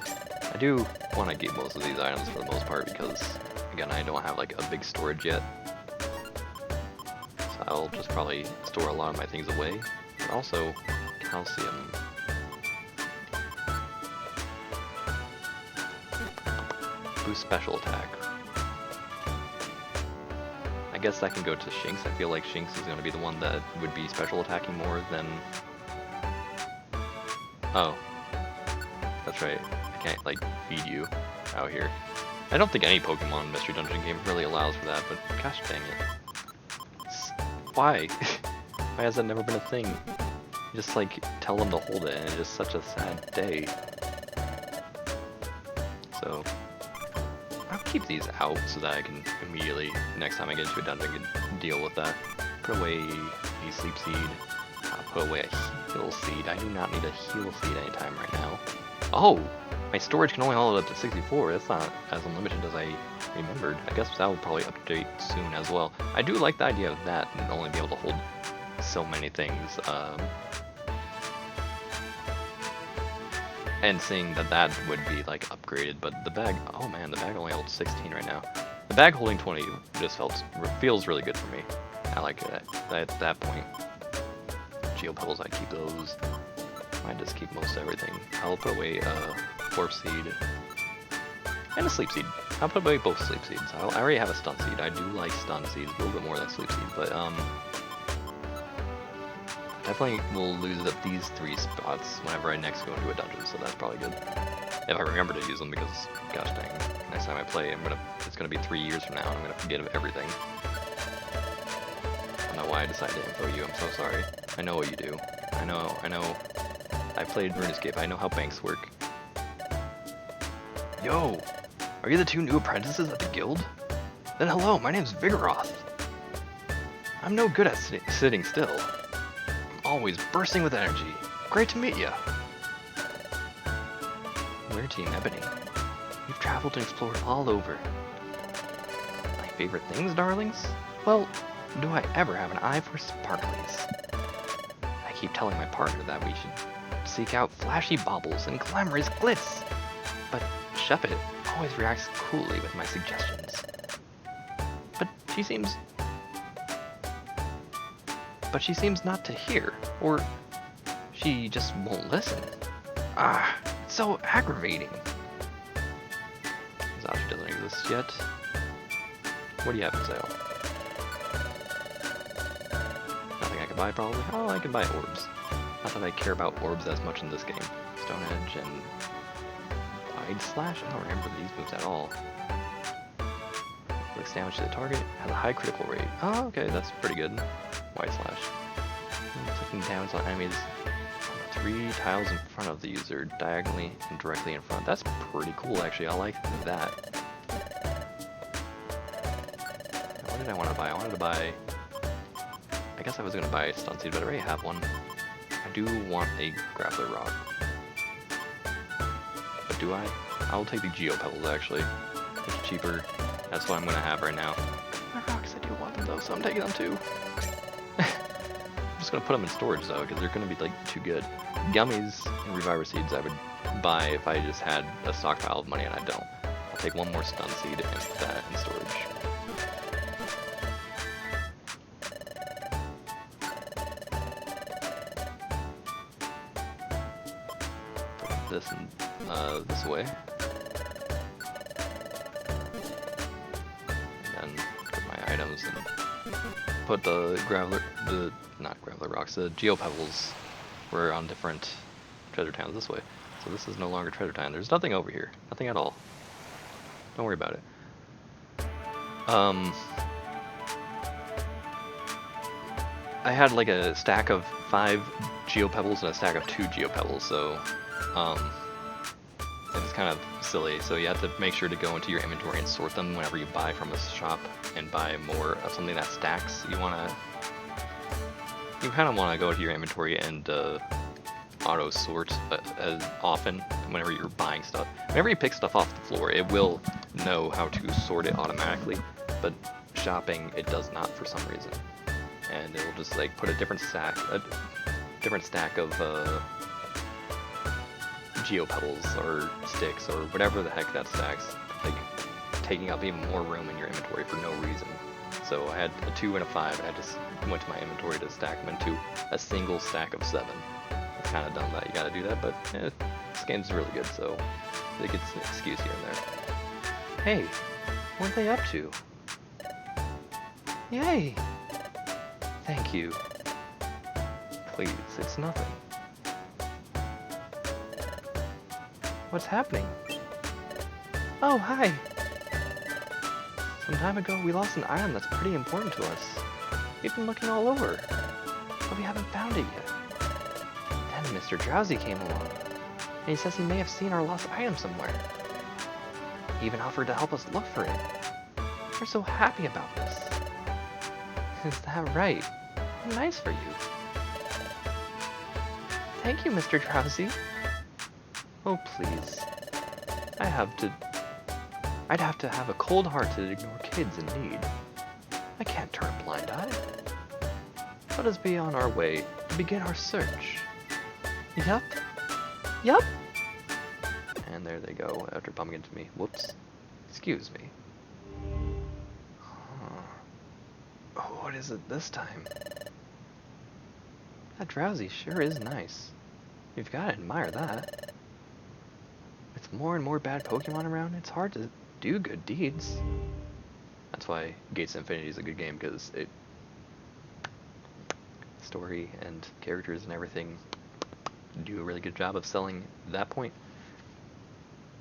I do want to keep most of these items for the most part because, again, I don't have like a big storage yet. So I'll just probably store a lot of my things away. But also, calcium. Boost special attack. I guess that can go to Shinx. I feel like Shinx is going to be the one that would be special attacking more than... Oh. That's right. I can't, like, feed you out here. I don't think any Pokemon Mystery Dungeon game really allows for that, but gosh dang it. Why? Why has that never been a thing? You just, like, tell them to hold it, and it's just such a sad day. So, I'll keep these out so that I can immediately, next time I get into a dungeon, can deal with that. Put away a Sleep Seed. Put away a Heal Seed. I do not need a Heal Seed anytime right now. Oh! My storage can only hold it up to 64. That's not as unlimited as I remembered. I guess that will probably update soon as well. I do like the idea of that and only be able to hold so many things. And seeing that that would be like upgraded, but the bag, oh man, the bag only holds 16 right now. The bag holding 20 just feels really good for me. I like it at that point. Geo Pebbles, I keep those. I just keep most everything. I'll put away a Warp Seed and a Sleep Seed. I'll put away both Sleep Seeds. I already have a Stun Seed. I do like Stun Seeds a little bit more than Sleep Seed, but definitely will lose up these 3 spots whenever I next go into a dungeon, so that's probably good. If I remember to use them, because gosh dang, next time I play, it's gonna be 3 years from now, and I'm gonna forget everything. I don't know why I decided to info you. I'm so sorry. I know what you do. I know. I played RuneScape. I know how banks work. Yo, are you the 2 new apprentices at the guild? Then hello, my name's Vigoroth. I'm no good at sitting still. I'm always bursting with energy. Great to meet ya. We're Team Ebony. We've traveled and explored all over. My favorite things, darlings? Well, do I ever have an eye for sparklies? I keep telling my partner that we should seek out flashy baubles and glamorous glitz. But Shuppet always reacts coolly with my suggestions. But she seems not to hear, or she just won't listen. Ah, it's so aggravating. This option doesn't exist yet. What do you have for sale? Nothing I can buy, probably. Oh, I can buy orbs. Not that I care about orbs as much in this game. Stone Edge and Wide Slash? I don't remember these moves at all. Inflicts damage to the target, has a high critical rate. Oh, okay, that's pretty good. Wide Slash. Inflicting damage on enemies on the 3 tiles in front of the user, diagonally and directly in front. That's pretty cool, actually. I like that. Now, what did I want to buy? I wanted to buy... I guess I was going to buy a Stun Seed, but I already have one. I do want a Grappler Rock. But do I? I'll take the Geo Pebbles, actually. It's cheaper. That's what I'm going to have right now. My rocks, I do want them, though, so I'm taking them, too. I'm just going to put them in storage, though, because they're going to be, like, too good. Gummies and Reviver Seeds I would buy if I just had a stockpile of money, and I don't. I'll take one more Stun Seed and put that in storage. This and this way, and then put my items and put the not Graveler Rocks, the Geo Pebbles were on different treasure towns this way. So this is no longer treasure town. There's nothing over here, nothing at all. Don't worry about it. I had like a stack of 5 Geo Pebbles and a stack of 2 Geo Pebbles, so it's kind of silly. So you have to make sure to go into your inventory and sort them whenever you buy from a shop and buy more of something that stacks. You kind of want to go to your inventory and auto sort as often whenever you're buying stuff. Whenever you pick stuff off the floor, it will know how to sort it automatically, but shopping it does not for some reason, and it will just like put a different stack of Geo Pebbles or sticks or whatever the heck that stacks, like taking up even more room in your inventory for no reason. So I had a 2 and a 5, and I just went to my inventory to stack them into a single stack of 7. It's kind of dumb that you gotta do that, but this game's really good, so it gets an excuse here and there. Hey, what are they up to? Yay! Thank you. Please, it's nothing. What's happening? Oh, hi! Some time ago, we lost an item that's pretty important to us. We've been looking all over, but we haven't found it yet. Then Mr. Drowsy came along, and he says he may have seen our lost item somewhere. He even offered to help us look for it. We're so happy about this. Is that right? Nice for you. Thank you, Mr. Drowsy. Oh, please. I'd have to have a cold heart to ignore kids in need. I can't turn a blind eye. Let us be on our way to begin our search. Yup. Yup. And there they go after bumping into me. Whoops. Excuse me. Oh, what is it this time? That Drowsy sure is nice. You've got to admire that. With more and more bad Pokemon around, it's hard to do good deeds. That's why Gates of Infinity is a good game, because it... story and characters and everything do a really good job of selling that point.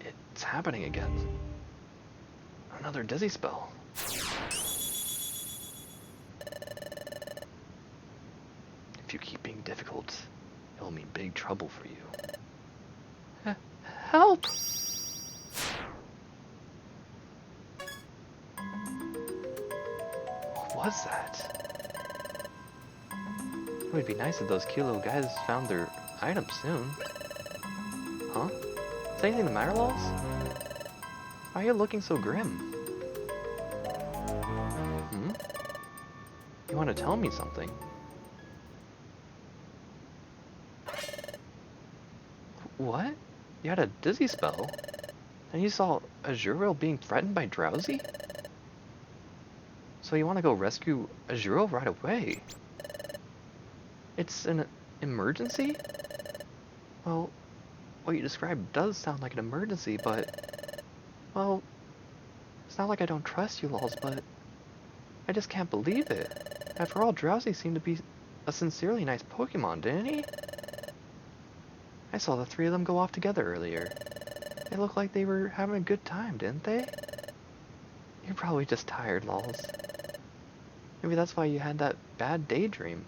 It's happening again. Another Dizzy spell. If you keep being difficult, it will mean big trouble for you. Help! What was that? It would be nice if those Kilo guys found their items soon. Huh? Is anything the matter, Lols? Why are you looking so grim? Hmm? You want to tell me something? What? You had a dizzy spell? And you saw Azuriel being threatened by Drowsy? So you want to go rescue Azuriel right away? It's an emergency? Well, what you described does sound like an emergency, but... Well, it's not like I don't trust you, lols, but... I just can't believe it. After all, Drowsy seemed to be a sincerely nice Pokemon, didn't he? I saw the three of them go off together earlier. They looked like they were having a good time, didn't they? You're probably just tired, lols. Maybe that's why you had that bad daydream.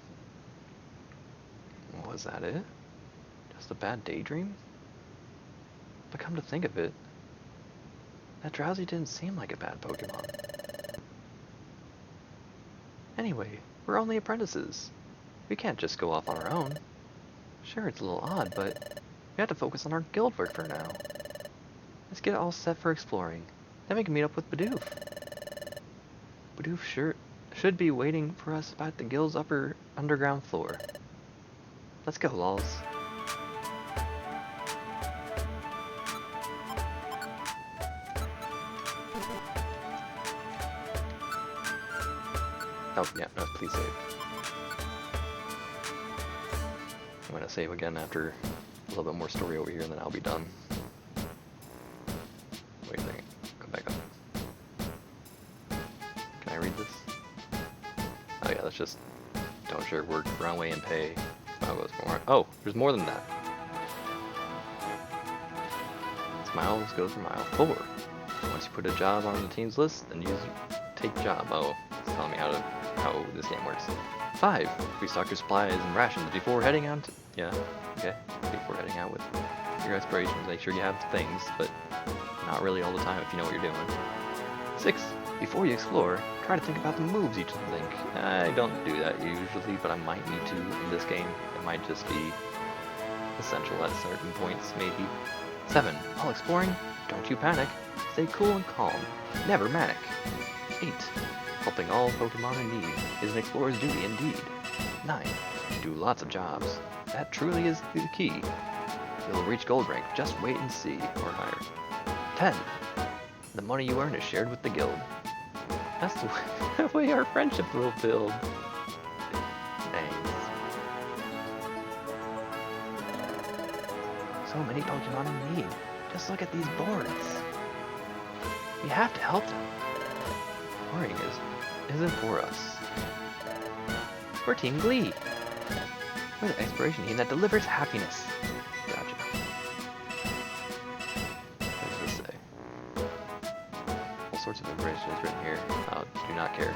Was that it? Just a bad daydream? But come to think of it, that Drowsy didn't seem like a bad Pokemon. Anyway, we're only apprentices. We can't just go off on our own. Sure, it's a little odd, but we have to focus on our guild work for now. Let's get all set for exploring. Then we can meet up with Bidoof. Bidoof should be waiting for us at the guild's upper underground floor. Let's go, lols. Oh, yeah, no, please save. I'm gonna save again after a little bit more story over here, and then I'll be done. Wait a second. Come back up. Can I read this? Oh yeah, that's just don't share work, runway, and pay. Smile goes for more. Oh, there's more than that. Smiles goes for mile 4. Once you put a job on the team's list, then use take job. Oh, it's telling me how this game works. 5. Restock your supplies and rations before heading out. Yeah, okay. Before heading out with your explorations, make sure you have things, but not really all the time if you know what you're doing. 6. Before you explore, try to think about the moves you think. I don't do that usually, but I might need to in this game. It might just be essential at certain points, maybe. 7. While exploring, don't you panic. Stay cool and calm. Never manic. 8. Helping all Pokemon in need is an explorer's duty indeed. 9. Do lots of jobs. That truly is the key. You'll reach gold rank, just wait and see, or higher. 10. The money you earn is shared with the guild. That's the way our friendship will build. Thanks. So many Pokemon in need. Just look at these boards. We have to help them. Worrying isn't for us. We're Team Glee. We're the exploration team that delivers happiness. Gotcha. What does this say? All sorts of information is written here. Oh, do not care.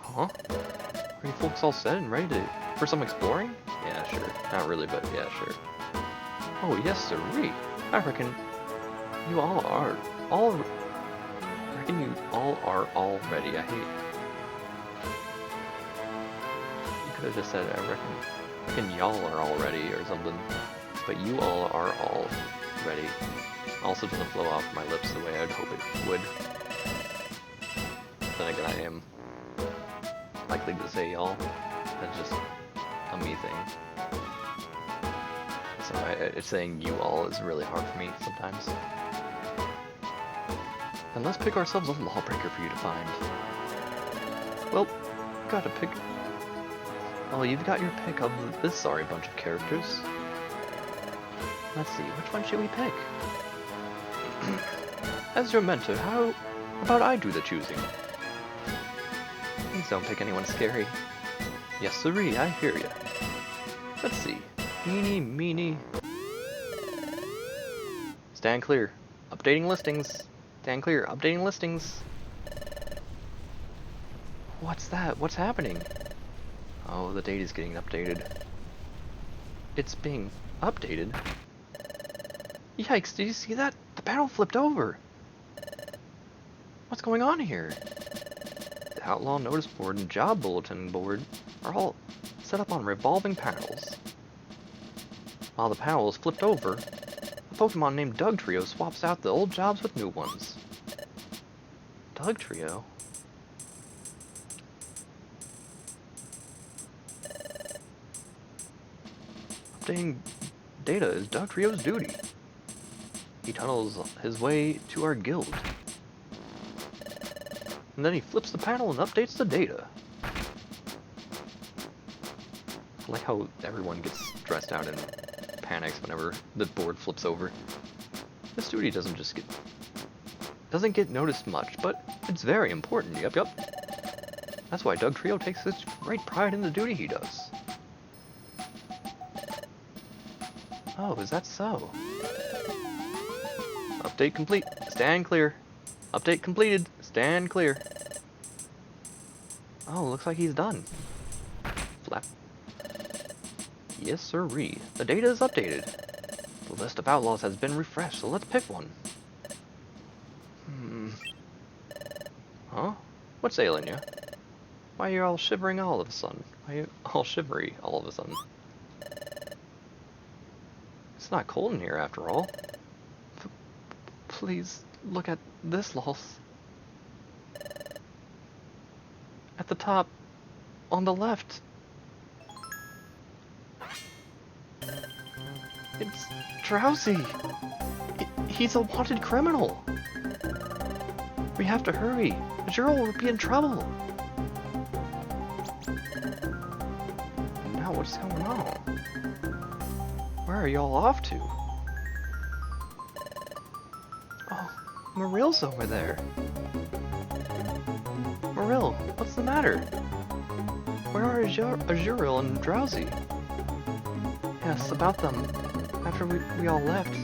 Huh? Are you folks all set and ready for some exploring? Yeah, sure. Not really, but yeah, sure. Oh, yes, sirree. I reckon you all are. I reckon you all are ready. I hate. You could have just said, I reckon y'all are all ready or something. But you all are all ready. Also doesn't flow off my lips the way I'd hope it would. Then again, I am likely to say y'all. That's just a me thing. So saying you all is really hard for me sometimes. Then let's pick ourselves a lawbreaker for you to find. Well, gotta pick. Well, you've got your pick of this sorry bunch of characters. Let's see, which one should we pick? As your mentor, how about I do the choosing? Please don't pick anyone scary. Yes, sirree, I hear ya. Let's see. Meeny, meeny. Stand clear. Updating listings. Stand clear. Updating listings. What's that? What's happening? Oh, the data's getting updated. It's being updated? Yikes, did you see that? The panel flipped over. What's going on here? The Outlaw Notice Board and Job Bulletin Board are all set up on revolving panels. While the panel is flipped over, a Pokemon named Dugtrio swaps out the old jobs with new ones. Dugtrio? A updating data is Dugtrio's duty. He tunnels his way to our guild. And then he flips the panel and updates the data. I like how everyone gets stressed out and panics whenever the board flips over. This duty doesn't get noticed much, but it's very important. Yup. That's why Dugtrio takes such great pride in the duty he does. Oh, is that so? Update complete. Stand clear. Update completed. Stand clear. Oh, looks like he's done. Flap. Yes, sirree. The data is updated. The list of outlaws has been refreshed, so let's pick one. Huh? What's ailing you? Why are you all shivering all of a sudden? Why are you all shivery all of a sudden? It's not cold in here after all. Please look at this, loss. At the top, on the left. It's Drowsy. He's a wanted criminal. We have to hurry. Gerald will be in trouble. Now what's going on? Where are y'all off to? Oh, Marill's over there. Marill, what's the matter? Where are Azuriel and Drowsy? Yes, about them. After we all left,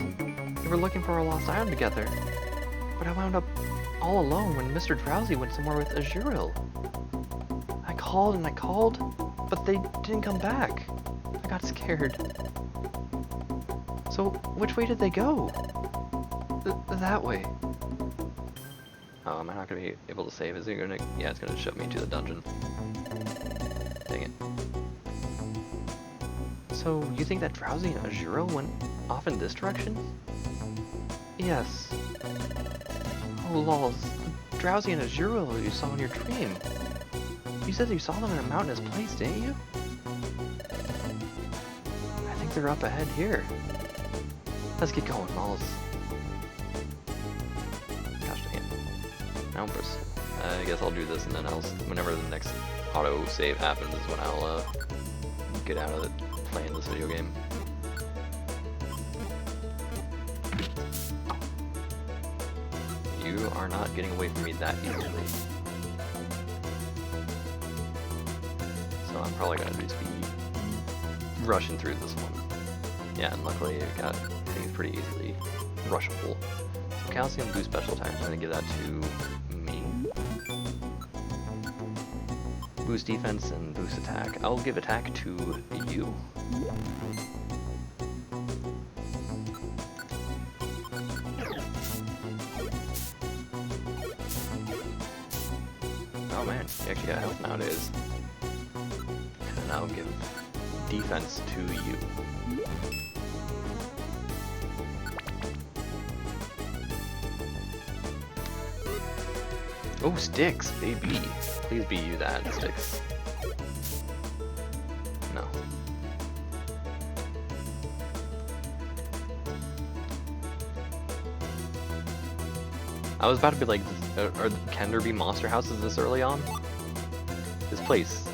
we were looking for a lost item together. But I wound up all alone when Mr. Drowsy went somewhere with Azuriel. I called and I called, but they didn't come back. I got scared. So, which way did they go? That way. Oh, am I not gonna be able to save? Is it gonna... Yeah, it's gonna shove me to the dungeon. Dang it. So, you think that Drowsy and Azuriel went off in this direction? Yes. Oh, lols. The Drowsy and Azuriel you saw in your dream. You said you saw them in a mountainous place, didn't you? I think they're up ahead here. Let's get going, lols. Gosh dang it. Numbers. I guess I'll do this and then whenever the next auto save happens is when I'll get out of it playing this video game. You are not getting away from me that easily. So I'm probably gonna just be rushing through this one. Yeah, and luckily I got things pretty easily rushable. So calcium boost special attack, I'm gonna give that to me. Boost defense and boost attack. I'll give attack to you. Oh man, you actually got health nowadays. And I'll give defense to you. Oh, sticks, baby. Please be you that, sticks. No. I was about to be like, can there be monster houses this early on? This place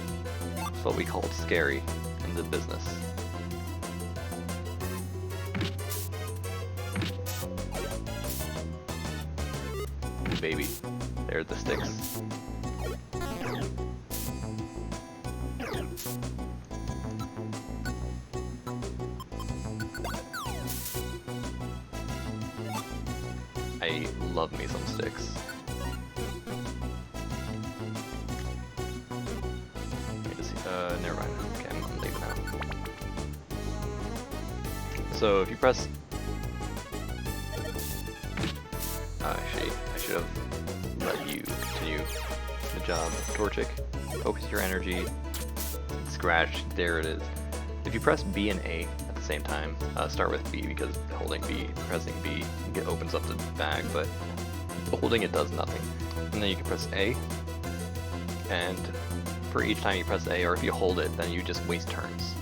is what we called scary in the business. Baby, there are the sticks. I love me some sticks. Never mind. Okay, I'm leaving now. So if you press... actually, I should have let you continue the job. Torchic, focus your energy, scratch, there it is. If you press B and A at the same time, start with B because holding B, pressing B, it opens up the bag, but holding it does nothing. And then you can press A, and for each time you press A, or if you hold it, then you just waste turns.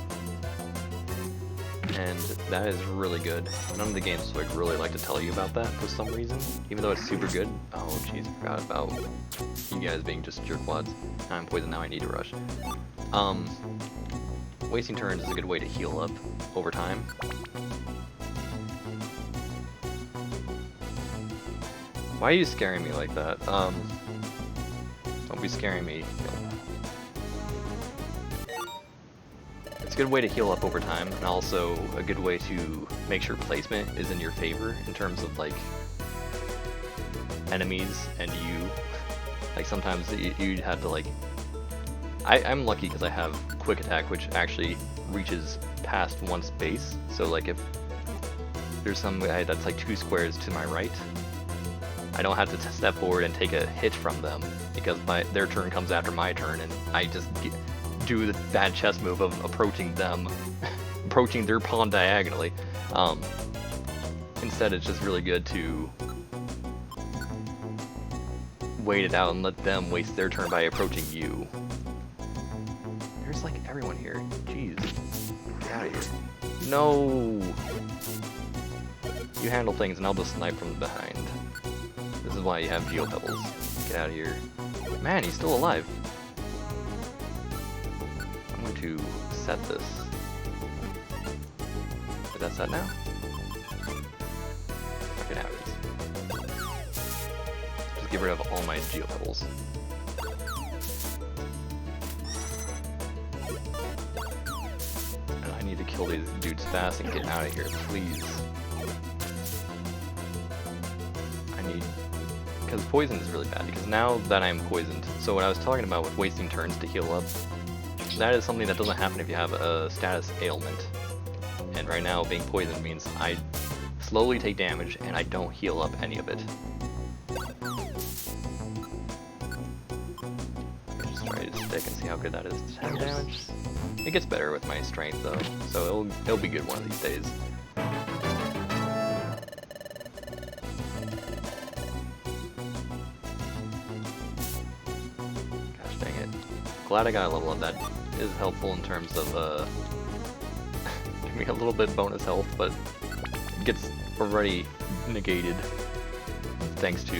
and that is really good. None of the games like really like to tell you about that for some reason, even though it's super good. Oh jeez, I forgot about you guys being just jerkwads. I'm poisoned now, I need to rush. Wasting turns is a good way to heal up over time. Why are you scaring me like that? Don't be scaring me. It's a good way to heal up over time, and also a good way to make sure placement is in your favor in terms of like enemies and you. Like sometimes you'd have to like. I'm lucky because I have quick attack, which actually reaches past one space. So like if there's some guy that's like 2 squares to my right, I don't have to step forward and take a hit from them because their turn comes after my turn, and I just do the bad chess move of approaching them, approaching their pawn diagonally. Instead, it's just really good to wait it out and let them waste their turn by approaching you. There's like everyone here. Jeez. Get out of here. No! You handle things and I'll just snipe from behind. This is why you have Geopebbles. Get out of here. Man, he's still alive. I'm going to set this. Is that set now? Okay, now it is. Just get rid of all my Geopebbles. And I need to kill these dudes fast and get out of here, please. Because poison is really bad, because now that I'm poisoned, so what I was talking about with wasting turns to heal up, that is something that doesn't happen if you have a status ailment. And right now being poisoned means I slowly take damage and I don't heal up any of it. Just try to stick and see how good that is. 10 damage. It gets better with my strength though, so it'll be good one of these days. Glad I got a level up. That is helpful in terms of give me a little bit bonus health, but it gets already negated thanks to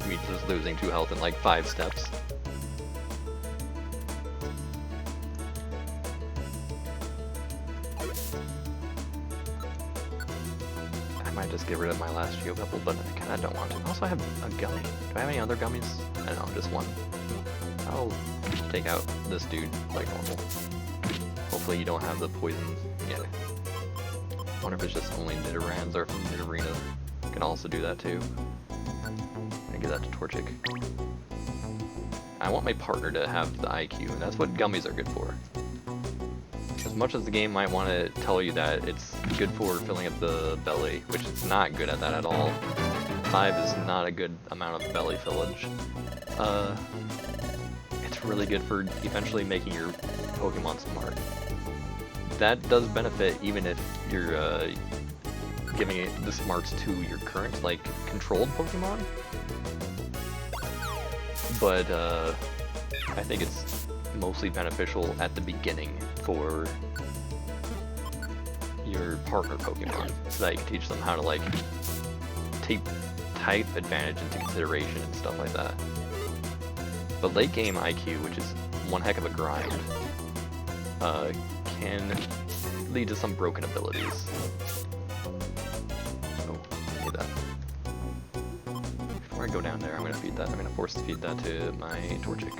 me just losing 2 health in like 5 steps. I might just get rid of my last Geopebble, but I kinda don't want to. Also, I have a gummy. Do I have any other gummies? I don't know, just one. I'll take out this dude like normal. Hopefully you don't have the poison yet. I wonder if it's just only Nidorans or from Nidorina. Can also do that too. I give that to Torchic. I want my partner to have the IQ, and that's what gummies are good for. As much as the game might want to tell you that it's good for filling up the belly, which it's not good at that at all. 5 is not a good amount of belly fillage. It's really good for eventually making your Pokemon smart. That does benefit even if you're giving it the smarts to your current, like, controlled Pokemon. But I think it's mostly beneficial at the beginning for your partner Pokemon, so that you can teach them how to, like, take type advantage into consideration and stuff like that. But late game IQ, which is one heck of a grind, can lead to some broken abilities. Oh, I need that. Before I go down there, I'm gonna feed that. I'm gonna force feed that to my Torchic.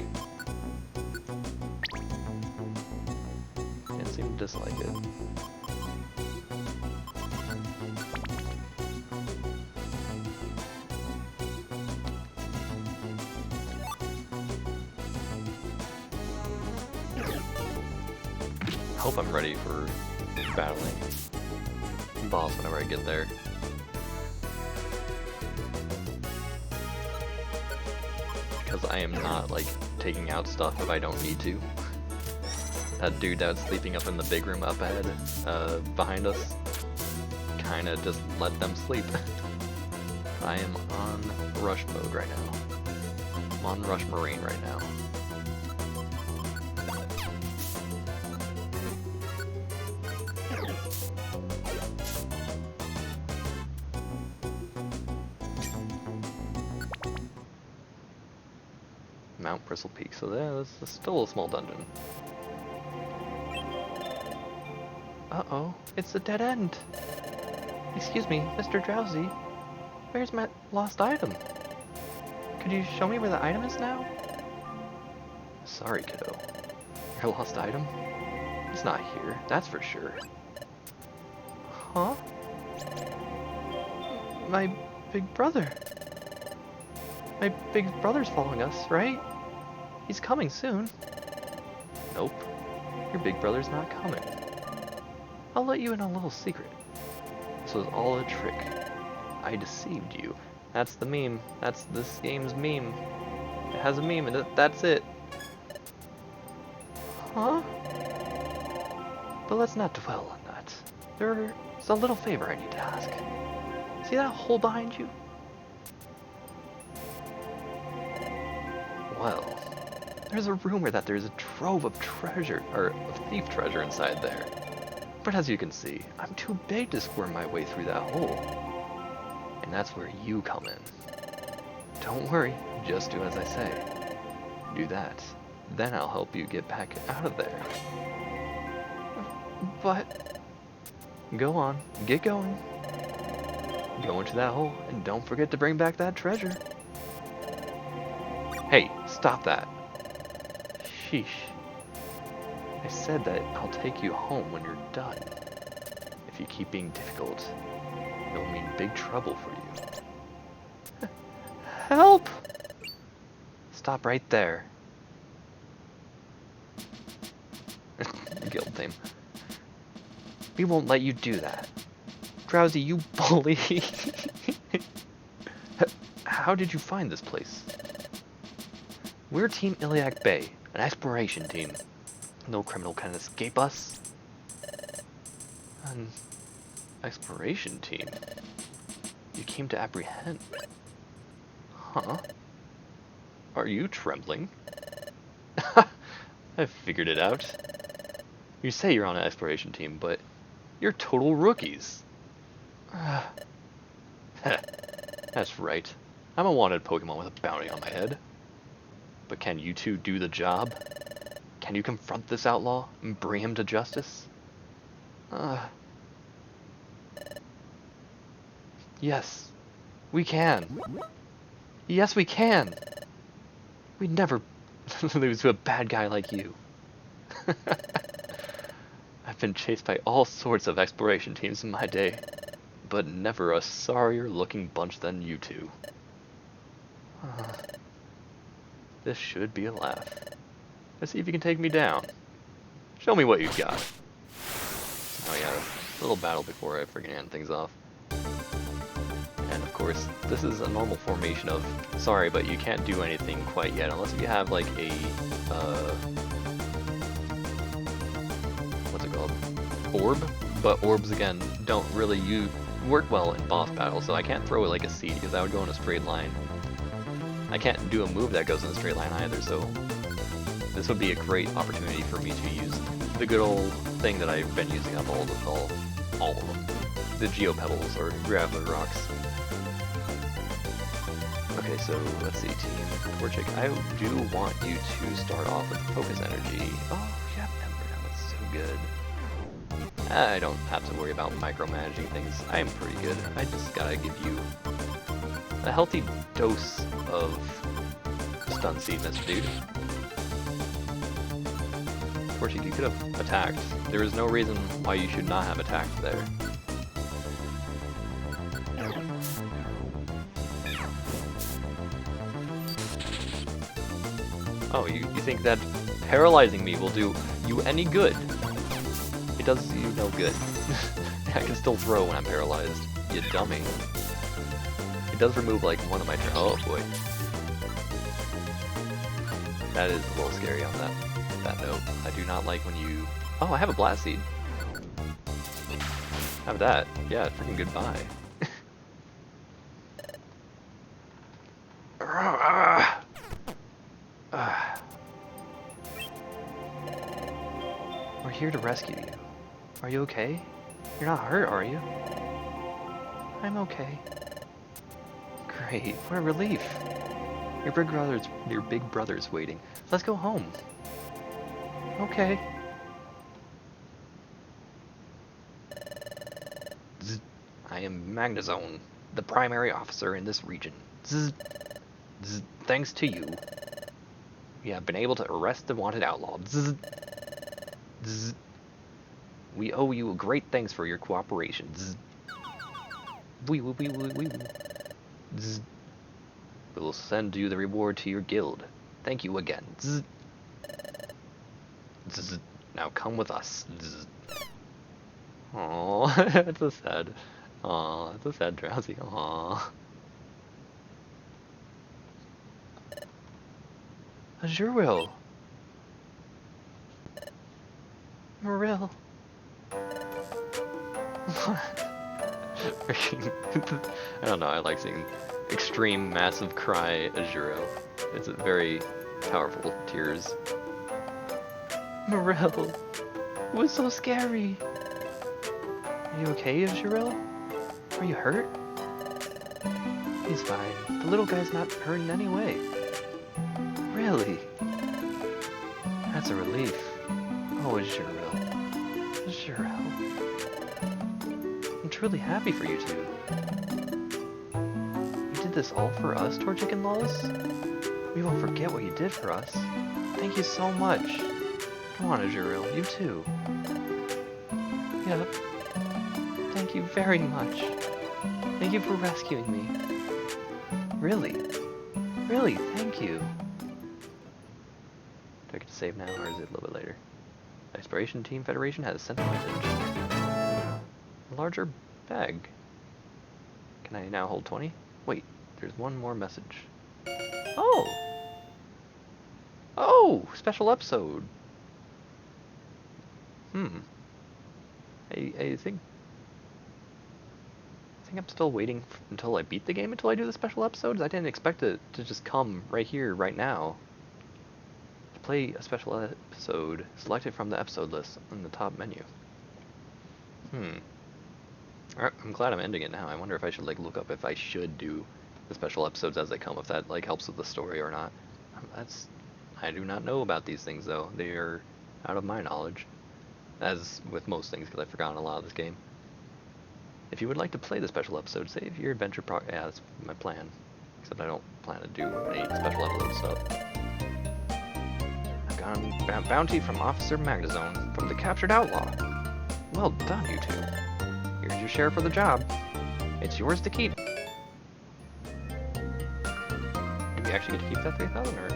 Didn't seem to dislike it. I hope I'm ready for battling boss whenever I get there. Because I am not, like, taking out stuff if I don't need to. That dude that's sleeping up in the big room up ahead, behind us, kinda just let them sleep. I am on rush mode right now. I'm on Rush Marine right now. Mount Bristle Peak, so that's still a small dungeon. Uh-oh, it's a dead end. Excuse me, Mr. Drowsy. Where's my lost item? Could you show me where the item is now? Sorry, kiddo. Your lost item? It's not here, that's for sure. Huh? My big brother. My big brother's following us, right? He's coming soon. Nope. Your big brother's not coming. I'll let you in a little secret. This was all a trick. I deceived you. That's the meme. That's this game's meme. It has a meme and that's it. Huh? But let's not dwell on that. There's a little favor I need to ask. See that hole behind you? Well, there's a rumor that there's a trove of treasure, or of thief treasure inside there. But as you can see, I'm too big to squirm my way through that hole. And that's where you come in. Don't worry, just do as I say. Do that, then I'll help you get back out of there. But... Go on, get going. Go into that hole, and don't forget to bring back that treasure. Hey, stop that. Sheesh. I said that I'll take you home when you're done. If you keep being difficult, it'll mean big trouble for you. Help! Stop right there. Guild theme. We won't let you do that. Drowsy, you bully. How did you find this place? We're Team Iliac Bay, an exploration team. No criminal can escape us. An exploration team? You came to apprehend. Huh? Are you trembling? I figured it out. You say you're on an exploration team, but you're total rookies. That's right. I'm a wanted Pokemon with a bounty on my head. But can you two do the job? Can you confront this outlaw and bring him to justice? Yes, we can. Yes, we can. We'd never lose to a bad guy like you. I've been chased by all sorts of exploration teams in my day, but never a sorrier looking bunch than you two. This should be a laugh. Let's see if you can take me down. Show me what you've got. Oh yeah, a little battle before I freaking hand things off. And of course, this is a normal formation of, sorry, but you can't do anything quite yet, unless you have like a, what's it called? Orb? But orbs, again, don't really work well in boss battles, so I can't throw it like a seed, because that would go in a straight line. I can't do a move that goes in a straight line either, so this would be a great opportunity for me to use the good old thing that I've been using up all of them. The Geopebbles, or Graveler Rocks. Okay, so let's see, Team Torchic. I do want you to start off with Focus Energy. Oh, you have Ember now, that's so good. I don't have to worry about micromanaging things. I am pretty good. I just gotta give you a healthy dose of Stun Seed, Mr. Dude. Torchic, you could have attacked. There is no reason why you should not have attacked there. Oh, you think that paralyzing me will do you any good? It does you no good. I can still throw when I'm paralyzed, you dummy. It does remove like one of my oh boy. That is a little scary on that note. I do not like when you... Oh, I have a Blast Seed. Have that. Yeah, freaking goodbye. We're here to rescue you. Are you okay? You're not hurt, are you? I'm okay. Great, what a relief. Your big brother's waiting. Let's go home. Okay. Zzz. I am Magnazone, the primary officer in this region. Zzz. Zzz. Thanks to you, we have been able to arrest the wanted outlaw. Zzz. Zzz. We owe you great thanks for your cooperation. Zzz. We will send you the reward to your guild. Thank you again. Zzz. Zzz. Now come with us. Zzz. Aww, that's so sad. Aww, that's so sad, Drowsy. Aww. Azurill. Morel. I don't know, I like seeing extreme massive cry Azurill. It's a very powerful tears. Morel. It was so scary. Are you okay, Azurill? Are you hurt? He's fine. The little guy's not hurt in any way. Really? That's a relief. Oh, Azurill. Azurill. I'm truly happy for you two. You did this all for us, Torchic and Lawless? We won't forget what you did for us. Thank you so much. Come on, Azurill, you too. Yep. Thank you very much. Thank you for rescuing me. Really? Really, thank you. Do I get to save now, or is it a little bit later? Exploration Team Federation has sent a message. A larger bag. Can I now hold 20? Wait, there's one more message. Oh! Oh! Special episode! I think I'm still waiting until I beat the game until I do the special episodes. I didn't expect it to just come right here, right now. To play a special episode, select it from the episode list on the top menu. Alright, I'm glad I'm ending it now. I wonder if I should like look up if I should do the special episodes as they come, if that like helps with the story or not. I do not know about these things though. They are out of my knowledge. As with most things, because I've forgotten a lot of this game. If you would like to play the special episode, save your adventure yeah, that's my plan. Except I don't plan to do any special episode stuff. I've gotten bounty from Officer Magnazone from the captured outlaw. Well done, you two. Here's your share for the job. It's yours to keep. Do we actually get to keep that 3,000 or?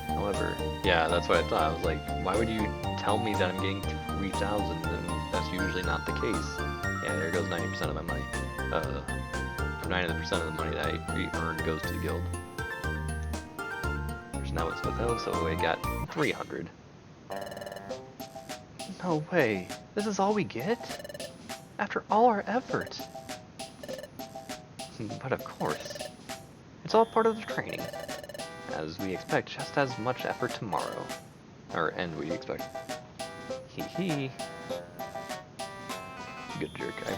However, yeah, that's what I thought. I was like, why would you tell me that I'm getting 3,000 and that's usually not the case? Yeah, there goes 90% of my money. 90% of the money that I earned goes to the guild. Which now it's withheld, so I got 300. No way. This is all we get? After all our effort. But of course. It's all part of the training. As we expect just as much effort tomorrow. And we expect. Hee hee. Good jerk. I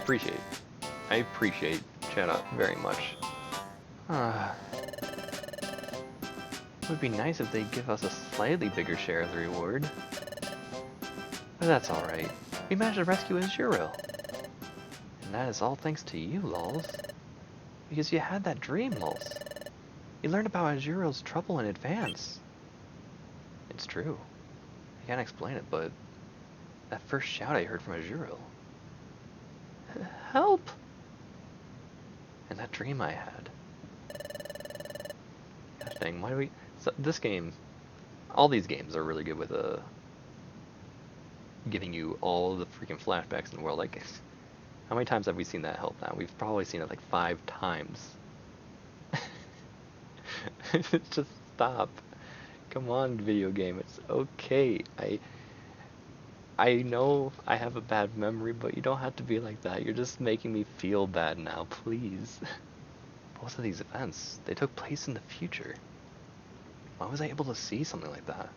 appreciate chat up very much. It would be nice if they'd give us a slightly bigger share of the reward. But that's alright. We managed to rescue Azurill. And that is all thanks to you, Lulz. Because you had that dream, Lulz. You learned about Azurill's trouble in advance. It's true. I can't explain it, but that first shout I heard from Azurill. Help! And that dream I had. Gosh dang, why do we... So this game... All these games are really good with giving you all the freaking flashbacks in the world. Like, how many times have we seen that help now? We've probably seen it like 5 times. Just stop. Come on, video game. It's okay. I know I have a bad memory, but you don't have to be like that. You're just making me feel bad now, please. Both of these events, they took place in the future. Why was I able to see something like that?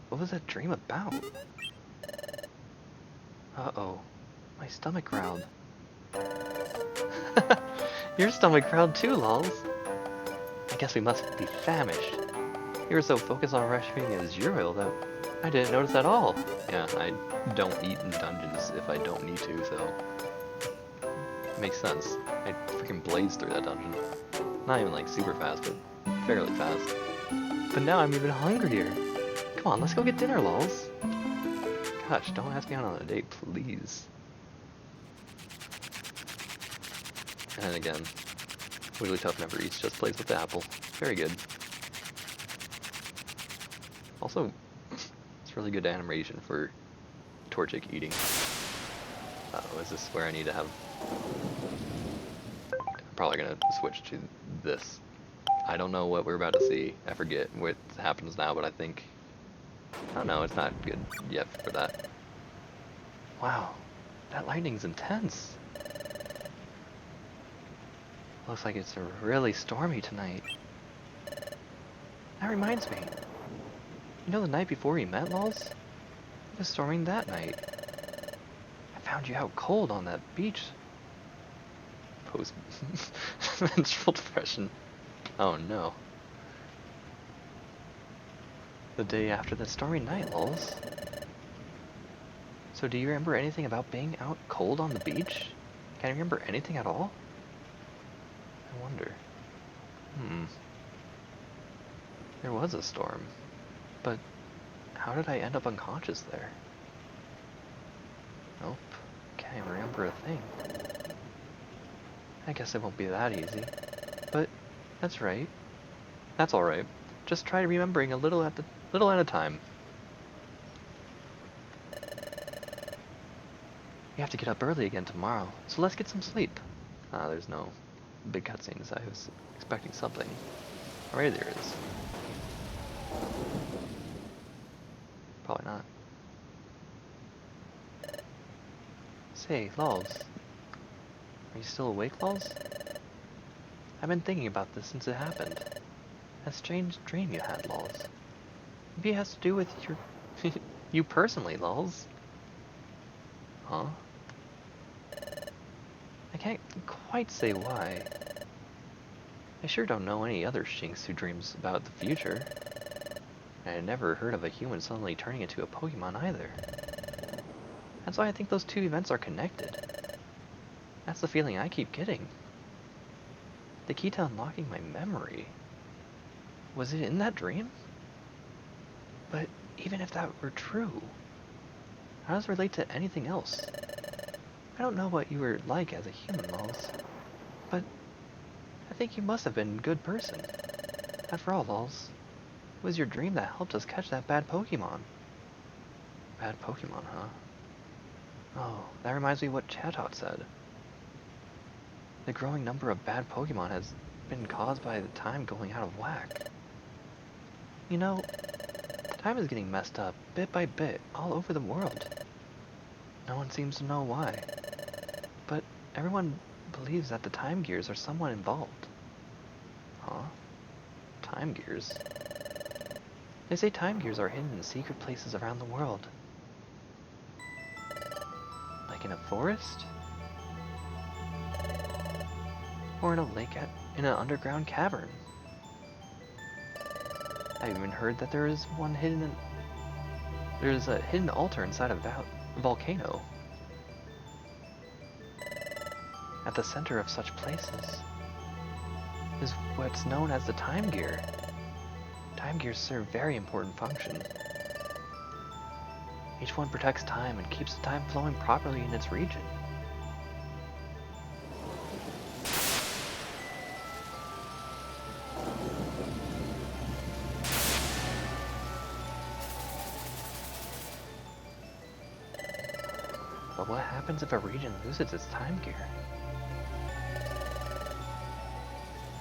What was that dream about? Uh-oh. My stomach growled. Your stomach growled too, Lulz. I guess we must be famished. You were so focused on rescuing Azuriel that I didn't notice at all. Yeah, I don't eat in dungeons if I don't need to, so... Makes sense. I freaking blazed through that dungeon. Not even like super fast, but fairly fast. But now I'm even hungrier. Come on, let's go get dinner, lols. Gosh, don't ask me out on a date, please. And then again, Wigglytuff never eats, just plays with the apple. Very good. Also, it's really good animation for Torchic eating. Uh-oh, is this where I need to have... I'm probably gonna switch to this. I don't know what we're about to see. I forget what happens now, but I think... I don't know, it's not good yet for that. Wow, that lightning's intense. Looks like it's really stormy tonight. That reminds me. You know the night before we met, lols? It was storming that night. I found you out cold on that beach. Post-menstrual depression. Oh no. The day after the stormy night, lols. So do you remember anything about being out cold on the beach? Can you remember anything at all? I wonder. There was a storm. But how did I end up unconscious there? Nope. Can't remember a thing. I guess it won't be that easy. But that's right. That's alright. Just try remembering a little at a time. We have to get up early again tomorrow, so let's get some sleep. There's no big cutscenes. I was expecting something. Alright, there is. Probably not. Say, lols. Are you still awake, lols? I've been thinking about this since it happened. That strange dream you had, lols. Maybe it has to do with your... you personally, lols. Huh? I can't quite say why. I sure don't know any other Shinx who dreams about the future. And I never heard of a human suddenly turning into a Pokemon either. That's why I think those two events are connected. That's the feeling I keep getting. The key to unlocking my memory. Was it in that dream? But even if that were true, how does it relate to anything else? I don't know what you were like as a human, lols, but I think you must have been a good person. After all, lols, it was your dream that helped us catch that bad Pokemon. Bad Pokemon, huh? Oh, that reminds me of what Chatot said. The growing number of bad Pokemon has been caused by the time going out of whack. You know, time is getting messed up, bit by bit, all over the world. No one seems to know why. But everyone believes that the Time Gears are somewhat involved. Huh? Time Gears? They say Time Gears are hidden in secret places around the world. Like in a forest? Or in a lake in an underground cavern. I even heard that there is one hidden there's a hidden altar inside a volcano. At the center of such places is what's known as the Time Gear. Time Gears serve very important function. Each one protects time and keeps the time flowing properly in its region. But what happens if a region loses its Time Gear?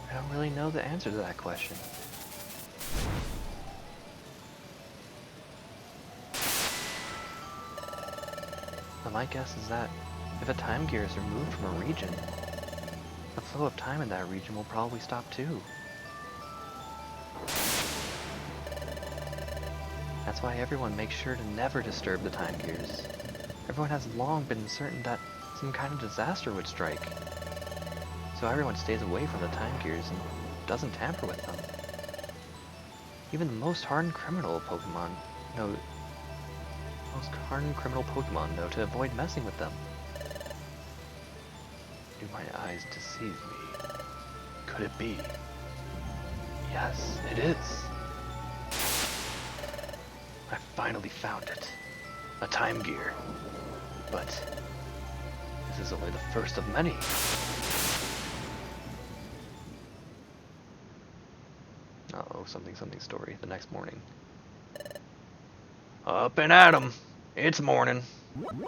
I don't really know the answer to that question. But my guess is that if a Time Gear is removed from a region, the flow of time in that region will probably stop too. That's why everyone makes sure to never disturb the Time Gears. Everyone has long been certain that some kind of disaster would strike. So everyone stays away from the Time Gears and doesn't tamper with them. Even the most hardened criminal Pokemon know to avoid messing with them. Do my eyes deceive me? Could it be? Yes, it is. I finally found it. A time gear. But this is only the first of many. Uh-oh, something story the next morning. Up and at 'em! It's morning. You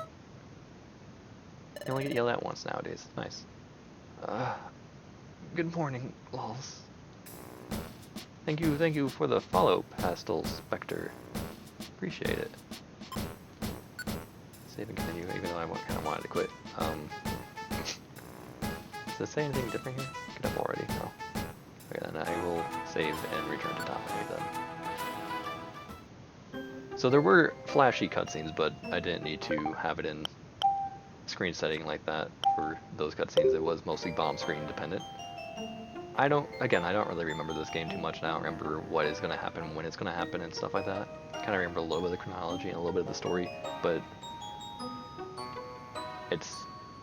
only get yelled at once nowadays. Nice. Good morning, lols. Thank you for the follow, Pastel Spectre. Appreciate it. Save and continue, even though I kind of wanted to quit. Does it say anything different here? Get up already? No. Okay, then I will save and return to top menu then. So there were flashy cutscenes, but I didn't need to have it in screen setting like that for those cutscenes. It was mostly bomb screen dependent. I don't really remember this game too much now. I don't remember what is going to happen, when it's going to happen, and stuff like that. Kind of remember a little bit of the chronology and a little bit of the story, but it's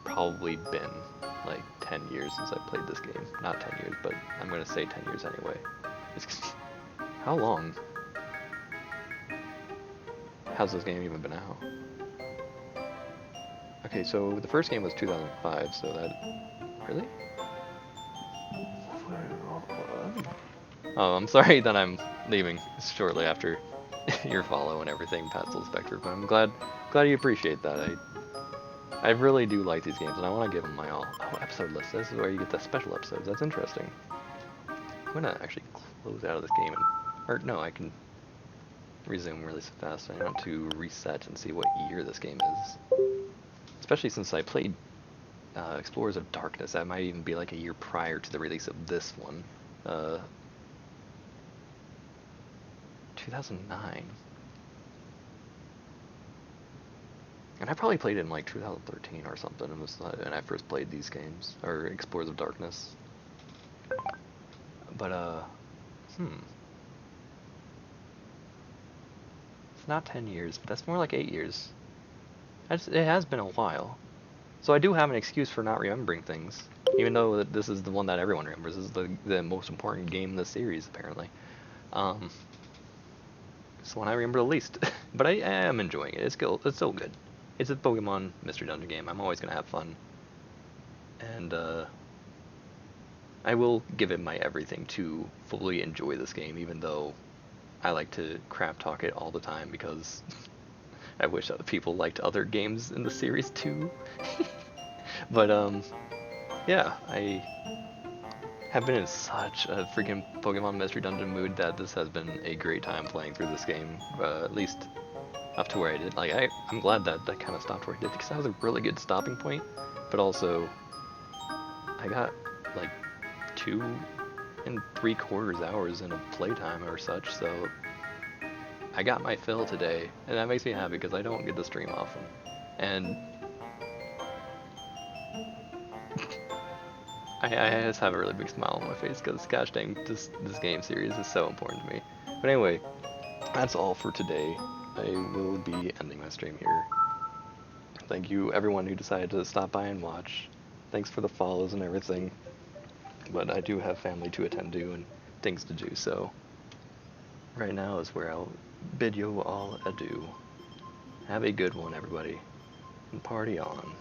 probably been like 10 years since I played this game. Not 10 years, but I'm going to say 10 years anyway. How long? How's this game even been out? Okay, so the first game was 2005, so that... Really? Oh, I'm sorry that I'm leaving shortly after your follow and everything, Pastel Spectre, but I'm glad you appreciate that. I really do like these games, and I want to give them my all. Oh, episode list. This is where you get the special episodes. That's interesting. I'm going to actually close out of this game, or no, I can resume really fast. I want to reset and see what year this game is. Especially since I played Explorers of Darkness. That might even be like a year prior to the release of this one. 2009. And I probably played it in like 2013 or something, and I first played these games, or Explorers of Darkness. But, it's not 10 years, but that's more like 8 years. It has been a while. So I do have an excuse for not remembering things, even though this is the one that everyone remembers. This is the most important game in the series, apparently. It's the one I remember the least, but I am enjoying it. It's still good. It's a Pokemon Mystery Dungeon game. I'm always gonna have fun, and I will give it my everything to fully enjoy this game, even though I like to crap talk it all the time because I wish other people liked other games in the series too. But yeah, I have been in such a freaking Pokemon Mystery Dungeon mood that this has been a great time playing through this game, at least up to where I did. Like, I'm glad that kind of stopped where I did, because that was a really good stopping point, but also I got like 2 3/4 hours in a playtime or such, so I got my fill today, and that makes me happy because I don't get to stream often. And I just have a really big smile on my face because gosh dang, this game series is so important to me. But anyway, that's all for today. I will be ending my stream here. Thank you everyone who decided to stop by and watch. Thanks for the follows and everything. But I do have family to attend to and things to do, so right now is where I'll bid you all adieu. Have a good one, everybody, and party on.